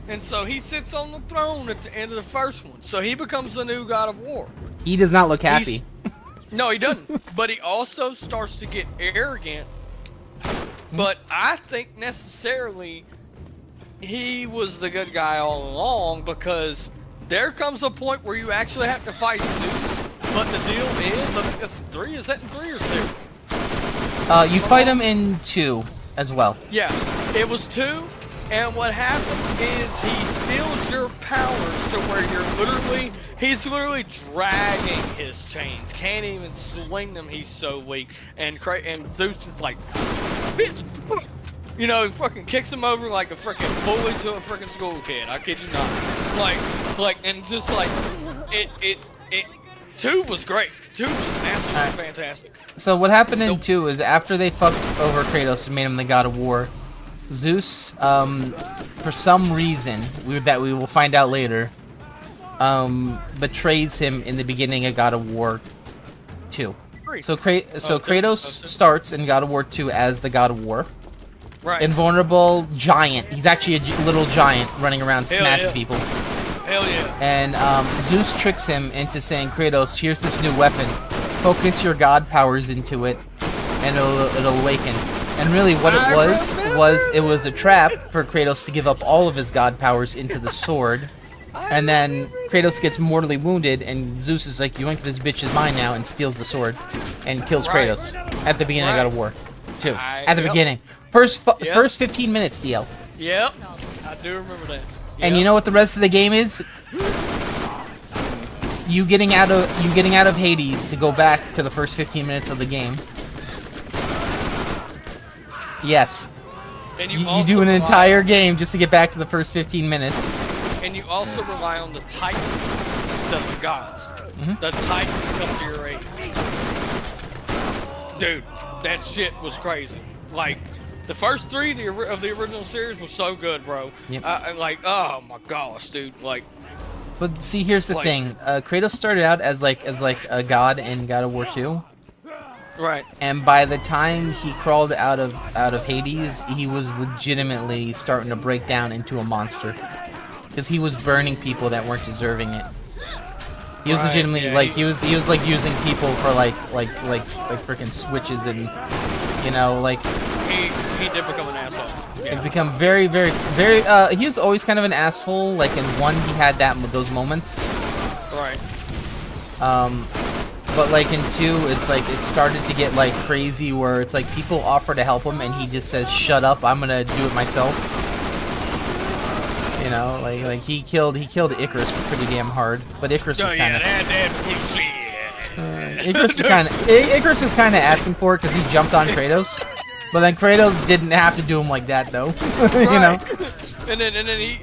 And so he sits on the throne at the end of the first one. So he becomes the new God of War. He does not look happy. No, he doesn't. But he also starts to get arrogant. But I think necessarily he was the good guy all along because there comes a point where you actually have to fight Zeus. But the deal is, I think that's 3. Is that in 3 or 2? You fight him in 2 as well. Yeah, it was 2. And what happens is he steals your powers to where he's literally dragging his chains. Can't even swing them, he's so weak. And Zeus is like, bitch! You know, he fucking kicks him over like a freaking bully to a freaking school kid. I kid you not. And just like, it 2 was great. 2 was absolutely fantastic. So what happened in 2 is after they fucked over Kratos and made him the God of War, Zeus, for some reason that we will find out later, betrays him in the beginning of God of War 2. Three. So Oh, two. Kratos Oh, two. starts in God of War 2 as the God of War. Right. Invulnerable giant. He's actually a little giant running around Hell smashing yeah. people. Hell yeah. And Zeus tricks him into saying, Kratos, here's this new weapon. Focus your god powers into it, and it'll awaken. And really what it was a trap for Kratos to give up all of his god powers into the sword. And then Kratos gets mortally wounded, and Zeus is like, yoink, this bitch is mine now, and steals the sword. And kills Right. Kratos. At the beginning Right. of God of War 2. I- At the yep. beginning. First Yep. 15 minutes, DL. Yep. I do remember that. And you Yep. know what the rest of the game is? You getting out of Hades to go back to the first 15 minutes of the game. Yes. And You also do an rely- entire game just to get back to the first 15 minutes. And you also rely on the Titans instead of the gods. Mhm. The Titans come to your aid. Dude, that shit was crazy. Like, the first three of the original series was so good, bro. Yep. Like, oh my gosh, dude. Like, But see, here's the Like- thing. Kratos started out as like a god in God of War 2. right. And by the time he crawled out of Hades, he was legitimately starting to break down into a monster, because he was burning people that weren't deserving it. He was Right, legitimately yeah, like he was like using people for like freaking switches, and you know, like He did become an asshole. it Yeah. become very he was always kind of an asshole. Like in 1 he had those moments. Right. But like in 2, it's like it started to get like crazy, where it's like people offer to help him and he just says, "Shut up, I'm gonna do it myself." You know, like he killed Icarus pretty damn hard, but Icarus was Oh kind yeah, of that bullshit. Icarus was kind of asking for it because he jumped on Kratos, but then Kratos didn't have to do him like that though. You know. And then he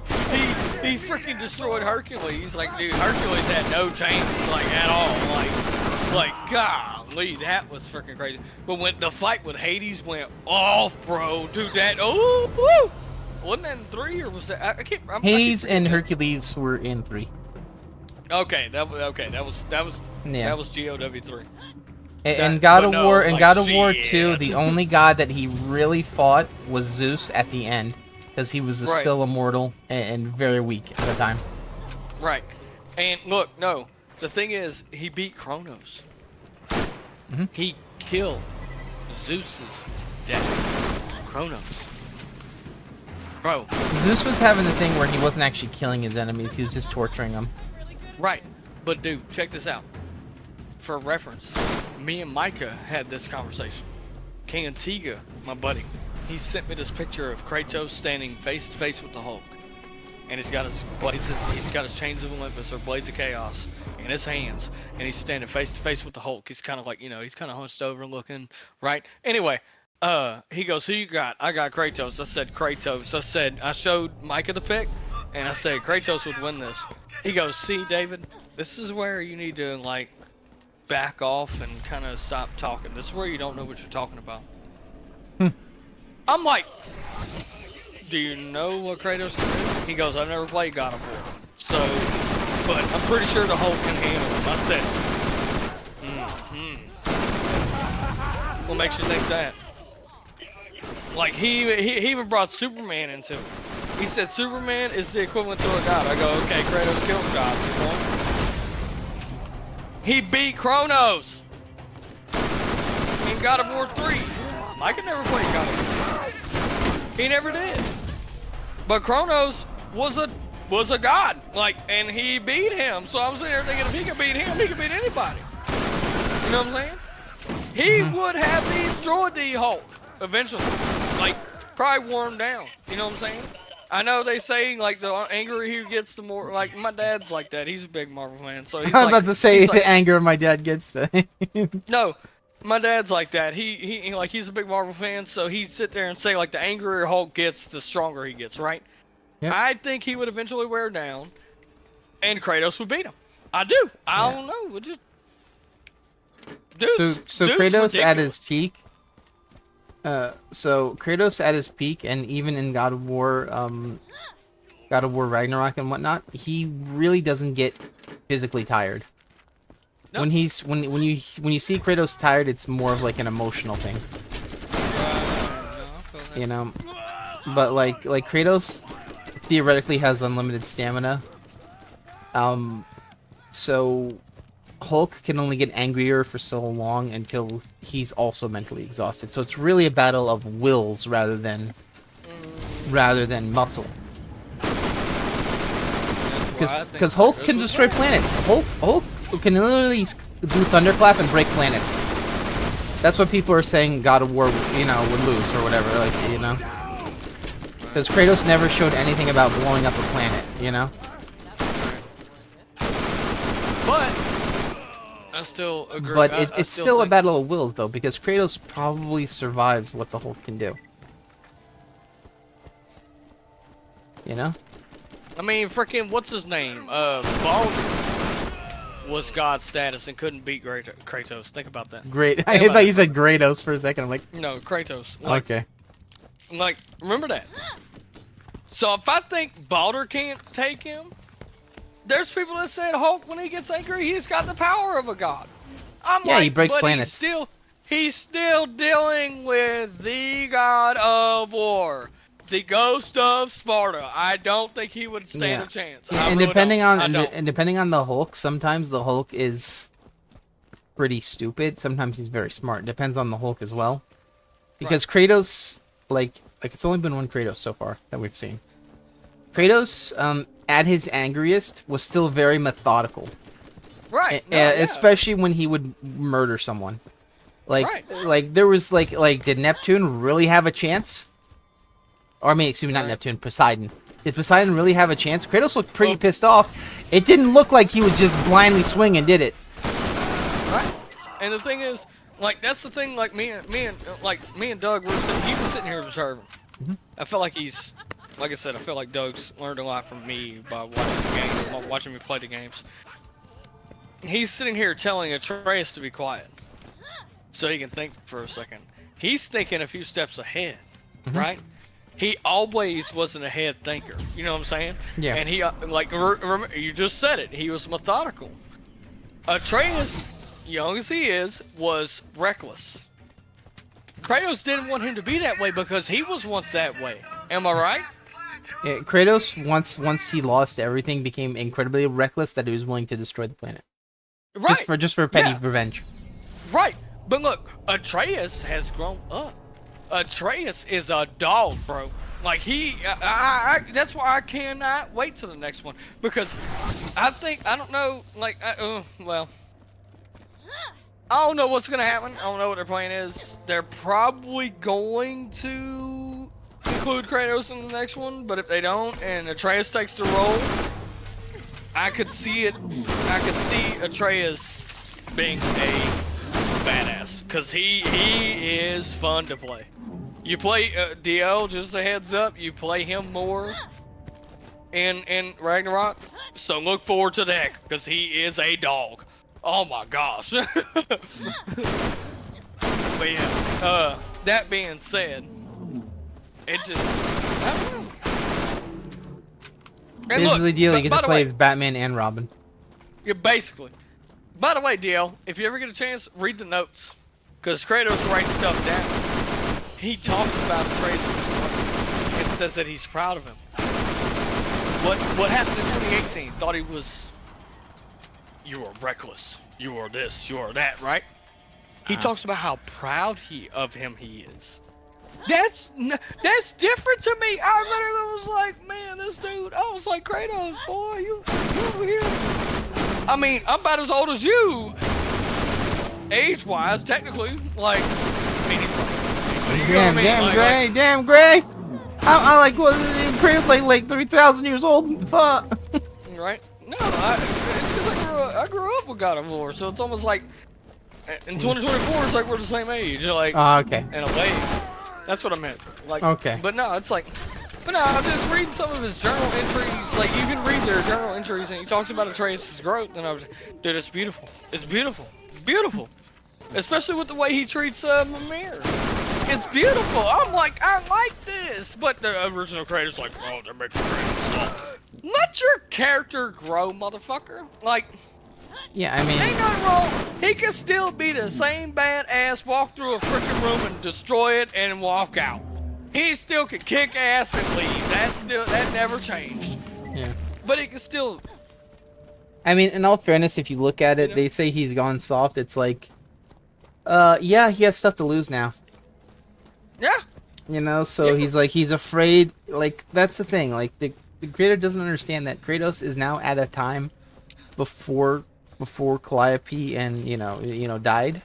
freaking destroyed Hercules. Like, dude, Hercules had no chance, like, at all. Like golly, that was freaking crazy. But when the fight with Hades went off, bro, dude, that woo! Wasn't that in 3 or was that? I can't. Hades and Hercules were in 3. Okay, that was Yeah. that was GOW 3. In God of but no, War, in like, God of War shit. 2, the only god that he really fought was Zeus at the end, because he was Right. still immortal and very weak at the time. Right. And look, no, the thing is, he beat Kronos. Mhm. He killed Zeus's dad, Kronos. Bro, Zeus was having the thing where he wasn't actually killing his enemies; he was just torturing them. right. But dude, check this out. For reference, me and Micah had this conversation. King Antigua, my buddy, he sent me this picture of Kratos standing face to face with the Hulk, and he's got his chains of Olympus or blades of chaos in his hands, and he's standing face to face with the Hulk. He's kind of like, he's kind of hunched over looking, right? Anyway, he goes, "Who you got?" I got Kratos. I said Kratos. I showed Micah the pic, and I said Kratos would win this. He goes, "See, David, this is where you need to like back off and kind of stop talking. This is where you don't know what you're talking about." I'm like, "Do you know what Kratos can do?" He goes, "I've never played God of War, so, but I'm pretty sure the Hulk can handle him." I said, What makes you think that? Like, he even brought Superman into it. He said Superman is the equivalent to a god. I go, okay, Kratos kills gods. You know? He beat Kronos in God of War 3. I could never play God of War. He never did. But Kronos was a god. Like, and he beat him. So I was sitting there thinking, if he could beat him, he could beat anybody. You know what I'm saying? He would have destroyed the Hulk eventually. Like, probably wore him down. You know what I'm saying? I know they say, like, the angrier he gets, the more, like, my dad's like that. He's a big Marvel fan. So he's I was like, about to say he's the like, anger my dad gets. The no, my dad's like that. He like, he's a big Marvel fan, so he'd sit there and say, like, the angrier Hulk gets, the stronger he gets, right? Yep. I think he would eventually wear down, and Kratos would beat him. I do. I don't know. We'll just... Dude's so Kratos at his ridiculous. peak. So Kratos at his peak, and even in God of War Ragnarok and whatnot, he really doesn't get physically tired. Nope. When you see Kratos tired, it's more of like an emotional thing, you know. But like Kratos theoretically has unlimited stamina. So Hulk can only get angrier for so long until he's also mentally exhausted. So it's really a battle of wills rather than muscle. Because Hulk can destroy planets. Hulk can literally do thunderclap and break planets. That's what people are saying God of War, would lose or whatever, Because Kratos never showed anything about blowing up a planet, But I still agree. But I it's still a battle of wills, though, because Kratos probably survives what the Hulk can do. I mean, freaking, what's his name? Baldur was God status and couldn't beat Kratos. Think about that. Great. I thought you said Kratos for a second. I'm like, no, Kratos. Okay. Like, remember that. So if I think Baldur can't take him, there's people that said Hulk, when he gets angry, he's got the power of a god. He breaks planets. He's still dealing with the god of war. The ghost of Sparta. I don't think he would stand a chance. And depending on the Hulk, sometimes the Hulk is pretty stupid. Sometimes he's very smart. Depends on the Hulk as well. Because Kratos, like it's only been one Kratos so far that we've seen. Kratos, at his angriest, was still very methodical. Right. Especially when he would murder someone. Like there was did Neptune really have a chance? Or, I mean, excuse me, not Neptune, Poseidon. Did Poseidon really have a chance? Kratos looked pretty pissed off. It didn't look like he would just blindly swing and did it. Right. And the thing is, that's the thing. Me and Doug he was sitting here observing. Mm-hmm. I felt like like I said, I feel like Doug's learned a lot from me by watching me play the games. He's sitting here telling Atreus to be quiet, so he can think for a second. He's thinking a few steps ahead, right? He always was an ahead thinker. You know what I'm saying? Yeah. And he, remember, you just said it. He was methodical. Atreus, young as he is, was reckless. Kratos didn't want him to be that way because he was once that way. Am I right? Yeah, Kratos, once he lost everything, became incredibly reckless that he was willing to destroy the planet. Right. Just for petty revenge. Right. But look, Atreus has grown up. Atreus is a dog, bro. Like that's why I cannot wait till the next one, because I don't know, well, I don't know what's gonna happen. I don't know what their plan is. They're probably going to include Kratos in the next one, but if they don't and Atreus takes the role, I could see Atreus being a badass, because he is fun to play. You play DL, just a heads up, you play him more in Ragnarok, so look forward to that, because he is a dog. Oh my gosh. But yeah, that being said, it just, I don't know. And Basically, look, DL, you get by to the play way, as Batman and Robin. Yeah, basically. By the way, DL, if you ever get a chance, read the notes, because Kratos writes stuff down. He talks about Atreus and says that he's proud of him. What happened in 2018? Thought he was, you are reckless, you are this, you are that, right? He talks about how proud of him he is. That's different to me. I literally was like, man, this dude. I was like, Kratos, boy, you over here. I mean, I'm about as old as you, age-wise, technically. Like, Damn, Gray. I like, what? Kratos like 3,000 years old. Fuck. Right? No, it's because I grew up with God of War, so it's almost like in 2024, it's like we're the same age. Like, okay. In a way, that's what I meant. Like, okay. But no, it's like. But no, I'm just reading some of his journal entries. Like, you can read their journal entries, and he talks about Atreus' growth. And I was, dude, it's beautiful. It's beautiful. It's beautiful. Especially with the way he treats Mimir. It's beautiful. I'm like, I like this. But the original Kratos, like, oh, they're making Kratos stop. Let your character grow, motherfucker. Like, Yeah, I mean, Ain't nothing wrong. He could still be the same badass, walk through a freaking room and destroy it and walk out. He still could kick ass and leave. That never changed. yeah. But he could still. I mean, in all fairness, if you look at it, You know? they say he's gone soft. It's like, yeah, he has stuff to lose now. Yeah. You know, so Yeah. he's like, he's afraid. Like, that's the thing. Like, the creator doesn't understand that Kratos is now at a time before Calliope and you know died,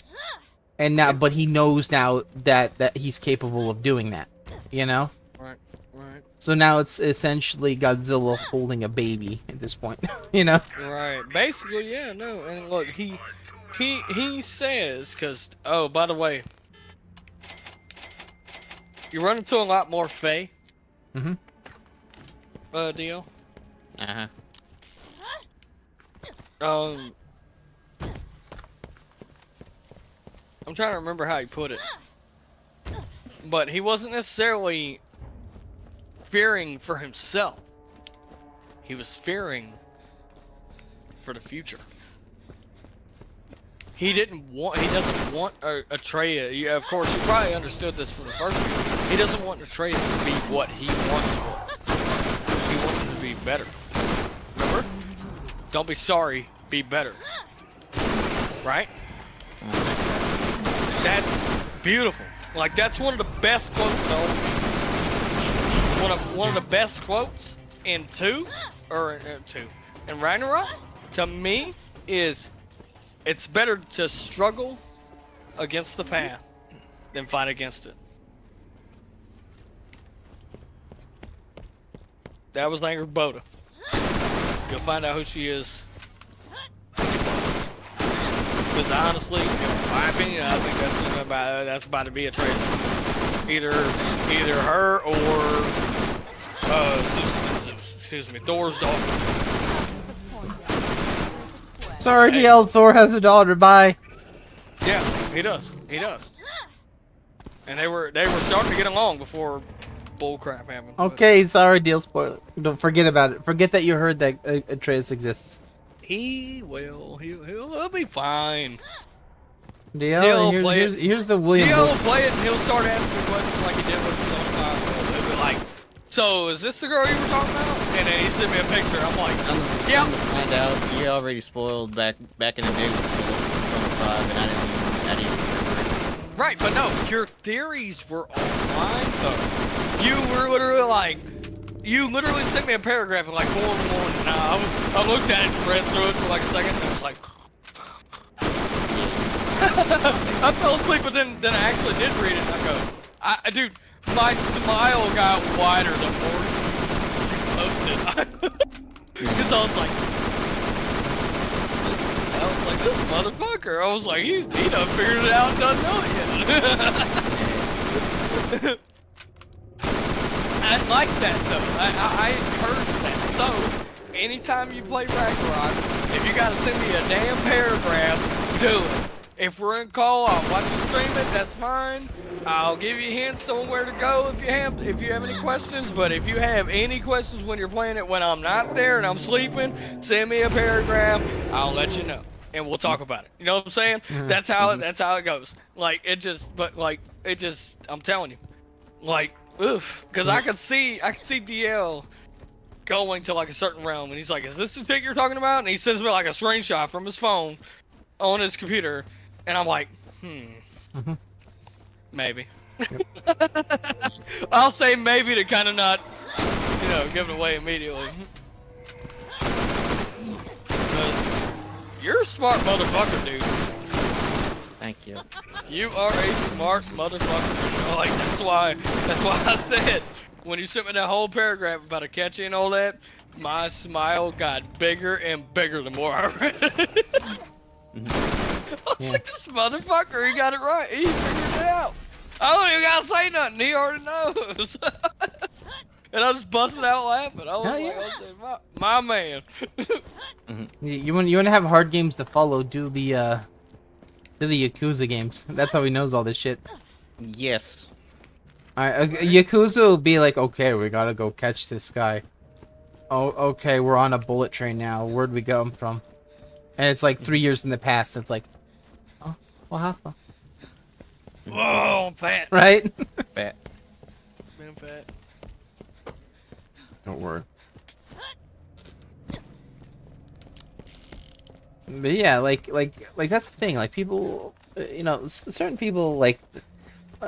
and now, but he knows now that he's capable of doing that. You know. Right. Right. So now it's essentially Godzilla holding a baby at this point. You know. Right. Basically, yeah. No. And look, he says, cause oh, by the way, you run into a lot more Fae. Mhm. Deal. Uh-huh. I'm trying to remember how he put it, but he wasn't necessarily fearing for himself. He was fearing for the future. He doesn't want Atreus. Yeah, of course, you probably understood this from the first video. He doesn't want Atreus to be what he once was. He wants him to be better. Remember? Don't be sorry, be better. Right? That's beautiful. Like, that's one of the best quotes though. One of the best quotes in in Ragnarok, to me, is it's better to struggle against the path than fight against it. That was Angry Boda. You'll find out who she is. Because honestly, in my opinion, I think that's about to be a traitor. Either her or excuse me, Thor's daughter. Sorry, DL. Thor has a daughter. Bye. Yeah, he does. He does. And they were starting to get along before bullcrap happened. but Okay, sorry, deal spoiler. Don't forget about it. Forget that you heard that Atreus exists. He will. He'll be fine. DL, He'll and play here's the William. He'll Wolf. play it and he'll start asking questions like he did with the He'll be like, so is this the girl you were talking about? And then he sent me a picture. I'm like, yeah. To find out, you already spoiled back in the day with Persona 5, and I didn't remember it. Right, but no, your theories were all mine though. You were literally like, you literally sent me a paragraph at like 4 in the morning. And I looked at it and read through it for like a second, and I was like, I fell asleep, but then I actually did read it. And I go, dude, my smile got wider the more you posted. Because I was like, this motherfucker. I was like, he done figured it out and doesn't know it yet. I like that though. I encourage that. So, anytime you play Ragnarok, if you gotta send me a damn paragraph, do it. If we're in call, I'll watch you stream it, that's fine. I'll give you hints on where to go if you have any questions, but if you have any questions when you're playing it when I'm not there and I'm sleeping, send me a paragraph, I'll let you know. And we'll talk about it. You know what I'm saying? That's how it goes. Like I'm telling you. Like, oof. Cause I can see DL going to like a certain realm and he's like, is this the thing you're talking about? And he sends me like a screenshot from his phone on his computer. And I'm like, maybe. I'll say maybe to kind of not, give it away immediately. You're a smart motherfucker, dude. Thank you. You are a smart motherfucker. Like that's why I said when you sent me that whole paragraph about Akechi and all that, my smile got bigger and bigger the more I read it. I was like, this motherfucker, he got it right. He figured it out. I don't even gotta say nothing. He already knows. And I just busted out laughing. I was like, my man. You want to have hard games to follow? Do the Yakuza games. That's how he knows all this shit. Yes. Alright, Yakuza will be like, okay, we gotta go catch this guy. Oh, okay, we're on a bullet train now. Where'd we come from? And it's like 3 years in the past. And it's like, oh, what happened? Whoa, I'm fat. Right? Fat. Man, fat. Don't worry. But yeah, like that's the thing. Like people, you know, certain people like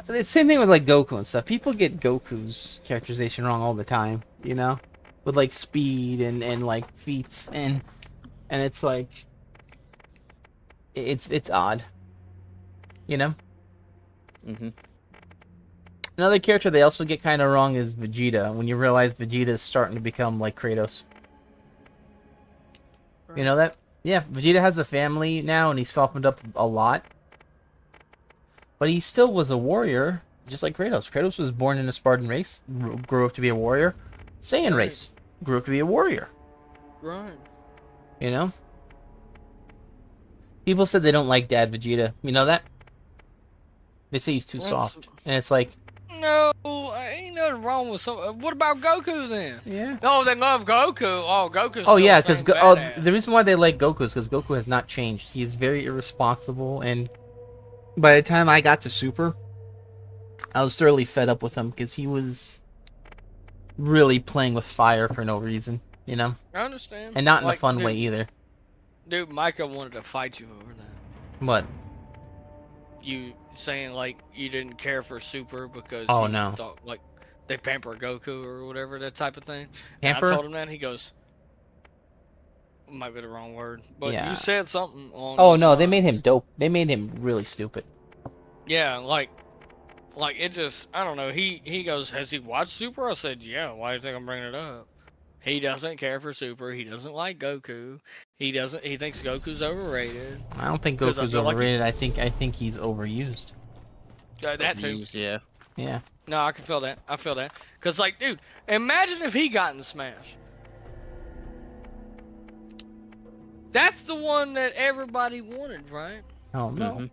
the same thing with like Goku and stuff. People get Goku's characterization wrong all the time. You know, with like speed and like feats and it's like it's odd. You know. Mm-hmm. Another character they also get kind of wrong is Vegeta. When you realize Vegeta is starting to become like Kratos. You know that? Yeah, Vegeta has a family now, and he's softened up a lot. But he still was a warrior, just like Kratos. Kratos was born in a Spartan race, grew up to be a warrior. Saiyan race, grew up to be a warrior. Right. You know? People said they don't like Dad Vegeta. You know that? They say he's too soft. And it's like... No, ain't nothing wrong with some. What about Goku then? Yeah. Oh, they love Goku. Oh, Goku's. Oh, yeah, because because the reason why they like Goku is because Goku has not changed. He is very irresponsible, and by the time I got to Super, I was thoroughly fed up with him because he was really playing with fire for no reason, you know? I understand. And not in a Like, fun dude, way either. Dude, Micah wanted to fight you over that. What? You saying like you didn't care for Super because Oh, you no. thought like they pamper Goku or whatever, that type of thing. Pamper? And I told him that, he goes, might be the wrong word, but Yeah. you said something on. Oh, those no, they lines. made him dope. They made him really stupid. Yeah, like it just, I don't know. He goes, has he watched Super? I said, yeah. Why do you think I'm bringing it up? He doesn't care for Super. He doesn't like Goku. He thinks Goku's overrated. I don't think 'Cause I Goku's feel like overrated. I think he's overused. That too. Views, yeah. Yeah. No, I can feel that. I feel that. Cause like, dude, imagine if he got in Smash. That's the one that everybody wanted, right? Oh, no. Mhm.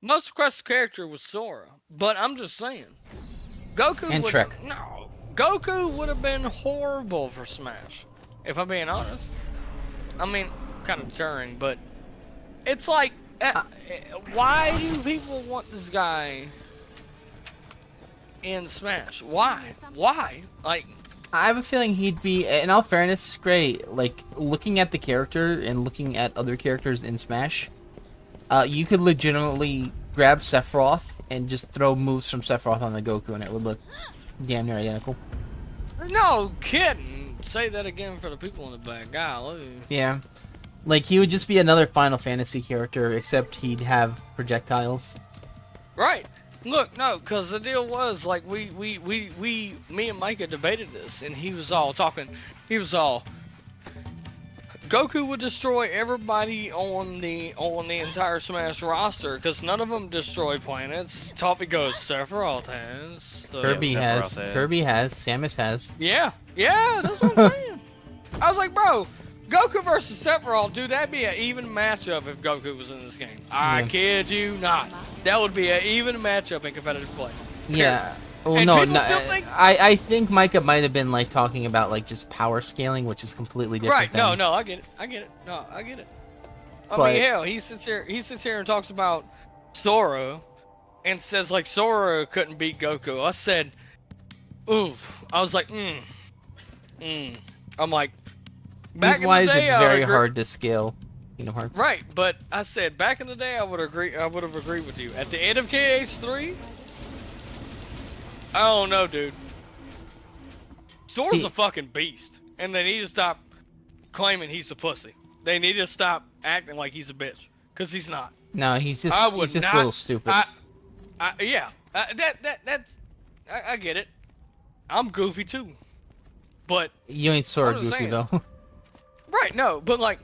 Most requested character was Sora, but I'm just saying, Goku And would, Trek. No, Goku would have been horrible for Smash, if I'm being honest. I mean, kind of deterring, but it's like, why do people want this guy in Smash? Why? Why? Like, I have a feeling he'd be, in all fairness, great. Like, looking at the character and looking at other characters in Smash, you could legitimately grab Sephiroth and just throw moves from Sephiroth on the Goku and it would look damn near identical. no kidding. Say that again for the people in the back. Golly. Yeah. Like, he would just be another Final Fantasy character, except he'd have projectiles. Right. Look, no, because the deal was, like, me and Micah debated this, and he was all talking, Goku would destroy everybody on the entire Smash roster, because none of them destroy planets. Toppy goes, Sephiroth has. So, Kirby has. Sephiroth has. Kirby has. Samus has. Yeah, that's what I'm saying. I was like, bro, Goku versus Sephiroth, dude, that'd be an even matchup if Goku was in this game. I Yeah. kid you not. That would be an even matchup in competitive play. Yeah. Well, And no, people no. still think- I think Micah might have been, like, talking about, like, just power scaling, which is completely different. Right? No, than- no, I get it. No, I get it. I But- mean, hell, he sits here and talks about Sora, and says like Sora couldn't beat Goku. I said, oof. I was like, I'm like, back in the Wise, day, it's I would very agree- hard to scale Kingdom Hearts. Right, but I said back in the day, I would have agreed with you. At the end of KH3, I don't know, dude. Sora's See- a fucking beast, and they need to stop claiming he's a pussy. They need to stop acting like he's a bitch, cause he's not. No, he's just I would he's just not, a little stupid. Yeah, I get it. I'm goofy too, but You ain't Sora I'm just goofy saying. though. right, no, but like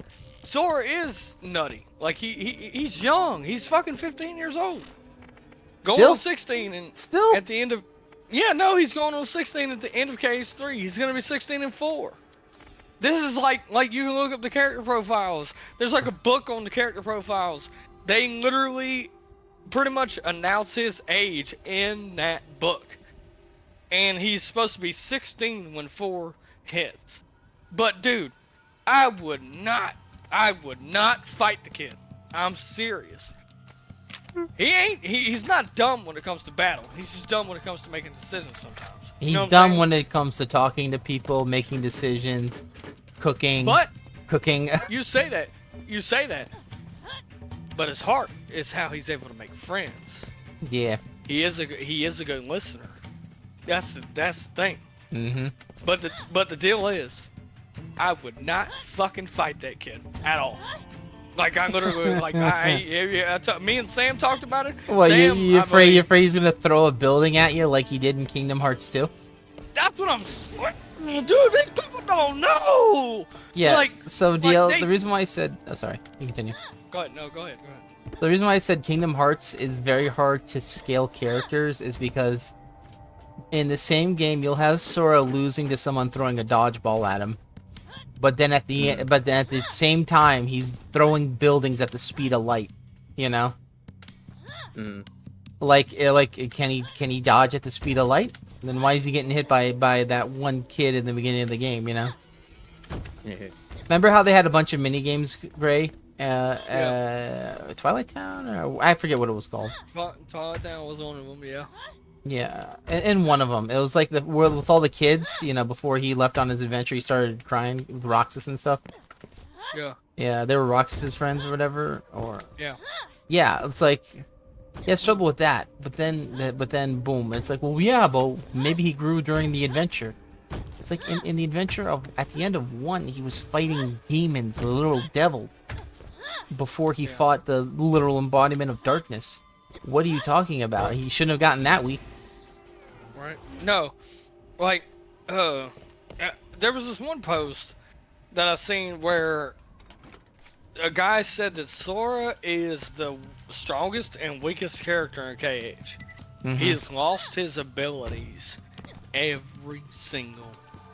Sora is nutty. Like he's young. He's fucking 15 years old. Going Still? on 16 and Still? at the end of he's going on 16 at the end of KH3. He's gonna be 16 and 4. This is like you can look up the character profiles. There's like a book on the character profiles. They literally pretty much announce his age in that book. And he's supposed to be 16 when 4 hits. But dude, I would not I would not fight the kid. I'm serious. He's not dumb when it comes to battle. He's just dumb when it comes to making decisions sometimes. He's You know what I'm dumb saying? when it comes to talking to people, making decisions, cooking. But Cooking. you say that. But his heart is how he's able to make friends. Yeah. He is a good listener. That's the thing. Mm-hmm. But the deal is, I would not fucking fight that kid at all. Like I'm literally like me and Sam talked about it. Well, Sam, you afraid he's gonna throw a building at you like he did in Kingdom Hearts 2? That's what I'm. Dude, these people don't know. Yeah. Like, so like DL, the reason why I said, oh sorry, you continue. Go ahead. No, go ahead. The reason why I said Kingdom Hearts is very hard to scale characters is because in the same game you'll have Sora losing to someone throwing a dodgeball at him, but then at the same time he's throwing buildings at the speed of light. You know, like can he dodge at the speed of light? Then why is he getting hit by that one kid in the beginning of the game? You know. Remember how they had a bunch of mini games, Gray? Twilight Town, or I forget what it was called. Twilight Town was one of them, yeah. Yeah, in one of them, it was like with all the kids. You know, before he left on his adventure, he started crying with Roxas and stuff. Yeah. Yeah, they were Roxas's friends or whatever. Or yeah, it's like he has trouble with that. But then boom, it's like, well, yeah, but maybe he grew during the adventure. It's like in the adventure of at the end of 1, he was fighting demons, the literal devil, before he fought the literal embodiment of darkness. What are you talking about? He shouldn't have gotten that weak. Right. No, like, there was this one post that I seen where a guy said that Sora is the strongest and weakest character in KH. He has lost his abilities every single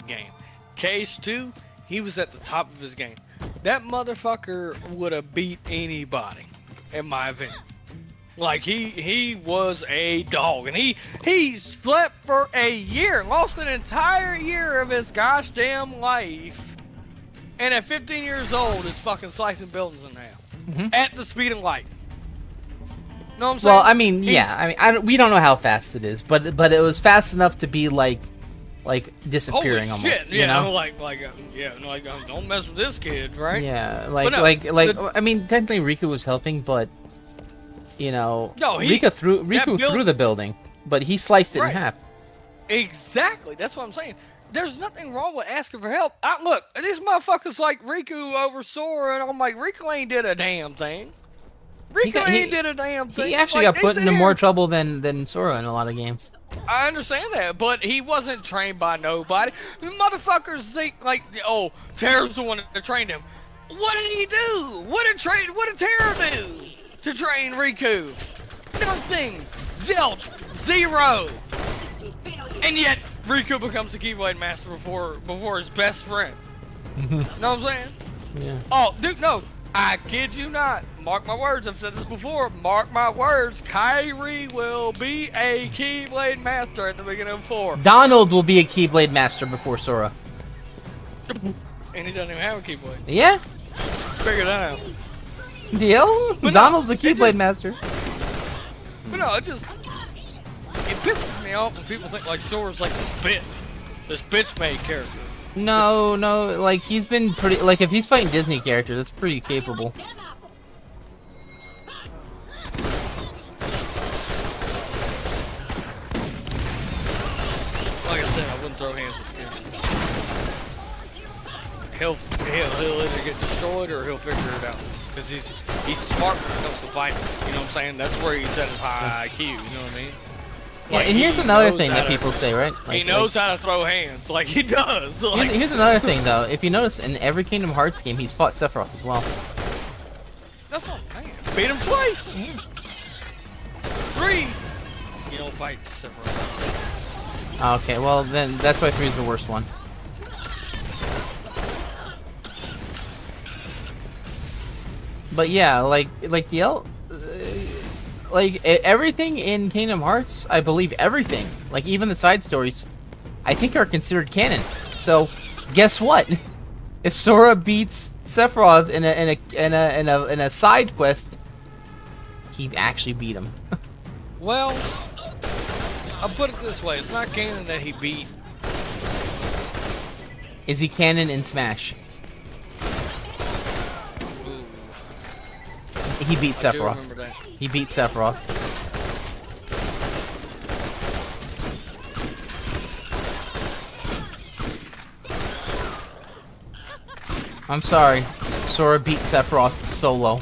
game. KH2, he was at the top of his game. That motherfucker would have beat anybody, in my opinion. Like he was a dog, and he slept for a year, lost an entire year of his gosh damn life, and at 15 years old is fucking slicing buildings in half at the speed of light. Know what I'm saying? Well, I mean, we don't know how fast it is, but it was fast enough to be like disappearing holy almost. shit, you know? Don't mess with this kid, right? Yeah, no, I mean, technically Riku was helping, but you know, No, Riku threw the building, but he sliced it in half. Exactly. That's what I'm saying. There's nothing wrong with asking for help. Look, these motherfuckers like Riku over Sora, and I'm like, Riku ain't did a damn thing. Riku ain't did a damn thing. He actually got put into more trouble than Sora in a lot of games. I understand that, but he wasn't trained by nobody. The motherfuckers think like, oh, Terra's the one that trained him. What did he do? What did Terra do to train Riku? Nothing. Zilch. Zero. And yet, Riku becomes the Keyblade Master before his best friend. Know what I'm saying? Yeah. Oh, dude, no. I kid you not. Mark my words. I've said this before. Mark my words. Kyrie will be a Keyblade Master at the beginning of 4. Donald will be a Keyblade Master before Sora. And he doesn't even have a Keyblade. Yeah. Figure that out. Deal? But Donald's no, a Keyblade Master. But no, it pisses me off when people think like Sora's like this bitch-made character. No, like he's been pretty. Like if he's fighting Disney characters, that's pretty capable. Like I said, I wouldn't throw hands with him. He'll either get destroyed or he'll figure it out. Because he's smart when it comes to fighting. You know what I'm saying? That's where he's at his high IQ. You know what I mean? Yeah, Like, and here's another thing that people say, right? He knows how to throw hands, like he does. Like, Here's another thing, though. If you notice, in every Kingdom Hearts game, he's fought Sephiroth as well. that's not man. Beat him twice. 3. You don't fight Sephiroth. Okay, well then that's why 3 is the worst one. But yeah, like everything in Kingdom Hearts, I believe everything, like even the side stories, I think are considered canon. So, guess what? if Sora beats Sephiroth in a side quest, he actually beat him. Well, I'll put it this way: it's not canon that he beat. Is he canon in Smash? Ooh, He beat I do Sephiroth. remember that. He beat Sephiroth. I'm sorry. Sora beat Sephiroth solo,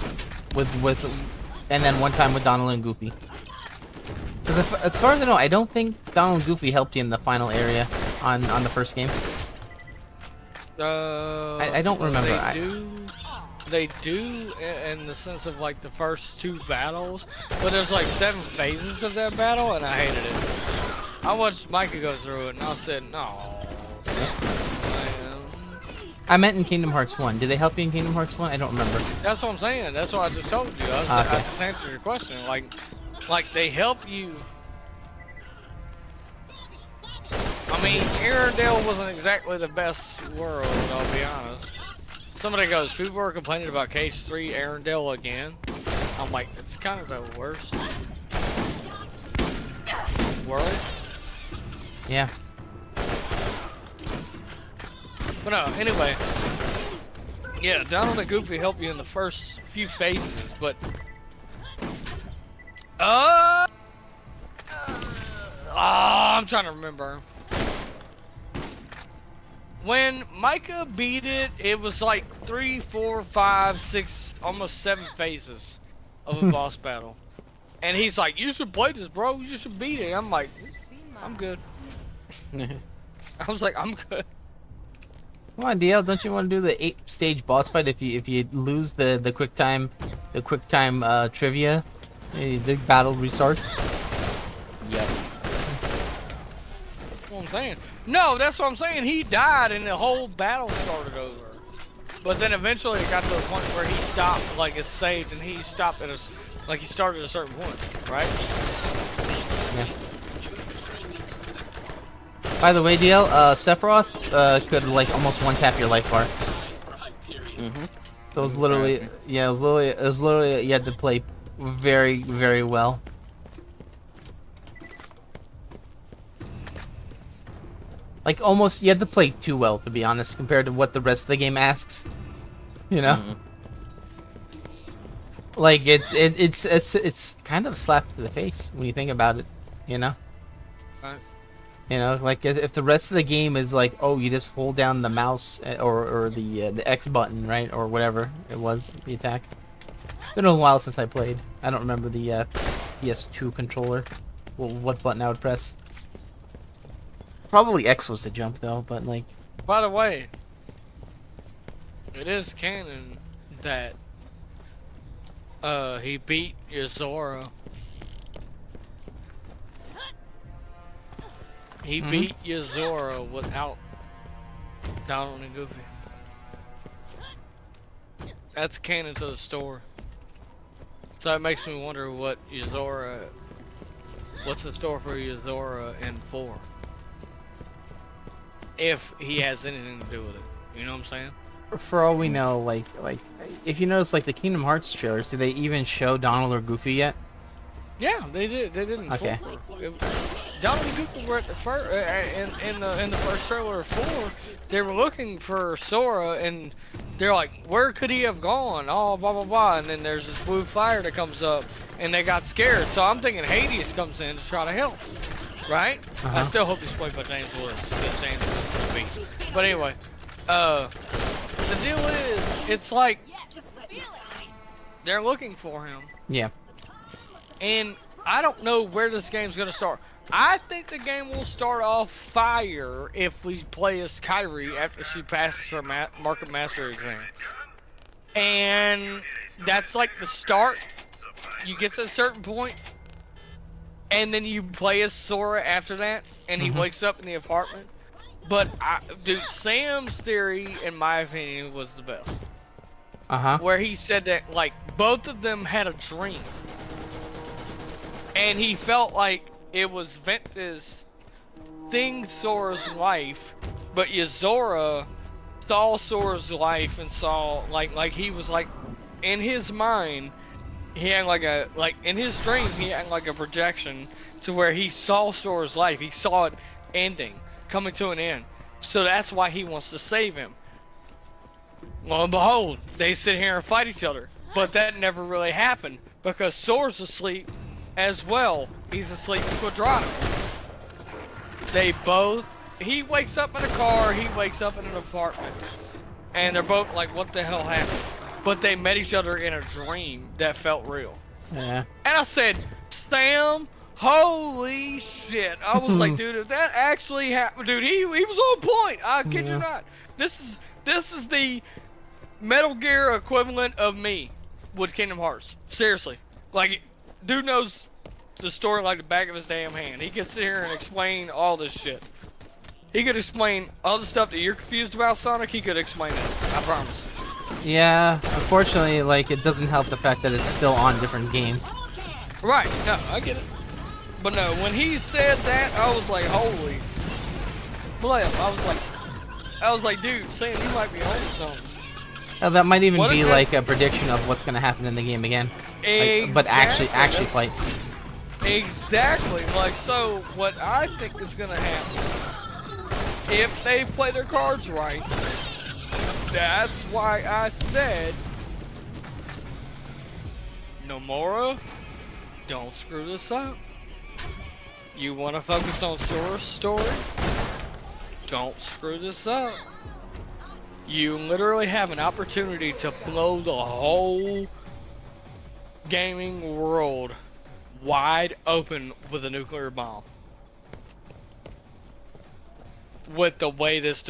and then one time with Donald and Goofy. Because as far as I know, I don't think Donald and Goofy helped you in the final area on the first game. I don't remember. They do in the sense of like the first 2 battles, but there's like 7 phases of that battle, and I hated it. I watched Micah go through it, and I said, no. I meant in Kingdom Hearts 1. Did they help you in Kingdom Hearts 1? I don't remember. That's what I'm saying. That's what I just told you. I just answered your question. Like they help you. I mean, Arendelle wasn't exactly the best world, I'll be honest. Somebody goes, people are complaining about KH3 Arendelle again. I'm like, it's kind of the worst world. Yeah. But no, anyway. Yeah, Donald and Goofy help you in the first few phases, but I'm trying to remember. When Micah beat it, it was like 3, 4, 5, 6, almost 7 phases of a boss battle. And he's like, you should play this, bro. You should beat it. I'm like, I'm good. I was like, I'm good. Come on, DL, don't you want to do the 8-stage boss fight if you lose the quick time trivia? The battle restarts. Yep. That's what I'm saying. No, that's what I'm saying. He died and the whole battle started over. But then eventually it got to a point where he stopped, like it's saved, and he stopped at like he started at a certain point, right? Yeah. By the way, DL, Sephiroth could like almost one-tap your life bar. Mhm. It was literally, yeah, it was literally you had to play very, very well. Like almost, you had to play too well, to be honest, compared to what the rest of the game asks. You know, like it's kind of a slap to the face when you think about it. You know. Right. You know, like if the rest of the game is like, oh, you just hold down the mouse or the X button, right, or whatever it was, the attack. It's been a while since I played. I don't remember the PS2 controller. Well, what button I would press. Probably X was the jump though, but like. By the way, it is canon that he beat Yozora. He beat Yozora without Donald and Goofy. That's canon to the story. So that makes me wonder what's in store for Yozora in 4. If he has anything to do with it. You know what I'm saying? For all we know, like if you notice, like the Kingdom Hearts trailers, did they even show Donald or Goofy yet? Yeah, they did. They didn't. Okay. Donald and Goofy were at the first in the first trailer of 4. They were looking for Sora, and they're like, "Where could he have gone?" Oh, blah blah blah. And then there's this blue fire that comes up, and they got scared. So I'm thinking Hades comes in to try to help, right? I still hope he's played by James Woods. But anyway, the deal is, it's like they're looking for him. Yeah. And I don't know where this game's gonna start. I think the game will start off fire if we play as Kyrie after she passes her Market Master exam. And that's like the start. You get to a certain point, and then you play as Sora after that, and he wakes up in the apartment. But, dude, Sam's theory, in my opinion, was the best. Where he said that, like, both of them had a dream. And he felt like it was Ventus thing Sora's life, but Yozora saw Sora's life and saw like he was like in his mind he had in his dream he had like a projection to where he saw Sora's life. He saw it ending, coming to an end. So that's why he wants to save him. Lo and behold, they sit here and fight each other. But that never really happened because Sora's asleep as well. He's asleep in Quadrado. He wakes up in a car, he wakes up in an apartment. And they're both like, what the hell happened? But they met each other in a dream that felt real. Yeah. And I said, Sam, holy shit. I was like, dude, if that actually happened, dude, he was on point. I kid you not. This is the Metal Gear equivalent of me with Kingdom Hearts. Seriously. Like, dude knows the story like the back of his damn hand. He can sit here and explain all this shit. He could explain all the stuff that you're confused about, Sonic. He could explain it. I promise. Yeah, unfortunately, like, it doesn't help the fact that it's still on different games. Right. No, I get it. But no, when he said that, I was like, holy. I was like, dude, Sam, you might be on something. That might even What be is that? like a prediction of what's gonna happen in the game again. Exactly. Like, but actually fight. Exactly. Like, so what I think is gonna happen, if they play their cards right, that's why I said, Nomura, don't screw this up. You want to focus on Sora's story? Don't screw this up. You literally have an opportunity to blow the whole gaming world wide open with a nuclear bomb. With the way with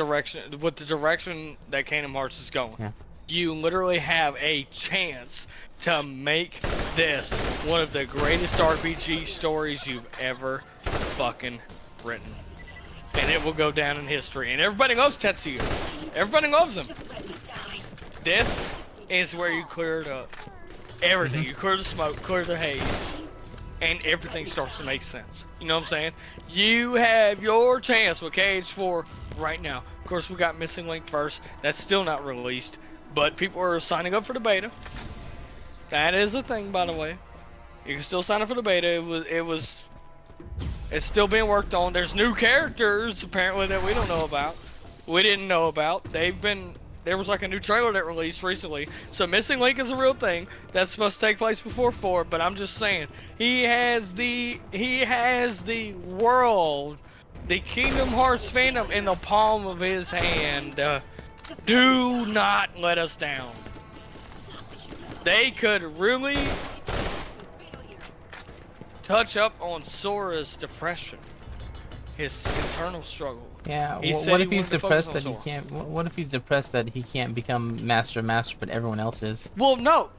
the direction that Kingdom Hearts is going. Yeah. You literally have a chance to make this one of the greatest RPG stories you've ever fucking written. And it will go down in history. And everybody loves Tetsuya. Everybody loves him. This is where you clear it up. Everything. You clear the smoke, clear the haze, and everything starts to make sense. You know what I'm saying? You have your chance with KH4 right now. Of course, we got Missing Link first. That's still not released, but people are signing up for the beta. That is a thing, by the way. You can still sign up for the beta. It's still being worked on. There's new characters apparently that we don't know about. We didn't know about. There was like a new trailer that released recently. So Missing Link is a real thing. That's supposed to take place before 4, but I'm just saying, he has the world, the Kingdom Hearts fandom in the palm of his hand. Do not let us down. They could really touch up on Sora's depression, his internal struggle. Yeah. He said What he if he's wanted to focus depressed on that he Sora. can't? What if he's depressed that he can't become master, but everyone else is? Well, no.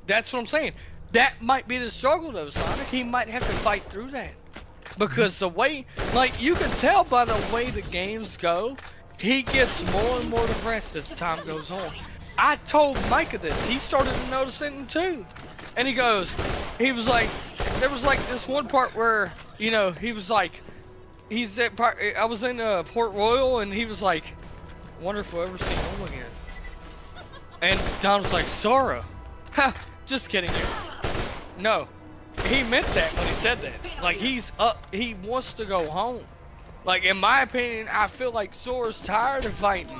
That's what I'm saying. That might be the struggle, though, Sonic. He might have to fight through that. Because the way, like, you can tell by the way the games go, he gets more and more depressed as time goes on. I told Micah this. He started to notice it too. And he was like, there was like this one part where, you know, he was like, I was in Port Royal, and he was like, I wonder if we'll ever see home again. And Don was like, Sora. Ha, just kidding, dude. No, he meant that when he said that. Like, he wants to go home. Like, in my opinion, I feel like Sora's tired of fighting.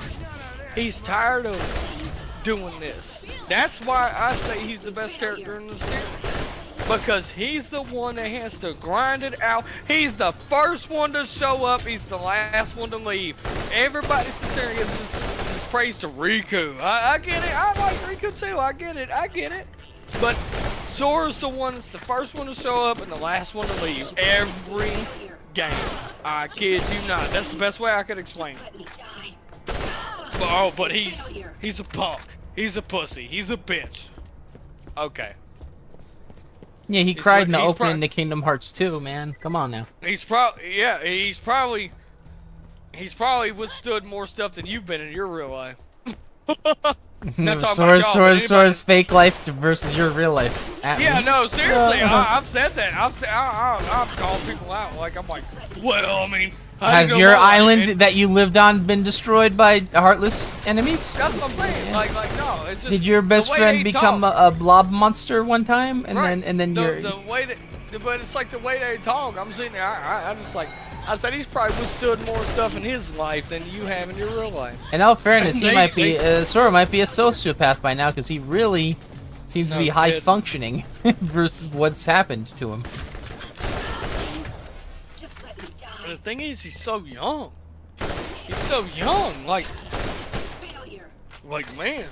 He's tired of doing this. That's why I say he's the best character in the series. Because he's the one that has to grind it out. He's the first one to show up. He's the last one to leave. Everybody sits there and gives this praise to Riku. I get it. I like Riku too. I get it. But Sora's the one that's the first one to show up and the last one to leave. Every game. I kid you not. That's the best way I could explain it. But he's a punk. He's a pussy. He's a bitch. Okay. Yeah, he cried in the opening to Kingdom Hearts 2, man. Come on now. He's probably withstood more stuff than you've been in your real life. Not talking about Sora's, y'all, Sora's, but Sora's fake life versus your real life. At yeah, me. no, seriously, I've said that. I've called people out. Like, I'm like, well, I mean, how do you Has know your my life? island And that you lived on been destroyed by heartless enemies? that's what I'm saying. Like, no, it's just. Did your best the way friend they become talk. a blob monster one time, and Right. then you're the way that, but it's like the way they talk. I'm sitting there. I just like. I said he's probably withstood more stuff in his life than you have in your real life. in all fairness, he They- might be Sora might be a sociopath by now because he really seems to No be high kidding. functioning versus what's happened to him. Just let me And die. the thing is, he's so young. He's so young. Like Failure. man.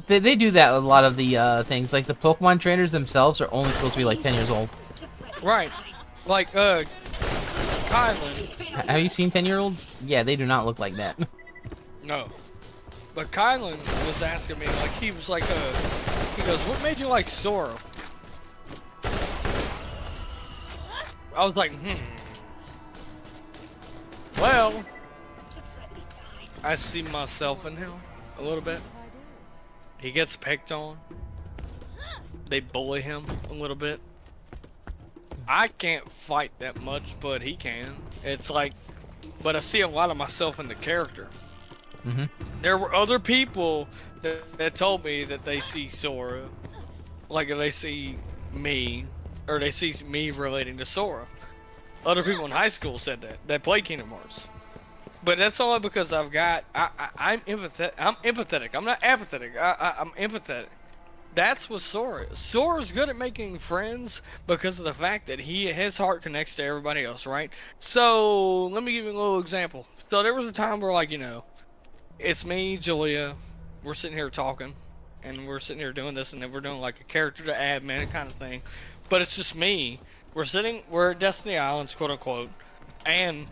They do that with a lot of the things. Like the Pokemon trainers themselves are only supposed to be like 10 years old. Just let me Right. die. Like Kylan. Have you seen 10-year-olds? Yeah, they do not look like that. No. But Kylan was asking me, like, he was like, he goes, what made you like Sora? I was like, well, Just let me die. I see myself in him a little bit. He gets picked on. They bully him a little bit. I can't fight that much, but he can. It's like, but I see a lot of myself in the character. Mm-hmm. There were other people that told me that they see Sora, like if they see me, or they see me relating to Sora. Other people in high school said that play Kingdom Hearts. But that's only because I'm empathetic. I'm empathetic. I'm not apathetic. I'm empathetic. That's what Sora is. Sora's good at making friends because of the fact that his heart connects to everybody else, right? So let me give you a little example. So there was a time where, like, you know, it's me, Julia, we're sitting here talking, and we're sitting here doing this, and then we're doing like a character to admin kind of thing, but it's just me. We're at Destiny Islands, quote unquote, and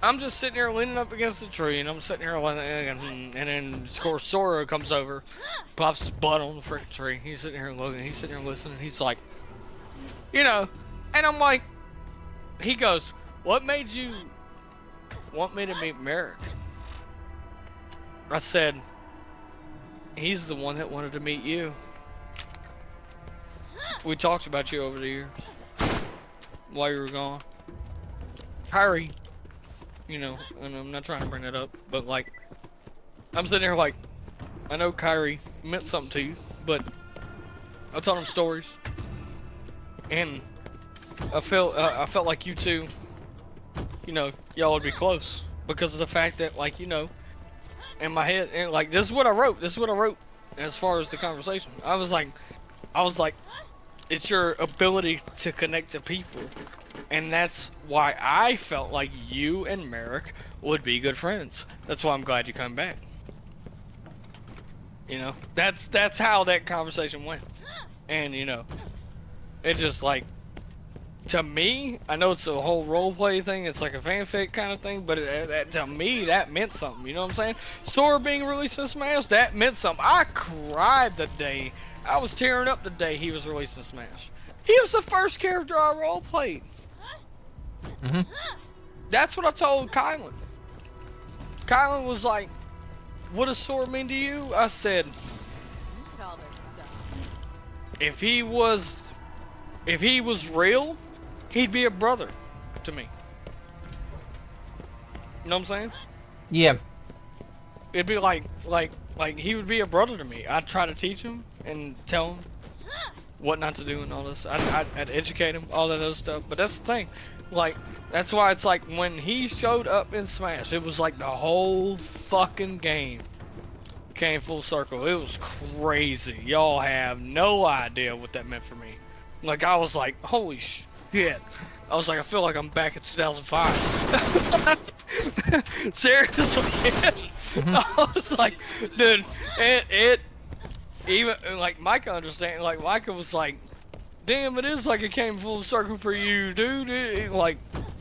I'm just sitting here leaning up against the tree, and I'm sitting here, and then of course Sora comes over, pops his butt on the freaking tree. He's sitting here looking, he's sitting here listening. He's like, you know, and I'm like, he goes, "What made you want me to meet Merrick?" I said, "He's the one that wanted to meet you. We talked about you over the years while you were gone. Kyrie, you know, and I'm not trying to bring that up, but like, I'm sitting there like, I know Kyrie meant something to you, but I told him stories, and I felt like you two, you know, y'all would be close because of the fact that, like, you know, in my head, and like, this is what I wrote as far as the conversation. I was like, it's your ability to connect to people, and that's why I felt like you and Merrick would be good friends. That's why I'm glad you come back. You know, that's how that conversation went. And you know, it just, like, to me, I know it's a whole roleplay thing, it's like a fanfic kind of thing, but to me, that meant something, you know what I'm saying? Sora being released in Smash, that meant something. I cried the day, I was tearing up the day he was released in Smash. He was the first character I roleplayed. Mm-hmm. That's what I told Kylan. Kylan was like, what does Sora mean to you? I said, All this stuff. if he was real, he'd be a brother to me. You know what I'm saying? Yeah. It'd be like he would be a brother to me. I'd try to teach him and tell him what not to do and all this. I'd educate him, all that other stuff. But that's the thing. Like, that's why it's like when he showed up in Smash, it was like the whole fucking game came full circle. It was crazy. Y'all have no idea what that meant for me. Like, I was like, holy shit. I was like, I feel like I'm back in 2005. Seriously. I was like, dude, it even, like, Micah understand, like, Micah was like, damn, it is like it came full circle for you, dude. Like,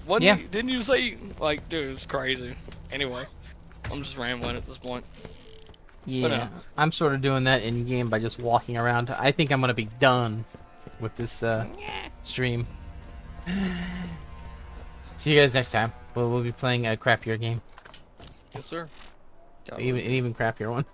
what? Yeah. Didn't you say, like, dude, it's crazy. Anyway, I'm just rambling at this point. Yeah. I'm sort of doing that in game by just walking around. I think I'm gonna be done with this stream. See you guys next time. We'll be playing a crappier game. Yes, sir. An even crappier one.